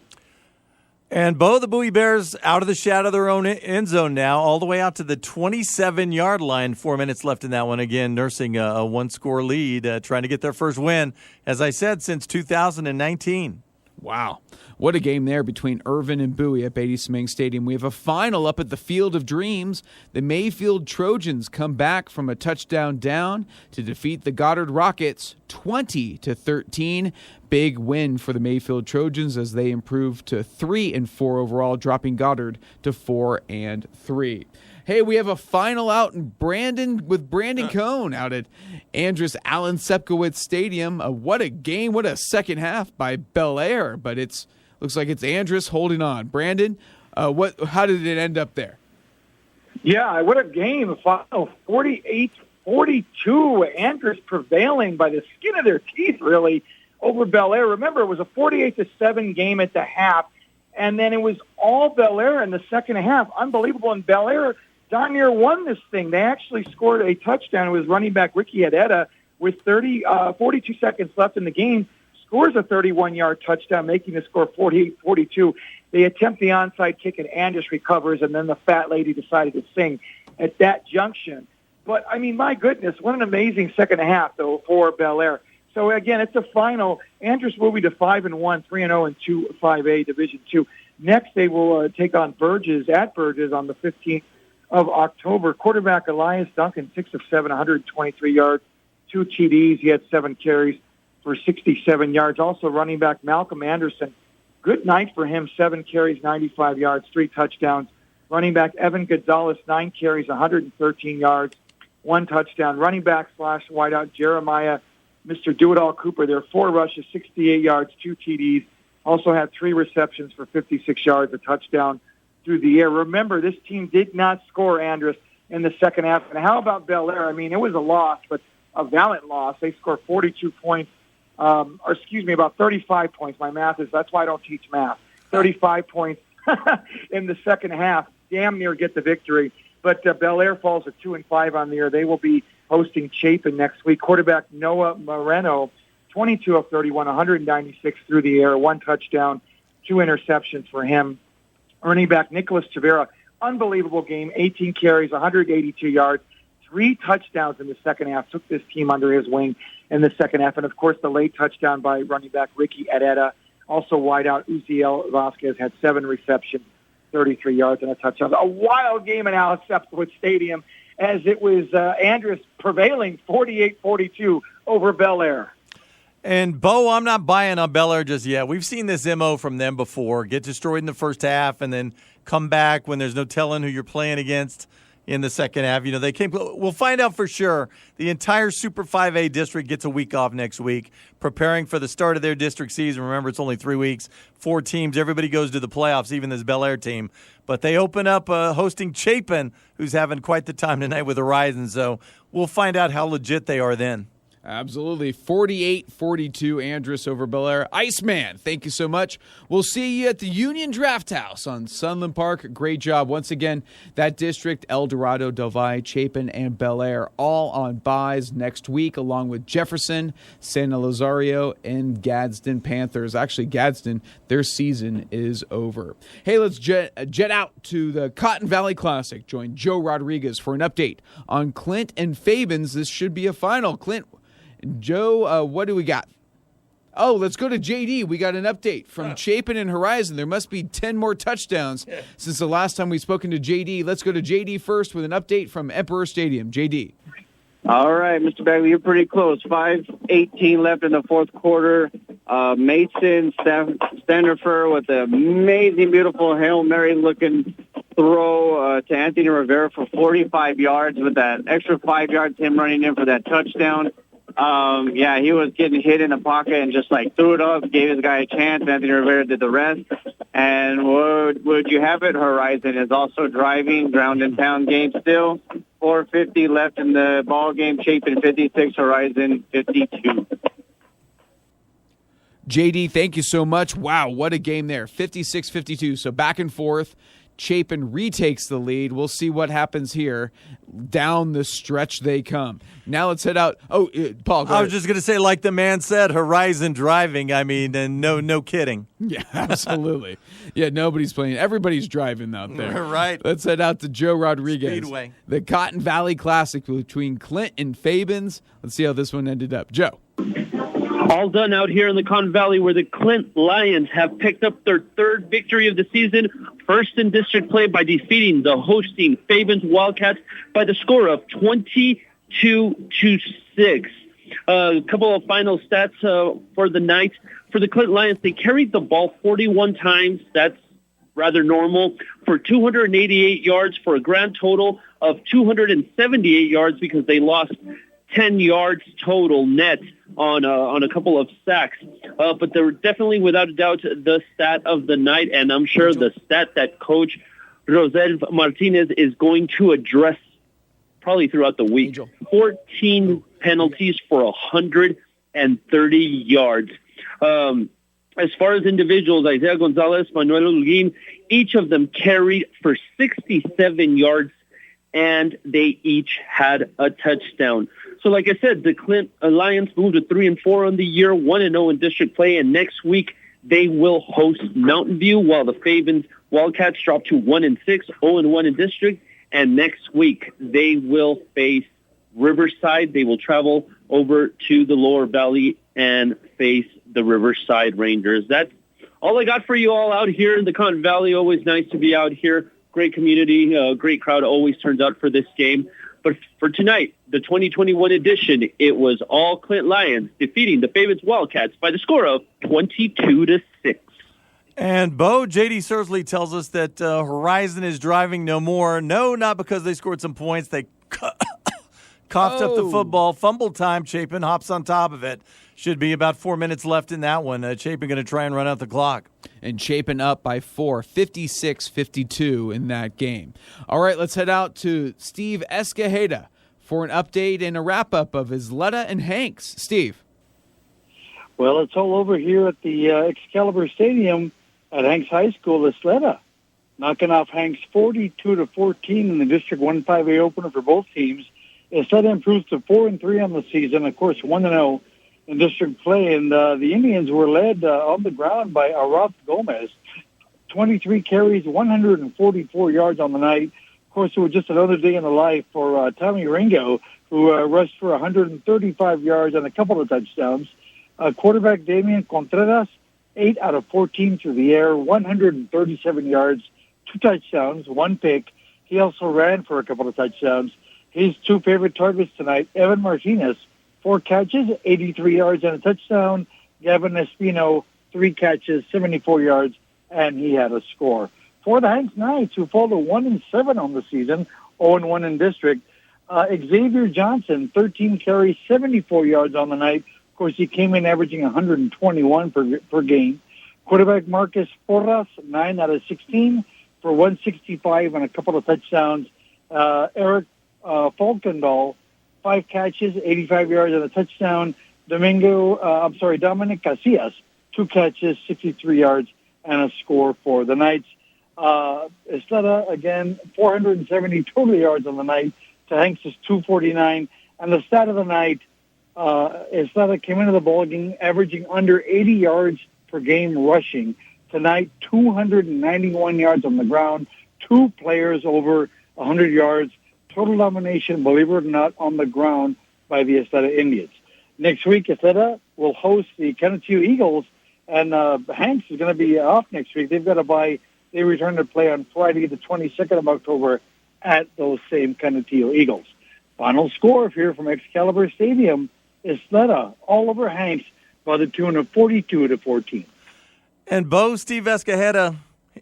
And Beau, the Bowie Bears out of the shadow of their own end zone now, all the way out to the 27-yard line. 4 minutes left in that one. Again, nursing a 1-score lead, trying to get their first win, as I said, since 2019. Wow. What a game there between Irvin and Bowie at Beatty-Semang Stadium. We have a final up at the Field of Dreams. The Mayfield Trojans come back from a touchdown down to defeat the Goddard Rockets 20-13. Big win for the Mayfield Trojans as they improve to 3-4 overall, dropping Goddard to 4-3. Hey, we have a final out in Brandon with Brandon Cohn out at Andress Allen Sepkowitz Stadium. What a game. What a second half by Bel Air. But it's Looks like it's Andrus holding on. Brandon, how did it end up there? Yeah, what a game. Final 48-42. Andrus prevailing by the skin of their teeth, really, over Bel Air. Remember, it was a 48-7 game at the half, and then it was all Bel Air in the second half. Unbelievable. And Bel Air darn near won this thing. They actually scored a touchdown. It was running back Ricky Adetta with 42 seconds left in the game. Scores a 31-yard touchdown, making the score 48-42. They attempt the onside kick, and Andrus recovers, and then the fat lady decided to sing at that junction. But, I mean, my goodness, what an amazing second half, though, for Bel Air. So, again, it's a final. Andrus will be to 5-1, 3-0, and 2-5A Division II. Next, they will take on Burgess at Burgess on the 15th of October. Quarterback Elias Duncan, 6 of 7, 123 yards, 2 TDs. He had 7 carries for 67 yards. Also, running back Malcolm Anderson, good night for him, 7 carries, 95 yards, 3 touchdowns. Running back Evan Gonzalez, 9 carries, 113 yards, 1 touchdown. Running back / wideout Jeremiah, Mr. Do-It-All Cooper, there 4 rushes, 68 yards, 2 TDs. Also had 3 receptions for 56 yards, a touchdown through the air. Remember, this team did not score, Andrus, in the second half. And how about Bel Air? I mean, it was a loss, but a valiant loss. They scored 42 points. About 35 points. My math is, that's why I don't teach math. 35 points in the second half. Damn near get the victory. But Bel Air falls at 2-5 on the year. They will be hosting Chapin next week. Quarterback Noah Moreno, 22 of 31, 196 through the air, 1 touchdown, 2 interceptions for him. Running back Nicholas Tavera, unbelievable game, 18 carries, 182 yards, 3 touchdowns in the second half, took this team under his wing in the second half. And, of course, the late touchdown by running back Ricky Adetta. Also wideout Uziel Vasquez had 7 receptions, 33 yards, and a touchdown. A wild game in Alex Sepulveda Stadium as it was Andrus prevailing 48-42 over Bel Air. And, Beau, I'm not buying on Bel Air just yet. We've seen this MO from them before. Get destroyed in the first half and then come back when there's no telling who you're playing against in the second half. They came. We'll find out for sure. The entire Super 5A district gets a week off next week, preparing for the start of their district season. Remember, it's only 3 weeks, 4 teams. Everybody goes to the playoffs, even this Bel Air team. But they open up hosting Chapin, who's having quite the time tonight with Horizon. So we'll find out how legit they are then. Absolutely. 48-42, Andrus over Bel Air. Iceman, thank you so much. We'll see you at the Union Draft House on Sunland Park. Great job. Once again, that district, El Dorado, Del Valle, Chapin, and Bel Air, all on byes next week, along with Jefferson, San Elizario, and Gadsden Panthers. Actually, Gadsden, their season is over. Hey, let's jet out to the Cotton Valley Classic. Join Joe Rodriguez for an update on Clint and Fabens. This should be a final. Clint, Joe, what do we got? Oh, let's go to JD. We got an update from Chapin and Horizon. There must be 10 more touchdowns since the last time we've spoken to JD. Let's go to JD first with an update from Emperor Stadium. JD. All right, Mr. Bagley, you're pretty close. 5:18 left in the fourth quarter. Mason Standerfer with an amazing, beautiful Hail Mary-looking throw to Anthony Rivera for 45 yards with that extra 5 yards, him running in for that touchdown. He was getting hit in the pocket and just threw it up, gave his guy a chance. Anthony Rivera did the rest. And would you have it? Horizon is also driving, ground and pound game still. 4:50 left in the ball game. Chapin 56, Horizon 52. JD, thank you so much. Wow, what a game there. 56-52. So back and forth. Chapin retakes the lead. We'll see what happens here. Down the stretch they come. Now let's head out. Oh, Paul, go ahead. I was just going to say, like the man said, Horizon driving. I mean, and no kidding. Yeah, absolutely. Yeah, nobody's playing. Everybody's driving out there. Right. Let's head out to Joe Rodriguez. Speedway. The Cotton Valley Classic between Clint and Fabens. Let's see how this one ended up. Joe. All done out here in the Cotton Valley, where the Clint Lions have picked up their 3rd victory of the season, first in district play by defeating the hosting Fabens Wildcats by the score of 22-6. A couple of final stats for the night. For the Clint Lions, they carried the ball 41 times. That's rather normal, for 288 yards for a grand total of 278 yards because they lost 10 yards total net on a couple of sacks. But they're definitely, without a doubt, the stat of the night, and I'm sure the stat that Coach Rosel Martinez is going to address probably throughout the week. 14 penalties for 130 yards. As far as individuals, Isaiah Gonzalez, Manuel Holguin, each of them carried for 67 yards, and they each had a touchdown. So like I said, the Clint Lions moved to 3-4 on the year, 1-0 in district play, and next week they will host Mountain View, while the Fabens Wildcats drop to 1-6, 0-1 in district, and next week they will face Riverside. They will travel over to the Lower Valley and face the Riverside Rangers. That's all I got for you all out here in the Cotton Valley. Always nice to be out here. Great community, great crowd always turns out for this game. But for tonight, the 2021 edition, it was all Clint Lions defeating the Fabens Wildcats by the score of 22-6. And Beau, J.D. Sursley tells us that Horizon is driving no more. No, not because they scored some points. They coughed up the football. Fumble time. Chapin hops on top of it. Should be about 4 minutes left in that one. Chapin going to try and run out the clock. And Chapin up by 4, 56-52 in that game. All right, let's head out to Steve Escajeda for an update and a wrap-up of Isleta and Hanks. Steve. Well, it's all over here at the Excalibur Stadium at Hanks High School, Isleta, knocking off Hanks 42-14 in the District 1-5A opener for both teams. Isleta improves to 4-3 on the season, of course 1-0 in district play, and the Indians were led on the ground by Arath Gomez, 23 carries, 144 yards on the night. Of course, it was just another day in the life for Tommy Ringo, who rushed for 135 yards and a couple of touchdowns. Quarterback Damian Contreras, 8 out of 14 through the air, 137 yards, 2 touchdowns, 1 pick. He also ran for a couple of touchdowns. His 2 favorite targets tonight, Evan Martinez, 4 catches, 83 yards and a touchdown. Gavin Espino, 3 catches, 74 yards, and he had a score. For the Hanks Knights, who fall to 1-7 on the season, 0-1 in district, Xavier Johnson, 13 carries, 74 yards on the night. Of course, he came in averaging 121 per game. Quarterback Marcus Porras, 9 out of 16 for 165 and a couple of touchdowns. Eric Falkendahl, 5 catches, 85 yards and a touchdown. Dominic Casillas, 2 catches, 63 yards and a score for the Knights. Isleta, again, 470 total yards on the night to Hanks' 249. And the stat of the night, Isleta came into the ballgame averaging under 80 yards per game rushing. Tonight, 291 yards on the ground, 2 players over 100 yards. Total domination, believe it or not, on the ground by the Isleta Indians. Next week, Isleta will host the Canutillo Eagles, and Hanks is going to be off next week. They've got to bye. They return to play on Friday, the 22nd of October, at those same Canutillo Eagles. Final score here from Excalibur Stadium, Isleta all over Hanks by the tune of 42-14. And Beau, Steve Escajeda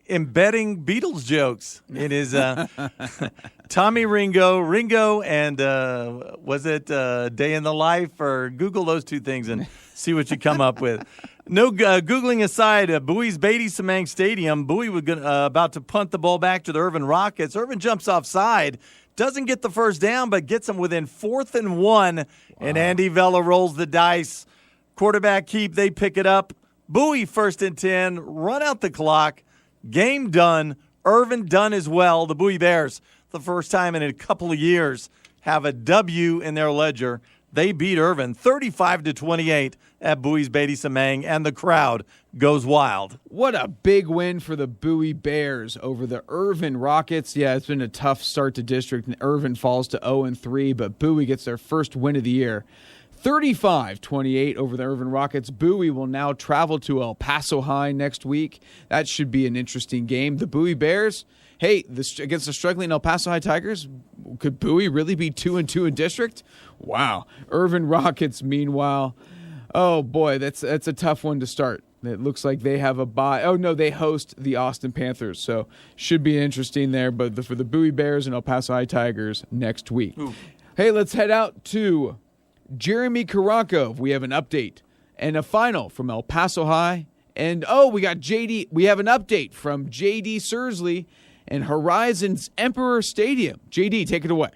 embedding Beatles jokes in his Tommy Ringo, and was it Day in the Life? Or Google those 2 things and see what you come up with. No Googling aside, Bowie's Beatty Samang Stadium, Bowie was about to punt the ball back to the Irvin Rockets. Irvin jumps offside, doesn't get the first down, but gets them within 4th and 1, and Andy Vella rolls the dice. Quarterback keep, they pick it up. Bowie 1st and 10, run out the clock. Game done. Irvin done as well. The Bowie Bears, the first time in a couple of years, have a W in their ledger. They beat Irvin 35-28 at Bowie's Beatty Samang, and the crowd goes wild. What a big win for the Bowie Bears over the Irvin Rockets. Yeah, it's been a tough start to district, and Irvin falls to 0-3, but Bowie gets their first win of the year. 35-28 over the Irvin Rockets. Bowie will now travel to El Paso High next week. That should be an interesting game. The Bowie Bears, hey, against the struggling El Paso High Tigers, could Bowie really be 2-2 in district? Wow. Irvin Rockets, meanwhile, oh boy, that's a tough one to start. It looks like they have a bye. Oh, no, they host the Austin Panthers, so should be interesting there. But for the Bowie Bears and El Paso High Tigers next week. Ooh. Hey, let's head out to Jeremy Karakov, we have an update. And a final from El Paso High. And, we got JD. We have an update from JD Sursley and Horizon's Emperor Stadium. JD, take it away.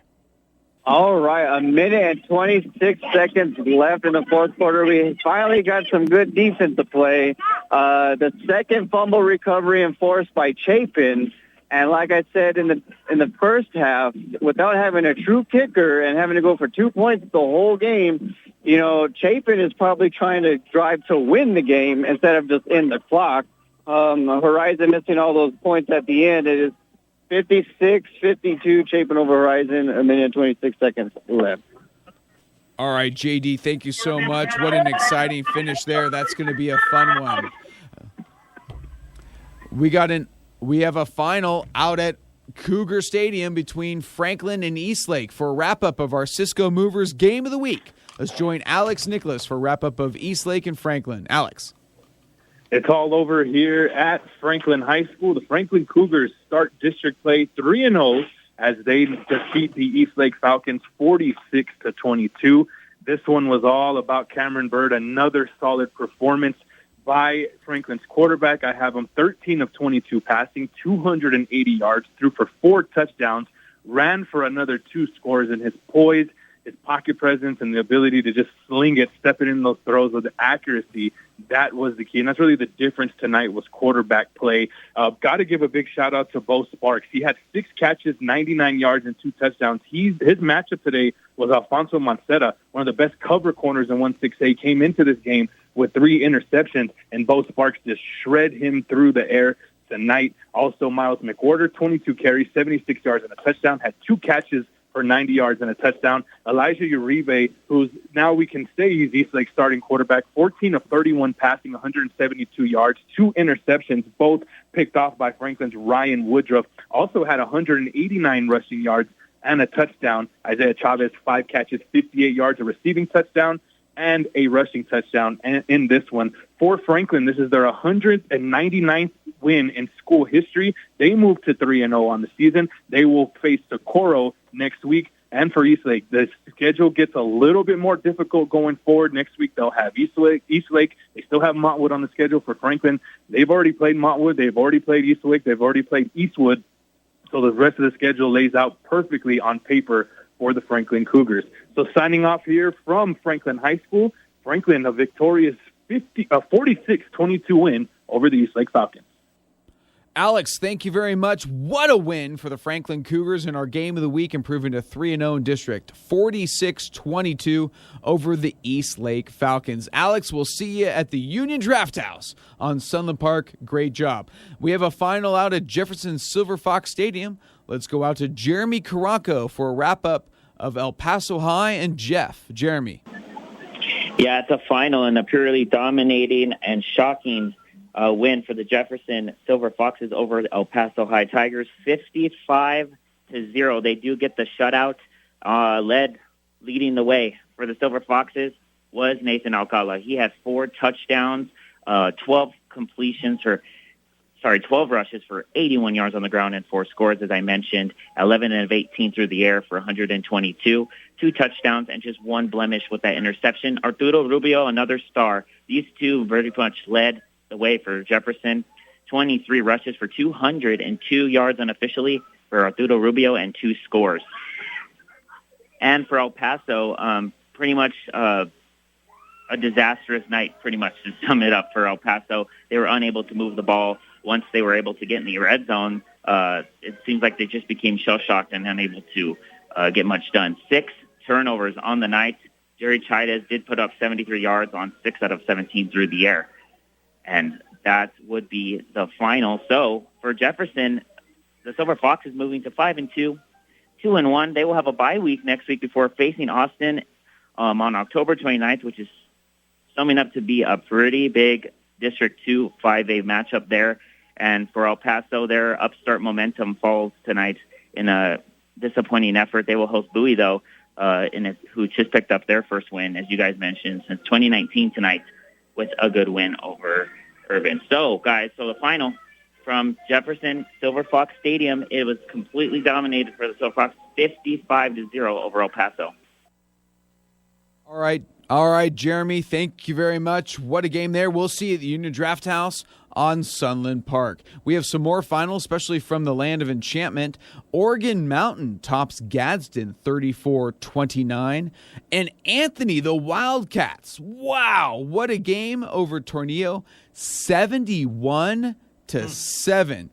All right, 1 minute and 26 seconds left in the fourth quarter. We finally got some good defense to play. The second fumble recovery enforced by Chapin. And like I said in the first half, without having a true kicker and having to go for 2 points the whole game, Chapin is probably trying to drive to win the game instead of just end the clock. Horizon missing all those points at the end. It is 56-52, Chapin over Horizon, 1 minute and 26 seconds left. All right, JD, thank you so much. What an exciting finish there. That's going to be a fun one. We have a final out at Cougar Stadium between Franklin and Eastlake for a wrap-up of our Cisco Movers Game of the Week. Let's join Alex Nicholas for a wrap-up of Eastlake and Franklin. Alex. It's all over here at Franklin High School. The Franklin Cougars start district play 3-0 as they defeat the Eastlake Falcons 46-22. This one was all about Cameron Bird, another solid performance by Franklin's quarterback. I have him 13 of 22 passing, 280 yards, threw for 4 touchdowns, ran for another 2 scores, and his poise, his pocket presence, and the ability to just sling it, stepping in those throws with accuracy, that was the key. And that's really the difference tonight was quarterback play. Got to give a big shout-out to Beau Sparks. He had 6 catches, 99 yards, and 2 touchdowns. His matchup today was Alfonso Mancera, one of the best cover corners in 1-6A, came into this game with 3 interceptions, and Beau Sparks just shred him through the air tonight. Also, Miles McWhorter, 22 carries, 76 yards, and a touchdown, had 2 catches for 90 yards and a touchdown. Elijah Uribe, who's now we can say he's Eastlake's starting quarterback, 14 of 31 passing, 172 yards, 2 interceptions, both picked off by Franklin's Ryan Woodruff. Also had 189 rushing yards and a touchdown. Isaiah Chavez, 5 catches, 58 yards, a receiving touchdown, and a rushing touchdown in this one. For Franklin, this is their 199th win in school history. They moved to 3-0 on the season. They will face Socorro next week. And for Eastlake, the schedule gets a little bit more difficult going forward. Next week, they'll have Eastlake. They still have Montwood on the schedule for Franklin. They've already played Montwood. They've already played Eastlake. They've already played Eastwood. So the rest of the schedule lays out perfectly on paper for the Franklin Cougars. So signing off here from Franklin High School, Franklin, a victorious 46-22 win over the Eastlake Falcons. Alex, thank you very much. What a win for the Franklin Cougars in our Game of the Week, improving to 3-0 in district, 46-22 over the Eastlake Falcons. Alex, we'll see you at the Union Draft House on Sunland Park. Great job. We have a final out at Jefferson Silver Fox Stadium. Let's go out to Jeremy Caraco for a wrap-up of El Paso High and Jeff. Jeremy. Yeah, it's a final and a purely dominating and shocking win for the Jefferson Silver Foxes over the El Paso High Tigers, 55-0. They do get the shutout. Leading the way for the Silver Foxes was Nathan Alcala. He had 4 touchdowns, 12 rushes for 81 yards on the ground and 4 scores, as I mentioned, 11 of 18 through the air for 122, 2 touchdowns, and just 1 blemish with that interception. Arturo Rubio, another star. These 2 very much led the way for Jefferson. 23 rushes for 202 yards unofficially for Arturo Rubio and 2 scores. And for El Paso, pretty much a disastrous night, pretty much to sum it up for El Paso. They were unable to move the ball. Once they were able to get in the red zone, it seems like they just became shell-shocked and unable to get much done. 6 turnovers on the night. Jerry Chides did put up 73 yards on 6 out of 17 through the air. And that would be the final. So for Jefferson, the Silver Fox is moving to 5-2, 2-1. They will have a bye week next week before facing Austin on October 29th, which is summing up to be a pretty big District 2 5A matchup there. And for El Paso, their upstart momentum falls tonight in a disappointing effort. They will host Bowie, though, who just picked up their first win, as you guys mentioned, since 2019 tonight, with a good win over Urban. So, guys, the final from Jefferson Silver Fox Stadium, it was completely dominated for the Silver Fox, 55-0 over El Paso. All right, JD, thank you very much. What a win for the Franklin Cougars in our Game of the Week, improving to 3-0 in district, 46-22 over the Eastlake Falcons. Alex, thank you very much. What a win for the Franklin Cougars in our Game of the Week, improving to 3-0 in district, 46-22 over the Eastlake Falcons. Final from Jefferson Silver Fox Stadium, it was completely dominated for the Silver Fox, 55-0 over El Paso. All right, Jeremy, thank you very much. What a game there. We'll see you at the Union Draft House on Sunland Park. We have some more finals, especially from the land of enchantment. Oregon Mountain tops Gadsden 34-29. And Anthony, the Wildcats, wow, what a game over Tornillo, 71-7.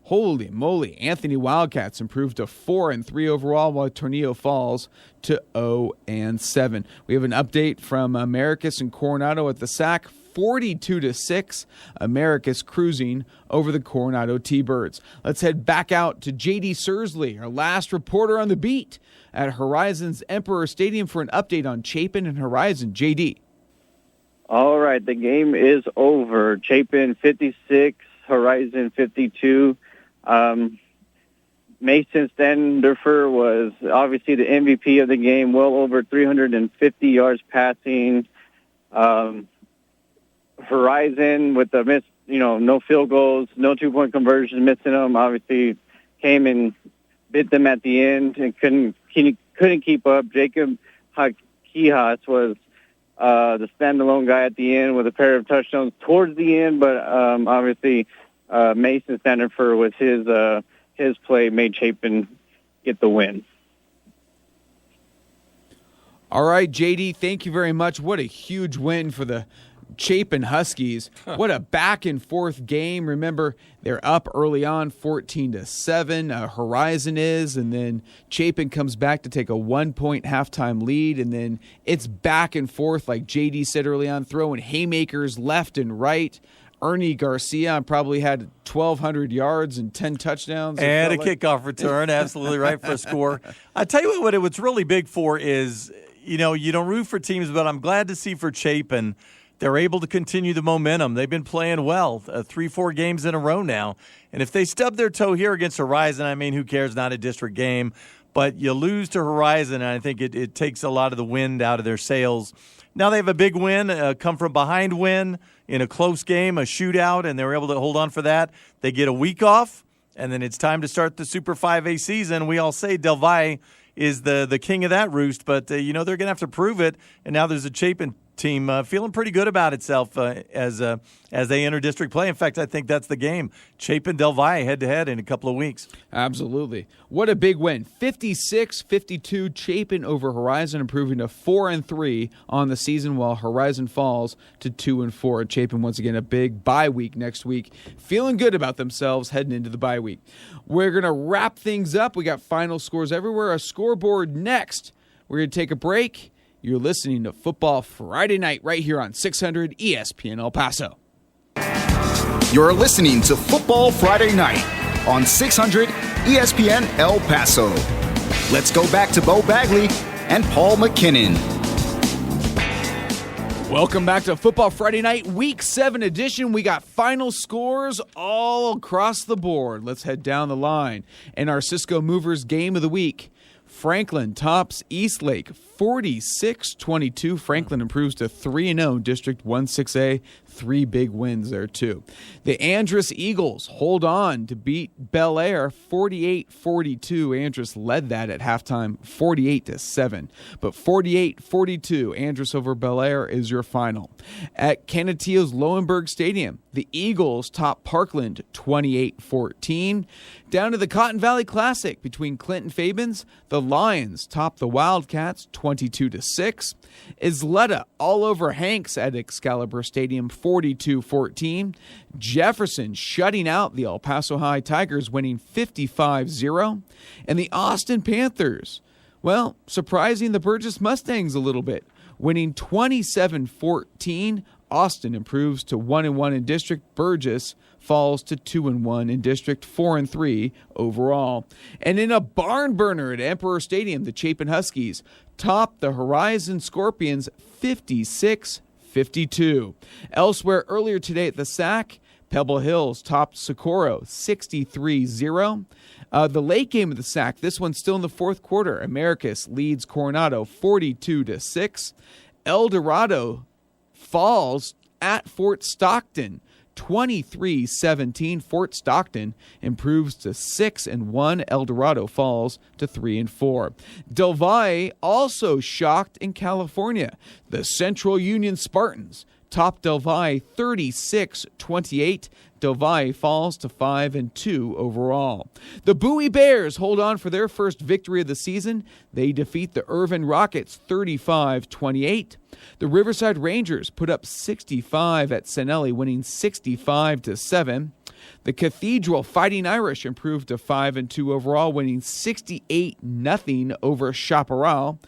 Holy moly, Anthony Wildcats improved to 4-3 overall, while Tornillo falls to 0-7. We have an update from Americus and Coronado at the SAC, 42-6. Americus cruising over the Coronado T-Birds. Let's head back out to J.D. Sursley, our last reporter on the beat at Horizon's Emperor Stadium for an update on Chapin and Horizon. J.D. All right, the game is over. Chapin 56, Horizon 52. Mason Standerfer was obviously the MVP of the game, well over 350 yards passing. Horizon with the miss, no field goals, no 2-point conversions, missing them. Obviously, came and bit them at the end and couldn't keep up. Jacob Kihas was the standalone guy at the end with a pair of touchdowns towards the end, but obviously Mason Standerfer with his play made Chapin get the win. All right, JD, thank you very much. What a huge win for the Chapin Huskies. What a back-and-forth game. Remember, they're up early on 14-7. Horizon is, and then Chapin comes back to take a 1-point halftime lead, and then it's back and forth, like JD said early on, throwing haymakers left and right. Ernie Garcia probably had 1,200 yards and 10 touchdowns. And a kickoff return, absolutely right for a score. I tell you what, it's really big for is, you don't root for teams, but I'm glad to see for Chapin they're able to continue the momentum. They've been playing well, 3-4 games in a row now. And if they stub their toe here against Horizon, who cares, not a district game. But you lose to Horizon, and I think it takes a lot of the wind out of their sails. Now they have a big win, come from behind win in a close game, a shootout, and they were able to hold on for that. They get a week off, and then it's time to start the Super 5A season. We all say Del Valle is the king of that roost, but, they're going to have to prove it. And now there's a Chapin team feeling pretty good about itself as they enter district play. In fact, I think that's the game. Chapin Del Valle head-to-head in a couple of weeks. Absolutely. What a big win. 56-52 Chapin over Horizon, improving to 4-3 on the season, while Horizon falls to 2-4. Chapin, once again, a big bye week next week. Feeling good about themselves heading into the bye week. We're going to wrap things up. We got final scores everywhere. A scoreboard next. We're going to take a break. You're listening to Football Friday Night right here on 600 ESPN El Paso. You're listening to Football Friday Night on 600 ESPN El Paso. Let's go back to Beau Bagley and Paul MacKinnon. Welcome back to Football Friday Night, Week 7 edition. We got final scores all across the board. Let's head down the line. And our Cisco Movers game of the week. Franklin tops Eastlake 46-22. Franklin improves to 3-0, District 1-6A. 3 big wins there, too. The Andrus Eagles hold on to beat Bel Air 48-42. Andrus led that at halftime, 48-7. But 48-42, Andrus over Bel Air is your final. At Canutillo's Lowenberg Stadium, the Eagles top Parkland 28-14. Down to the Cotton Valley Classic between Clinton Fabens, the Lions top the Wildcats 22-6. Isleta all over Hanks at Excalibur Stadium 42-14. Jefferson shutting out the El Paso High Tigers, winning 55-0. And the Austin Panthers, well, surprising the Burgess Mustangs a little bit, winning 27-14. Austin improves to 1-1 in district. Burgess falls to 2-1 in district, 4-3 overall. And in a barn burner at Emperor Stadium, the Chapin Huskies top the Horizon Scorpions 56-52. Elsewhere earlier today at the SAC, Pebble Hills topped Socorro 63-0. The late game of the SAC, this one's still in the fourth quarter. Americus leads Coronado 42-6. El Dorado falls at Fort Stockton 23-17. Fort Stockton improves to 6-1. El Dorado falls to 3-4. Del Valle also shocked in California. The Central Union Spartans top Del Valle 36-28. Del Valle falls to 5-2 overall. The Bowie Bears hold on for their first victory of the season. They defeat the Irvin Rockets 35-28. The Riverside Rangers put up 65 at Sanelli, winning 65-7. The Cathedral Fighting Irish improved to 5-2 overall, winning 68-0 over Chaparral.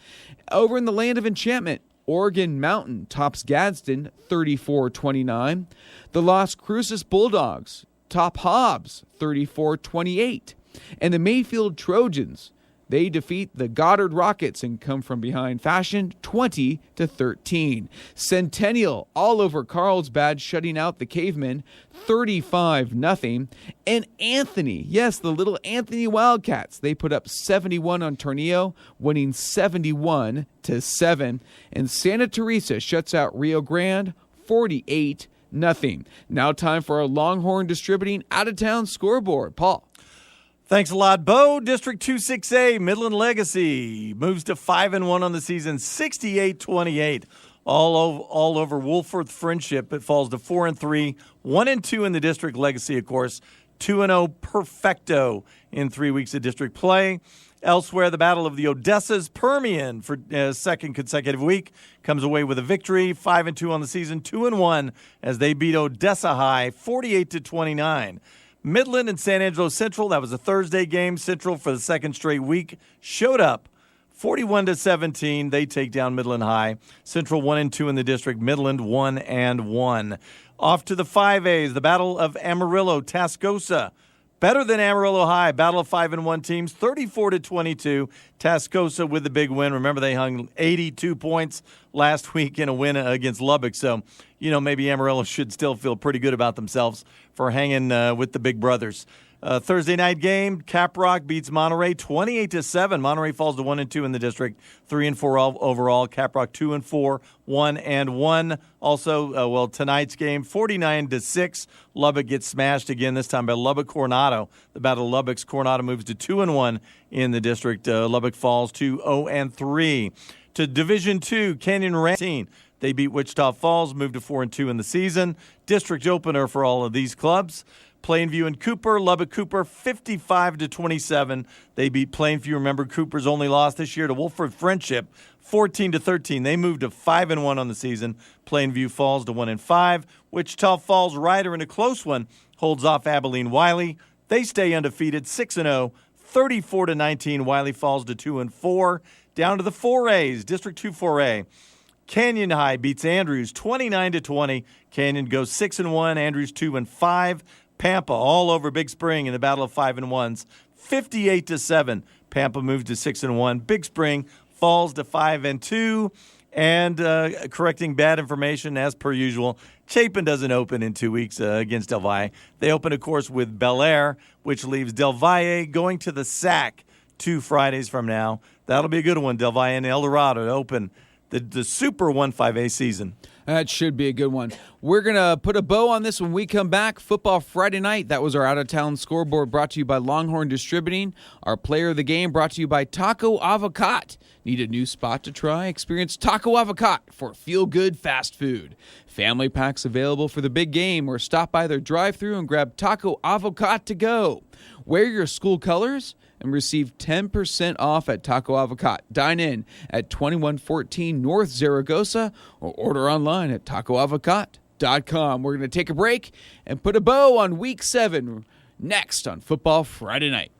Over in the Land of Enchantment, Oregon Mountain tops Gadsden 34-29. The Las Cruces Bulldogs top Hobbs 34-28. And the Mayfield Trojans, they defeat the Goddard Rockets and come from behind fashion 20-13. Centennial all over Carlsbad, shutting out the Cavemen 35-0. And Anthony, yes, the little Anthony Wildcats, they put up 71 on Tornillo, winning 71-7. And Santa Teresa shuts out Rio Grande 48-0. Now time for our Longhorn Distributing out-of-town scoreboard. Paul. Thanks a lot, Beau. District 26A, Midland Legacy, moves to 5-1 on the season, 68-28. All over Wolfforth Friendship. It falls to 4-3, 1-2 in the district. Legacy, of course, 2-0 perfecto in 3 weeks of district play. Elsewhere, the Battle of the Odessas, Permian, for second consecutive week, comes away with a victory, 5-2 on the season, 2-1 as they beat Odessa High, 48-29. Midland and San Angelo Central, that was a Thursday game. Central, for the second straight week, showed up 41-17. They take down Midland High. Central 1-2 in the district. Midland 1-1. Off to the 5As, the Battle of Amarillo, Tascosa. Better than Amarillo High. Battle of 5-1 teams, 34-22. Tascosa with the big win. Remember, they hung 82 points last week in a win against Lubbock. So, maybe Amarillo should still feel pretty good about themselves for hanging with the big brothers. Thursday night game, Caprock beats Monterey 28-7. Monterey falls to 1-2 in the district, 3-4 overall. Caprock 2-4, 1-1. Also, tonight's game 49-6. Lubbock gets smashed again, this time by Lubbock Coronado. The Battle of Lubbock's Coronado moves to 2-1 in the district. Lubbock falls to 0-3. To Division II, Canyon Ranch. They beat Wichita Falls, moved to 4-2 in the season. District opener for all of these clubs. Plainview and Cooper, Lubbock Cooper 55-27. They beat Plainview. Remember, Cooper's only lost this year to Wolford Friendship 14-13. They moved to 5-1 on the season. Plainview falls to 1-5. Wichita Falls Ryder in a close one holds off Abilene Wiley. They stay undefeated 6-0, 34-19. Wiley falls to 2-4. Down to the 4As, District 2 4A. Canyon High beats Andrews 29-20. Canyon goes 6-1. Andrews 2-5. Pampa all over Big Spring in the Battle of 5-1s, 58-7. Pampa moved to 6-1. Big Spring falls to 5-2. And correcting bad information as per usual, Chapin doesn't open in 2 weeks against Del Valle. They open, of course, with Bel Air, which leaves Del Valle going to the SAC 2 Fridays from now. That'll be a good one. Del Valle and El Dorado to open the Super 1-5A season. That should be a good one. We're going to put a bow on this when we come back. Football Friday night. That was our out-of-town scoreboard brought to you by Longhorn Distributing. Our player of the game brought to you by Taco Avocat. Need a new spot to try? Experience Taco Avocat for feel-good fast food. Family packs available for the big game, or stop by their drive-thru and grab Taco Avocat to go. Wear your school colors and receive 10% off at Taco Avocat. Dine in at 2114 North Zaragoza or order online at tacoavocat.com. We're going to take a break and put a bow on Week 7 next on Football Friday Night.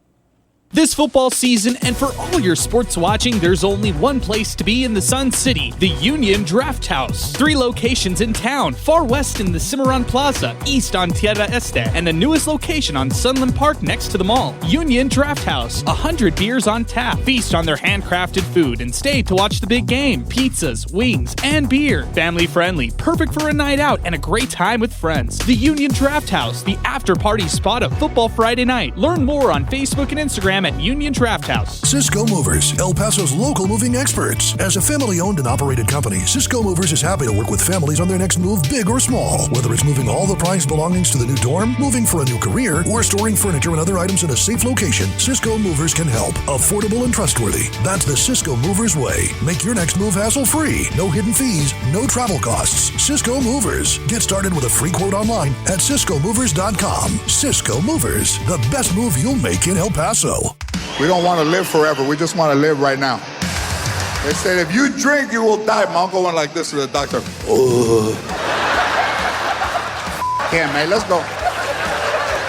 This football season, and for all your sports watching, there's only one place to be in the Sun City, the Union Draft House. 3 locations in town, far west in the Cimarron Plaza, east on Tierra Este, and the newest location on Sunland Park next to the mall. Union Draft House, 100 beers on tap. Feast on their handcrafted food and stay to watch the big game. Pizzas, wings, and beer. Family friendly, perfect for a night out and a great time with friends. The Union Draft House, the after party spot of Football Friday Night. Learn more on Facebook and Instagram p.m. at Union Draft House. Cisco Movers, El Paso's local moving experts. As a family-owned and operated company, Cisco Movers is happy to work with families on their next move, big or small. Whether it's moving all the prized belongings to the new dorm, moving for a new career, or storing furniture and other items in a safe location, Cisco Movers can help. Affordable and trustworthy. That's the Cisco Movers way. Make your next move hassle-free. No hidden fees, no travel costs. Cisco Movers. Get started with a free quote online at CiscoMovers.com. Cisco Movers, the best move you'll make in El Paso. We don't want to live forever. We just want to live right now. They said, if you drink, you will die. My uncle went like this to the doctor. Yeah, man, let's go.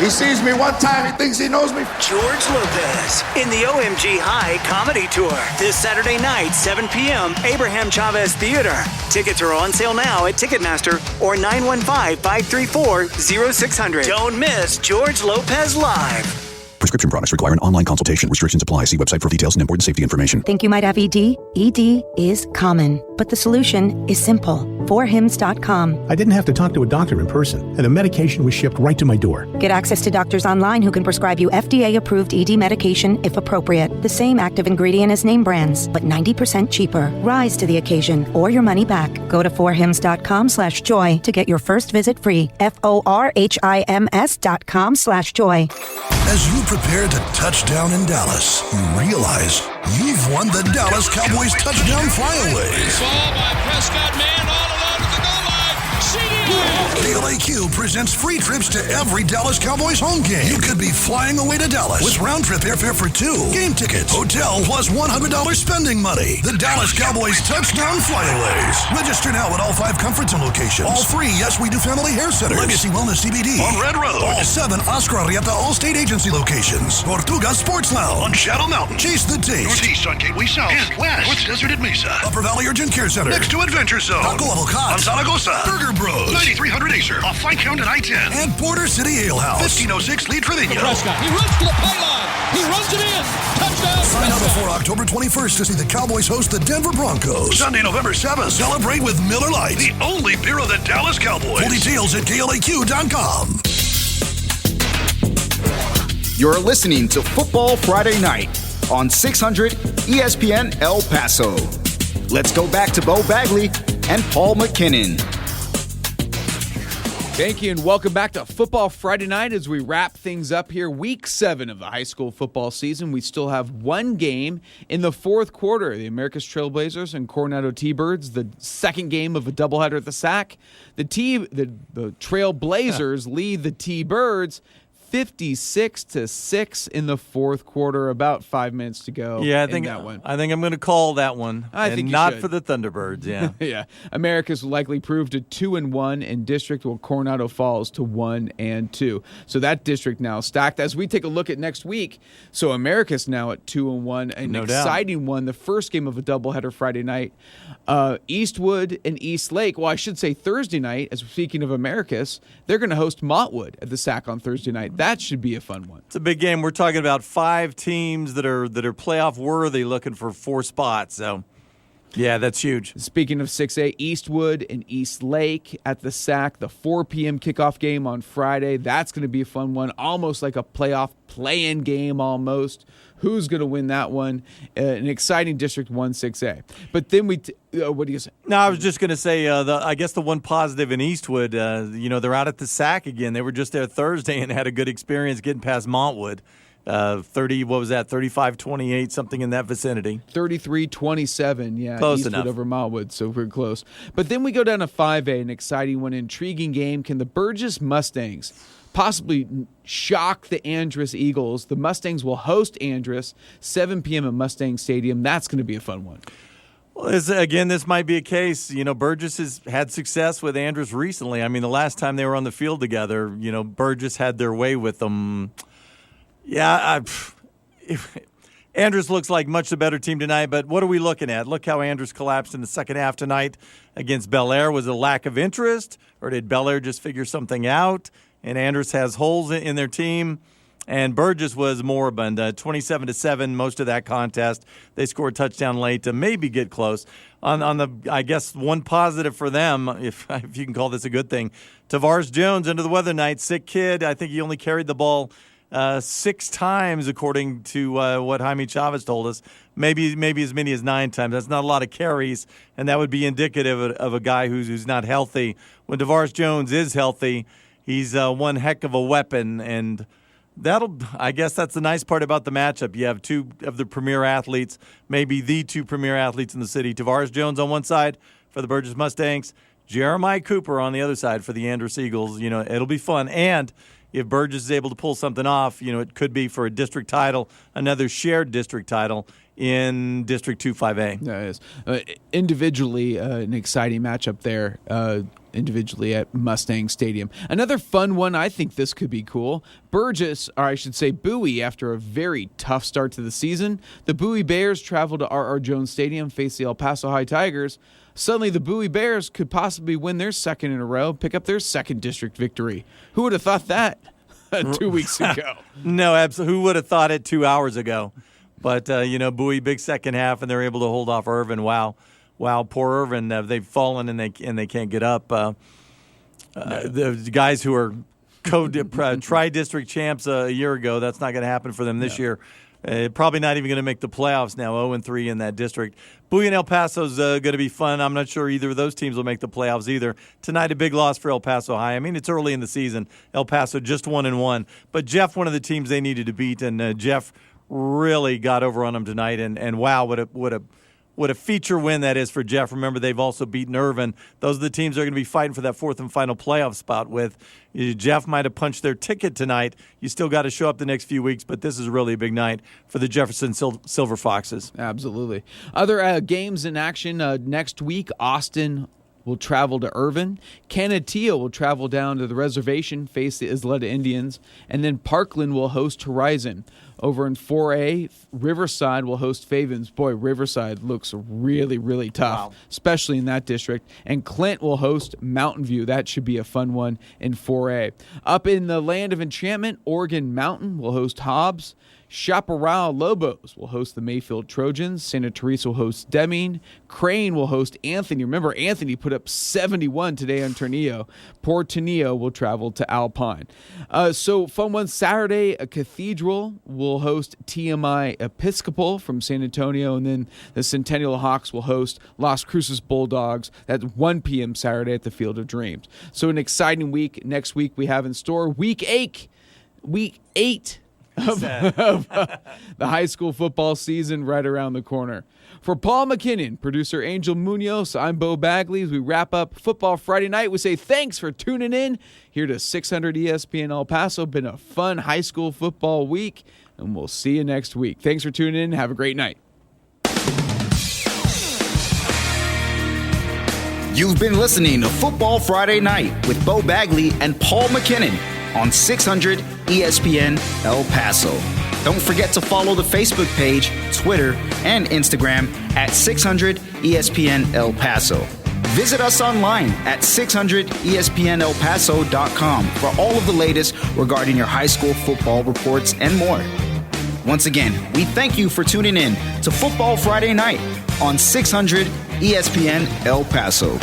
He sees me one time, he thinks he knows me. George Lopez in the OMG High Comedy Tour. This Saturday night, 7 p.m., Abraham Chavez Theater. Tickets are on sale now at Ticketmaster or 915-534-0600. Don't miss George Lopez Live. Prescription products require an online consultation. Restrictions apply. See website for details and important safety information. Think you might have ED? ED is common, but the solution is simple. forhims.com. I didn't have to talk to a doctor in person, and the medication was shipped right to my door. Get access to doctors online who can prescribe you FDA-approved ED medication if appropriate. The same active ingredient as name brands, but 90% cheaper. Rise to the occasion or your money back. Go to forhims.com/joy to get your first visit free. forhims.com/joy. As you prepare to touch down in Dallas, you realize you've won the Dallas Cowboys touchdown flyaways. Ball by Prescott, man, all alone at the goal line. KLAQ presents free trips to every Dallas Cowboys home game. You could be flying away to Dallas with round-trip airfare for 2, game tickets, hotel, plus $100 spending money. The Dallas Cowboys touchdown flyaways. Register now at all 5 Comforts locations. All 3 Yes We Do Family Hair Centers. Legacy Wellness CBD on Red Road. All 7 Oscar Arrieta All-State Agency locations. Tortuga Sports Lounge on Shadow Mountain. Chase the Taste. Northeast on Gateway South. And west North Desert at Mesa. Upper Valley Urgent Care Center. Next to Adventure Zone. Taco Level Cot. On Zaragoza. Burger Bros. 9300 Acer. Off Flight Count at I-10. And Border City Ale House. 1506 Lee Trevino. Prescott. He runs to the pylon. He runs it in. Touchdown. Sign up before October 21st to see the Cowboys host the Denver Broncos. Sunday, November 7th. Celebrate with Miller Lite. The only beer of the Dallas Cowboys. Full details at KLAQ.com. You're listening to Football Friday Night on 600 ESPN El Paso. Let's go back to Beau Bagley and Paul MacKinnon. Thank you, and welcome back to Football Friday Night as we wrap things up here. Week 7 of the high school football season. We still have one game in the fourth quarter. The America's Trailblazers and Coronado T-Birds, the second game of a doubleheader at the SAC. The Trailblazers lead the T-Birds 56-6 in the fourth quarter. About 5 minutes to go. Yeah, I think that one. I think I'm going to call that one. I think you not should. for the Thunderbirds. Yeah, yeah. Americas will likely prove to 2-1 in district, while Coronado falls to 1-2. So that district now stacked. As we take a look at next week, so Americas now at 2-1, an exciting one. The first game of a doubleheader Friday night. Eastwood and East Lake. Well, I should say Thursday night. As speaking of Americas, they're going to host Montwood at the SAC on Thursday night. That should be a fun one. It's a big game. We're talking about 5 teams that are playoff worthy, looking for 4 spots. So, yeah, that's huge. Speaking of 6A, Eastwood and East Lake at the SAC, the 4 p.m. kickoff game on Friday. That's going to be a fun one, almost like a playoff play-in game almost. Who's going to win that one? An exciting District 1 6A. But then what do you say? No, I was just going to say, I guess the one positive in Eastwood, they're out at the SAC again. They were just there Thursday and had a good experience getting past Montwood. 35-28, something in that vicinity. 33-27, yeah. Close Eastwood enough. over Montwood, so we're close. But then we go down to 5A, an exciting one, intriguing game. Can the Burgess Mustangs possibly shock the Andrus Eagles? The Mustangs will host Andrus, 7 p.m. at Mustang Stadium. That's going to be a fun one. Well, this might be a case. Burgess has had success with Andrus recently. I mean, the last time they were on the field together, Burgess had their way with them. Yeah, Andrus looks like much the better team tonight, but what are we looking at? Look how Andrus collapsed in the second half tonight against Bel Air. Was it a lack of interest, or did Bel Air just figure something out? And Andrus has holes in their team, and Burgess was moribund. 27-7, most of that contest. They scored a touchdown late to maybe get close. On the, I guess, one positive for them, if you can call this a good thing, Tavares Jones under the weather night, sick kid. I think he only carried the ball 6 times, according to what Jaime Chavez told us. Maybe as many as 9 times. That's not a lot of carries, and that would be indicative of a guy who's not healthy. When DeVarce Jones is healthy, he's one heck of a weapon, and I guess that's the nice part about the matchup. You have 2 of the premier athletes, maybe the 2 premier athletes in the city. DeVarce Jones on one side for the Burgess Mustangs, Jeremiah Cooper on the other side for the Andrus Eagles. It'll be fun. And if Burgess is able to pull something off, it could be for a district title, another shared district title in District 2-5A. Yeah, it is. Individually, an exciting matchup there. Individually at Mustang Stadium. Another fun one, I think this could be cool. Burgess, or I should say Bowie, after a very tough start to the season, the Bowie Bears travel to R.R. Jones Stadium, face the El Paso High Tigers. Suddenly the Bowie Bears could possibly win their second in a row, pick up their second district victory. Who would have thought that 2 weeks ago? No, absolutely. Who would have thought it 2 hours ago? But, Bowie, big second half, and they're able to hold off Irvin. Wow, poor Irvin. They've fallen, and they can't get up. The guys who are tri-district champs a year ago, that's not going to happen for them this year. Probably not even going to make the playoffs now, 0-3 in that district. Bowie and El Paso's going to be fun. I'm not sure either of those teams will make the playoffs either. Tonight, a big loss for El Paso High. I mean, it's early in the season. El Paso just 1-1. But Jeff, one of the teams they needed to beat, and Jeff really got over on them tonight. And wow, what a feature win that is for Jeff. Remember, they've also beaten Irvin. Those are the teams they're going to be fighting for that 4th and final playoff spot with. Jeff might have punched their ticket tonight. You still got to show up the next few weeks, but this is really a big night for the Jefferson Silver Foxes. Absolutely. Other games in action next week, Austin will travel to Irvin. Canutillo will travel down to the reservation, face the Isleta Indians. And then Parkland will host Horizon. Over in 4A, Riverside will host Favens. Boy, Riverside looks really, really tough, especially in that district. And Clint will host Mountain View. That should be a fun one in 4A. Up in the Land of Enchantment, Oregon Mountain will host Hobbs. Chaparral Lobos will host the Mayfield Trojans. Santa Teresa will host Deming. Crane will host Anthony. Remember, Anthony put up 71 today on Tornillo. Poor Tornillo will travel to Alpine. So fun one Saturday, a Cathedral will host TMI Episcopal from San Antonio. And then the Centennial Hawks will host Las Cruces Bulldogs. That's 1 p.m. Saturday at the Field of Dreams. So an exciting week next week we have in store. Week 8 of the high school football season right around the corner. For Paul MacKinnon, producer Angel Munoz, I'm Beau Bagley. As we wrap up Football Friday night, we say thanks for tuning in here to 600 ESPN El Paso. Been a fun high school football week, and we'll see you next week. Thanks for tuning in. Have a great night. You've been listening to Football Friday Night with Beau Bagley and Paul MacKinnon on 600 ESPN El Paso. Don't forget to follow the Facebook page, Twitter, and Instagram at 600 ESPN El Paso. Visit us online at 600ESPNElPaso.com for all of the latest regarding your high school football reports and more. Once again, we thank you for tuning in to Football Friday Night on 600 ESPN El Paso.